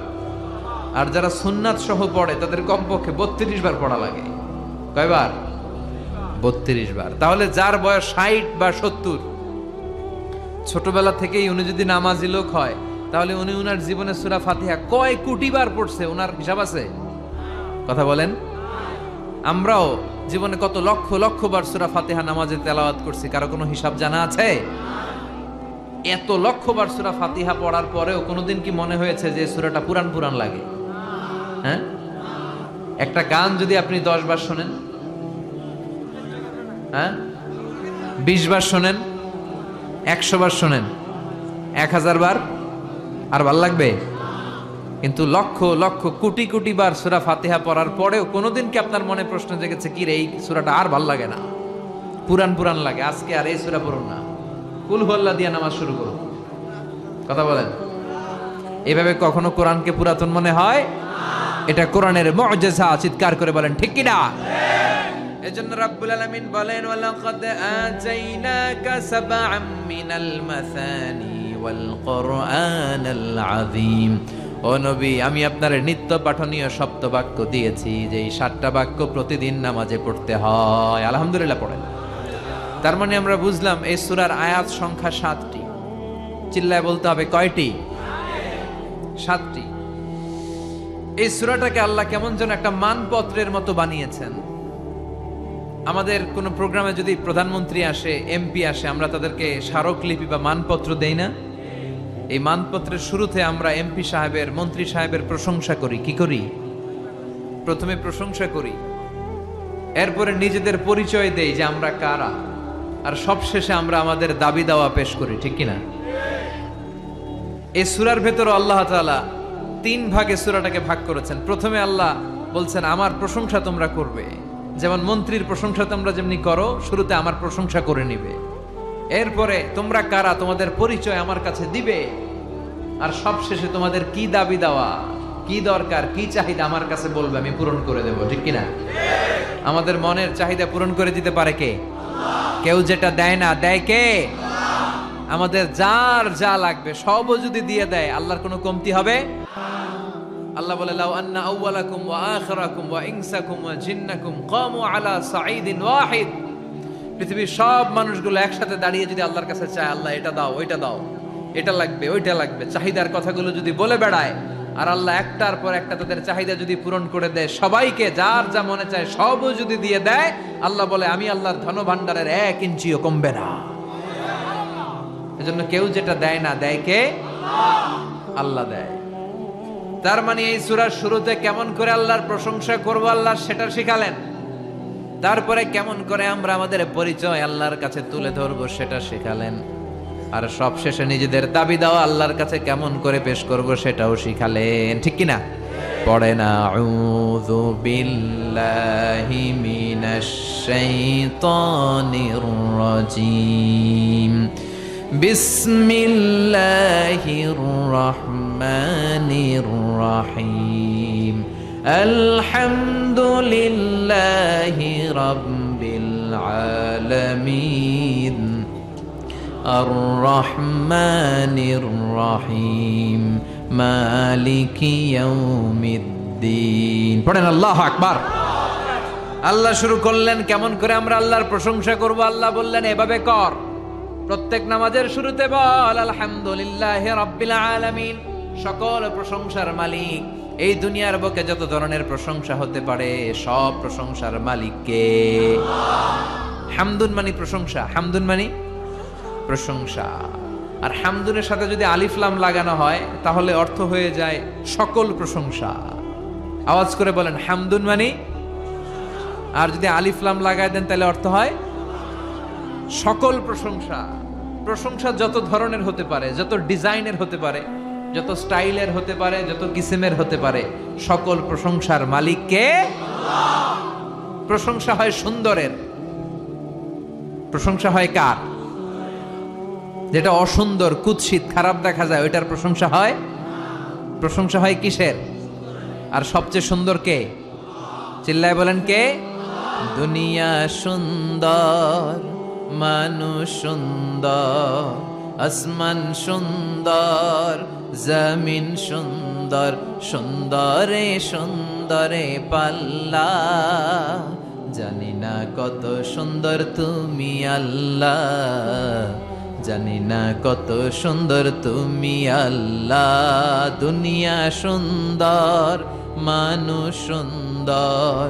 আর যারা সুন্নাত সহ পড়ে তাদের কমপক্ষে 32 বার পড়া লাগে। কয়বার? 32 বার। তাহলে যার বয়স 60 বা 70, ছোটবেলা থেকেই উনি যদি নামাজি লোক হয়, তাহলে উনি উনার জীবনে সূরা ফাতিহা কয় কোটি বার পড়ছে, উনার হিসাব আছে? কথা বলেন। আমরাও জীবনে কত লক্ষ লক্ষ বার সূরা ফাতিহা নামাজে তেলাওয়াত করছি, কারো কোনো হিসাব জানা আছে? এত লক্ষ বার সূরা ফাতিহা পড়ার পরেও কোনোদিন কি মনে হয়েছে যে সূরাটা পুরান পুরান লাগে? হ্যাঁ, একটা গান যদি আপনি 10 বার শোনেন, হ্যাঁ 20 বার শোনেন, 100 বার শোনেন, 1000 বার, আর ভাল লাগবে? কিন্তু লক্ষ লক্ষ কোটি কোটি বার সূরা ফাতিহা পড়ার পরেও কোনোদিন কি আপনার মনে প্রশ্ন জেগেছে কি রে এই সূরাটা আর ভাল লাগে না, পুরান পুরান লাগে, আজকে আর এই সূরা পড়ুন না, কুল হুয়াল্লাহ দিয়ে নামাজ শুরু করুন? কথা বলেন। এভাবে কখনো কোরআনকে পুরাতন মনে হয়? এটা কোরআনের মুআজিজা, চিৎকার করে বলেন ঠিক কি না? এজন্য রাব্বুল আলামিন বলেন ওয়ালাকাদ আতাইনাকা সাবআম মিনাল মাসানি ওয়াল কুরআনাল আযীম। ও নবী, আমি আপনার নিত্য পাঠনীয় সপ্তবাক্য দিয়েছি, যে এই 7টা বাক্য প্রতিদিন নামাজে পড়তে হয়। আলহামদুলিল্লাহ পড়েন। তার মানে আমরা বুঝলাম এই সূরার আয়াত সংখ্যা 7টি। চিল্লায় বলতে হবে কয়টি? 7টি। এই সূরাটাকে আল্লাহ কেমন যেন একটা মানপত্রের মতো বানিয়েছেন। আমাদের কোনো প্রোগ্রামে যদি প্রধানমন্ত্রী আসে, এমপি আসে, আমরা তাদেরকে স্মারকলিপি বা মানপত্র দেই না? এই মানপত্রের শুরুতে আমরা এমপি সাহেবের, মন্ত্রী সাহেবের প্রশংসা করি। কি করি? প্রথমে প্রশংসা করি, এরপরে নিজেদের পরিচয় দেই যে আমরা কারা, আর সবশেষে আমরা আমাদের দাবি দাওয়া পেশ করি। ঠিক কিনা? এই সূরার ভেতরে আল্লাহ তাআলা 3 ভাগে সূরাটাকে ভাগ করেছেন। প্রথমে আল্লাহ বলছেন আমার প্রশংসা তোমরা করবে, যেমন মন্ত্রীর প্রশংসা তোমরা যেমনি করো, শুরুতে আমার প্রশংসা করে নিবে। এরপরে তোমরা কারা, তোমাদের পরিচয় আমার কাছে দিবে, আর সবশেষে তোমাদের কি দাবি দেওয়া, কি দরকার, কি চাহিদা আমার কাছে বলবে, আমি পূরণ করে দেব। ঠিক কিনা? আমাদের মনের চাহিদা পূরণ করে দিতে পারে কে? কেউ যেটা দেয় না, দেয় কে? আমাদের যার যা লাগবে সবও যদি দিয়ে দেয়, আল্লাহর কোনো কমতি হবে? আল্লাহ বলে লাউ আন্না আউওয়ালাকুম ওয়া আখিরাকুম ওয়া ইনসাকুম ওয়া জিন্নাকুম কামু আলা সাঈদিন ওয়াহিদ। পৃথিবীর সব মানুষগুলো একসাথে দাঁড়িয়ে যদি আল্লাহর কাছে চায়, আল্লাহ এটা দাও, ওইটা দাও, এটা লাগবে, ওইটা লাগবে, চাহিদার কথাগুলো যদি বলে বেড়ায়, আর আল্লাহ একটার পর একটা তাদের চাহিদা যদি পূরণ করে দেয়, সবাইকে যার যা মনে চায় সবও যদি দিয়ে দেয়, আল্লাহ বলে আমি আল্লাহর ধন ভাণ্ডারের 1 ইঞ্চিও কমবে না। এজন্য কেউ যেটা দেয় না, দেয় কে? আল্লাহ দেয়। তার মানে এই সূরার শুরুতে কেমন করে আল্লাহর প্রশংসা করব আল্লাহ সেটা শিখালেন, তারপরে কেমন করে আমরা আমাদের পরিচয় আল্লাহর কাছে তুলে ধরবো সেটা শিখালেন, আর সব শেষে নিজেদের দাবি দাওয়া আল্লাহর কাছে কেমন করে পেশ করব সেটাও শিখালেন। ঠিক কিনা? পড়েন আউযু বিল্লাহি মিনাশ শাইতানির রাজীম, বিসমিল্লাহির রহমানির রহিম, আলহামদুলিল্লাহি রাব্বিল আলামিন, আর রহমানির রহিম, মালিকি ইয়াউমিদ্দিন। পড়েন আল্লাহু আকবার। আল্লাহ শুরু করলেন কেমন করে আমরা আল্লাহর প্রশংসা করব। আল্লাহ বললেন এভাবে কর, প্রত্যেক নামাজের শুরুতে বল আলহামদুলিল্লাহি রাব্বিল আলামিন। সকল প্রশংসার মালিক, এই দুনিয়ার বুকে যত ধরনের প্রশংসা হতে পারে সব প্রশংসার মালিক কে? হামদুন মানে প্রশংসা, হামদুন মানে প্রশংসা। আর হামদুনের সাথে যদি আলিফ লাম লাগানো হয় তাহলে অর্থ হয়ে যায় সকল প্রশংসা। আওয়াজ করে বলেন হামদুন মানে। আর যদি আলিফ লাম লাগায় দেন তাহলে অর্থ হয় সকল প্রশংসা। প্রশংসা যত ধরনের হতে পারে, যত ডিজাইনের হতে পারে, যত স্টাইলের হতে পারে, যত কিসিমের হতে পারে, সকল প্রশংসার মালিক কে? প্রশংসা হয় সুন্দরের, প্রশংসা হয় কার? যেটা অসুন্দর, কুৎসিত, খারাপ দেখা যায় ওইটার প্রশংসা হয়। প্রশংসা হয় কিসের? আর সবচেয়ে সুন্দর কে? চিল্লায় বলেন কে? দুনিয়া সুন্দর, মানুষ সুন্দর, আসমান সুন্দর, জমিন সুন্দর, সুন্দরে সুন্দরে পাল্লা, জানি না কত সুন্দর তুমি আল্লাহ, জানি না কত সুন্দর তুমি আল্লাহ। দুনিয়া সুন্দর, মানুষ সুন্দর,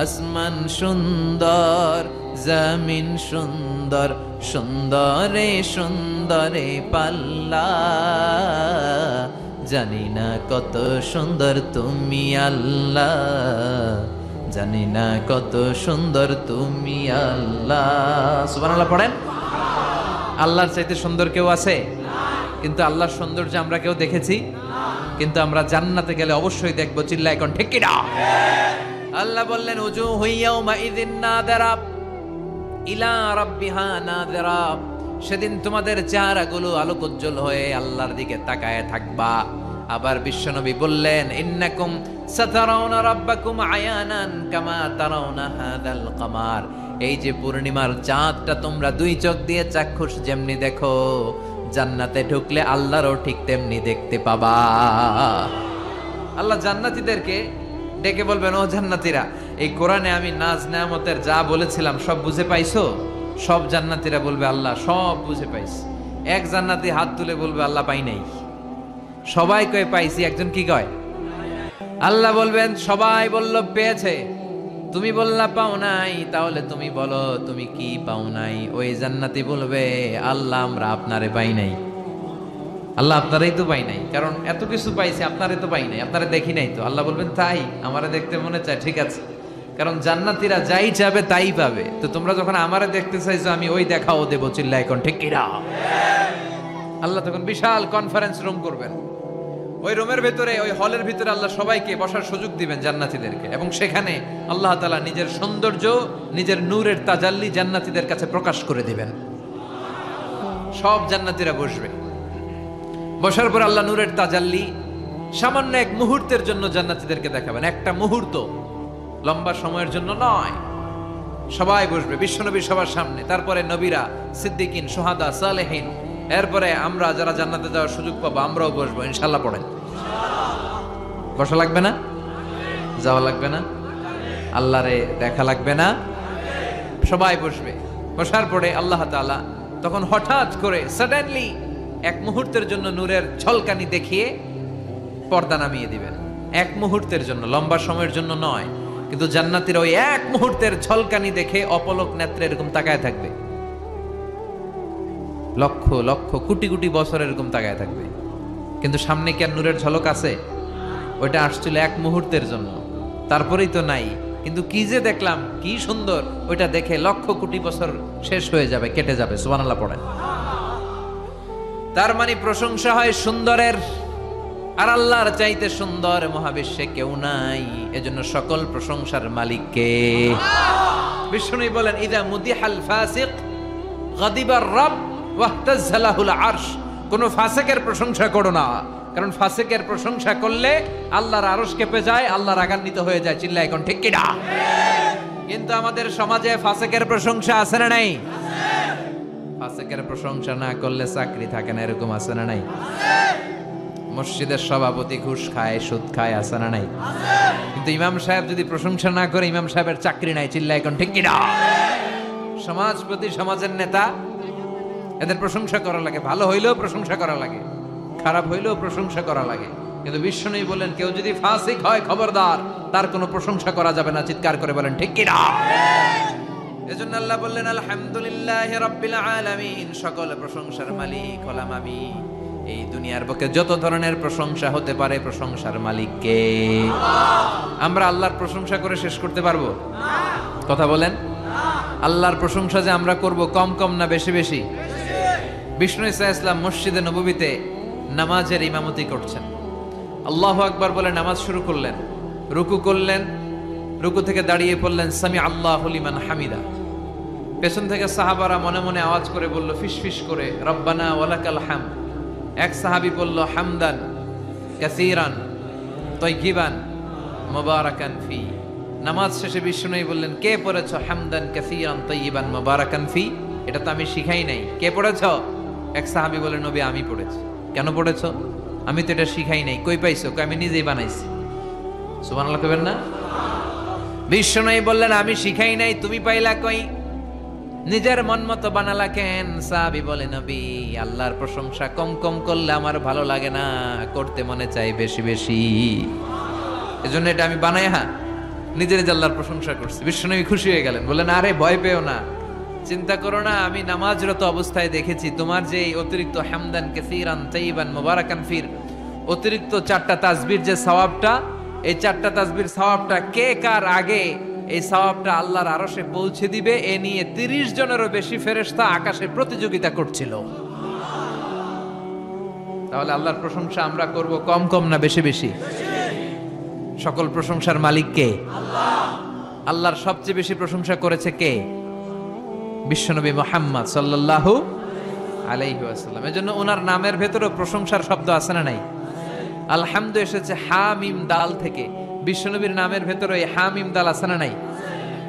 আসমান সুন্দর, জমিন সুন্দর, সুন্দরে সুন্দরে পাল্লা, জানি না কত সুন্দর তুমি আল্লাহ, জানি না কত সুন্দর তুমি আল্লাহ। সুবহানাল্লাহ পড়েন। আল্লাহর চাইতে সুন্দর কেউ আছে? কিন্তু আল্লাহর সৌন্দর্য আমরা কেউ দেখেছি? কিন্তু আমরা জান্নাতে গেলে অবশ্যই দেখবো। চিল্লায় এখন ঠিক কিনা? আল্লাহ বললেন উজুহু ইয়াউমা ইযিন নাযিরা ইলা রাব্বিহা নাযিরা, সেদিন তোমাদের চেহারাগুলো আলোকোজ্জ্বল হয়ে আল্লাহর দিকে তাকায় থাকবা। আবার বিশ্বনবী বললেন ইন্নাকুম সাতারাউনা রাব্বাকুম আয়ানান কামা তারাউনা হাদাল কামার, এই যে পূর্ণিমার চাঁদটা তোমরা দুই চোখ দিয়ে চাক্ষুষ যেমনি দেখো, জান্নাতে ঢুকলে আল্লাহরও ঠিক তেমনি দেখতে পাবা। আল্লাহ জান্নাতীদেরকে ডেকে বলবেন, ও জান্নাতীরা, এই কোরআনে আমি নাজ নেয়ামতের যা বলেছিলাম সব বুঝে পাইছো? সব জান্নাতীরা বলবে আল্লাহ সব বুঝে পাইছি। এক জান্নাতি হাত তুলে বলবে আল্লাহ পাই নাই। সবাই কয়ে পাইছি, একজন কি কয়? আল্লাহ বলবেন সবাই বলল পেয়েছে, তুমি বললা পাও নাই, তাহলে তুমি বলো তুমি কি পাও নাই। ওই জান্নাতি বলবে আল্লাহ আমরা আপনারে পাই নাই। আল্লাহ আপনারাই তো পাই নাই, কারণ এত কিছু পাইছি আপনারে তো পাই নাই, আপনারে দেখি নাই তো। আল্লাহ বলবেন তাই, আমারে দেখতে মনে চায়, ঠিক আছে, কারণ জান্নাতীরা যাই চাবে তাই পাবে। তো তোমরা যখন আমারে দেখতে চাইছো আমি ওই দেখাও দেবো। চিল্লায় এখন ঠিক কিনা? আল্লাহ তখন বিশাল কনফারেন্স রুম করবেন। ওই রুমের ভিতরে, ওই হলের ভিতরে আল্লাহ সবাইকে বসার সুযোগ দিবেন জান্নাতীদেরকে, এবং সেখানে আল্লাহ তাআলা নিজের সৌন্দর্য, নিজের নূরের তাজাল্লি জান্নাতীদের কাছে প্রকাশ করে দিবেন। সব জান্নাতীরা বসবে। বসার পর আল্লাহ নূরের তাজাল্লি সামান্য এক মুহূর্তের জন্য জান্নাতীদেরকে দেখাবেন। একটা মুহূর্ত, লম্বা সময়ের জন্য নয়। সবাই বসবে বিশ্বনবী সবার সামনে, তারপরে নবীরা, সিদ্দিকিন, শুহাদা, সালেহিন, এরপরে আমরা যারা জান্নাতে যাওয়ার সুযোগ পাবো আমরাও বসবো ইনশাআল্লাহ। পড়েন। বসা লাগবে না? যাওয়া লাগবে না? আল্লাহরে দেখা লাগবে না? সবাই বসবে। বসার পরে আল্লাহ তাআলা তখন হঠাৎ করে সাডেনলি এক মুহূর্তের জন্য নূরের ঝলকানি দেখিয়ে পর্দা নামিয়ে দিবেন। এক মুহূর্তের জন্য, লম্বা সময়ের জন্য নয়। কিন্তু জান্নাতীরা ওই এক মুহূর্তের ঝলকানি দেখে অপলক নেত্রে এরকম তাকায় থাকবে। লক্ষ লক্ষ কোটি কোটি বছর এরকম তাকায় থাকবে। কিন্তু সামনে কি আর নূরের ঝলক আছে? ওইটা আসছিল এক মুহূর্তের জন্য, তারপরেই তো নাই। কিন্তু কি যে দেখলাম, কি সুন্দর, ওইটা দেখে লক্ষ কোটি বছর শেষ হয়ে যাবে, কেটে যাবে। সুবহানাল্লাহ পড়েন। তার মানে প্রশংসা হয় সুন্দরের, আর আল্লাহর চাইতে সুন্দর মহাবিশ্বে কেউ নাই। এজন্য সকল প্রশংসার মালিক কে? বিষ্ণু বলেন ইদা মুদিহাল ফাসিক গাদিবার রব ওয়াহতাজ্জালাহুল আরশ। কোন ফাসিকের প্রশংসা করো না, কারণ ফাসিকের প্রশংসা করলে আল্লাহর আরশ কেঁপে যায়, আল্লাহ রাগান্বিত হয়ে যায়। চিল্লায় এখন ঠিক কিনা? কিন্তু আমাদের সমাজে ফাসিকের প্রশংসা আছে না নাই? ফাসিকের প্রশংসা না করলে চাকরি থাকে না, এরকম আছে না নাই? মসজিদের সভাপতি ঘুষ খায়, সুদ খায়, আছে না নাই? কিন্তু ইমাম সাহেব যদি প্রশংসা না করে, ইমাম সাহেবের চাকরি নাই। চিল্লায় এখন ঠিক কিনা? সমাজপতি, সমাজের নেতা, এদের প্রশংসা করা লাগে। ভালো হইলেও প্রশংসা করা লাগে, খারাপ হইলেও প্রশংসা করা লাগে। কিন্তু বিষ্ণু বলেন কেউ যদি ফাসিক হয় খবরদার, তার কোনো প্রশংসা করা যাবে না। চিৎকার করে বলেন ঠিক কিনা? এজন্য আল্লাহ বললেন আলহামদুলিল্লাহি রাব্বিল আলামিন, সকল প্রশংসার মালিক হলাম আমি। এই দুনিয়ার বুকে যত ধরনের প্রশংসা হতে পারে, প্রশংসার মালিক কে? আমরা আল্লাহর প্রশংসা করে শেষ করতে পারবো? কথা বলেন। আল্লাহর প্রশংসা যে আমরা করব, কম কম না বেশি বেশি? বিষ্ণু ঈসা ইসলাম মসজিদে নববীতে নামাজের ইমামতি করছেন। আল্লাহু আকবার বলে নামাজ শুরু করলেন, রুকু করলেন, রুকু থেকে দাঁড়িয়ে পড়লেন সামি আল্লাহু লিমান হামিদা। পেছন থেকে সাহাবারা মনে মনে আওয়াজ করে বলল, ফিসফিস করে, রব্বানা ওয়ালাকাল হামদ। এক সাহাবী বলল, হামদান কাসীরান তাইয়িবান মুবারাকান ফি। নামাজ শেষে বিষ্ণুই বললেন, কে পড়েছো হামদান কাসীরান তাইয়িবান মুবারাকান ফি? এটা তো আমি শিখাই নাই, কে পড়েছো? এক সাহাবী বলেন, নবী আমি পড়েছি। কেন পড়েছো? আমি তো এটা শিখাই নাই। কই পাইছো? কই আমি নিজেই বানাইছি। সুবহানাল্লাহ কইবেন না? বিষ্ণুই বললেন, আমি শিখাই নাই, তুমি পাইলা কই? নিজের মন মতো বানালা কেন? সাহাবী বলে, নবী আল্লাহর প্রশংসা কম কম করলে আমার ভালো লাগে না, করতে মনে চাই বেশি বেশি, এজন্য এটা আমি বানাই নিজের আল্লাহর প্রশংসা করছি। বিশ্বনবী খুশি হয়ে গেলেন, বললেন, আরে ভয় পেও না, চিন্তা করো না, আমি নামাজরত অবস্থায় দেখেছি তোমার যে অতিরিক্ত হামদান কাসীরান তাইয়িবান মুবারাকান ফির অতিরিক্ত 4টা তাসবির যে সওয়াবটা, এই 4টা তাসবির সওয়াবটা কে কার আগে এই সওয়াবটা আল্লাহর আরশে পৌঁছে দিবে, এ নিয়ে 30 জনেরও বেশি ফেরেশতা আকাশে প্রতিযোগিতা করছিল। তাহলে আল্লাহর প্রশংসা আমরা করব কম কম না বেশি বেশি? সকল প্রশংসার মালিক কে? আল্লাহ। আল্লাহর সবচেয়ে বেশি প্রশংসা করেছে কে? বিশ্বনবী মুহাম্মদ সাল্লাল্লাহু আলাইহি ওয়াসাল্লাম। এজন্য ওনার নামের ভেতরেও প্রশংসার শব্দ আছে না নাই? আলহামদু এসেছে হা মিম দাল থেকে। বিশ্বনবীর নামের ভেতরে এই হা মিম দাল আছে না নাই?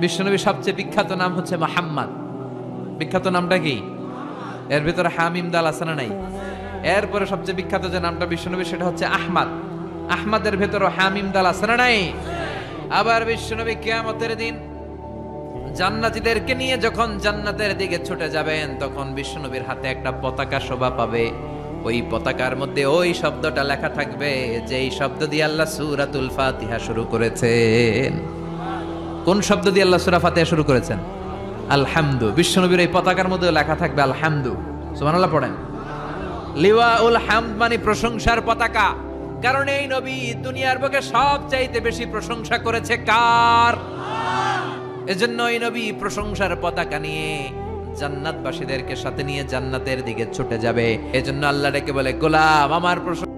বিশ্বনবীর সবচেয়ে বিখ্যাত নাম হচ্ছে মুহাম্মদ। বিখ্যাত নামটা কি? এর ভেতরে হা মিম দাল আছে না নাই? এরপরে সবচেয়ে বিখ্যাত যে নামটা বিশ্বনবী সেটা হচ্ছে আহমদ। আহমদের ভেতরে হা মিম দাল আছে না নাই? আবার বিশ্বনবী কিয়ামতের দিন জান্নাতীদেরকে নিয়ে যখন জান্নাতের দিকে ছুটে যাবেন, তখন বিশ্বনবীর হাতে একটা পতাকা শোভা পাবে। ওই পতাকার মধ্যে ওই শব্দটা লেখা থাকবে যেই শব্দ দিয়ে আল্লাহ সূরাতুল ফাতিহা শুরু করেছেন। কোন শব্দ দিয়ে আল্লাহ সূরা ফাতিহা শুরু করেছেন? আলহামদু। বিশ্বনবীর এই পতাকার মধ্যে লেখা থাকবে আলহামদু। সুবহানাল্লাহ পড়েন। লিওয়াউল হামদ মানে প্রশংসার পতাকা। কারণ এই নবী দুনিয়ার বুকে সবচাইতে বেশি প্রশংসা করেছে কার? এজন্য এই নবী প্রশংসার পতাকা নিয়ে জান্নাতবাসীদেরকে সাথে নিয়ে জান্নাতের দিকে ছুটে যাবে। এজন্য আল্লাহ ডেকে বলে, গোলাম আমার প্রশংসা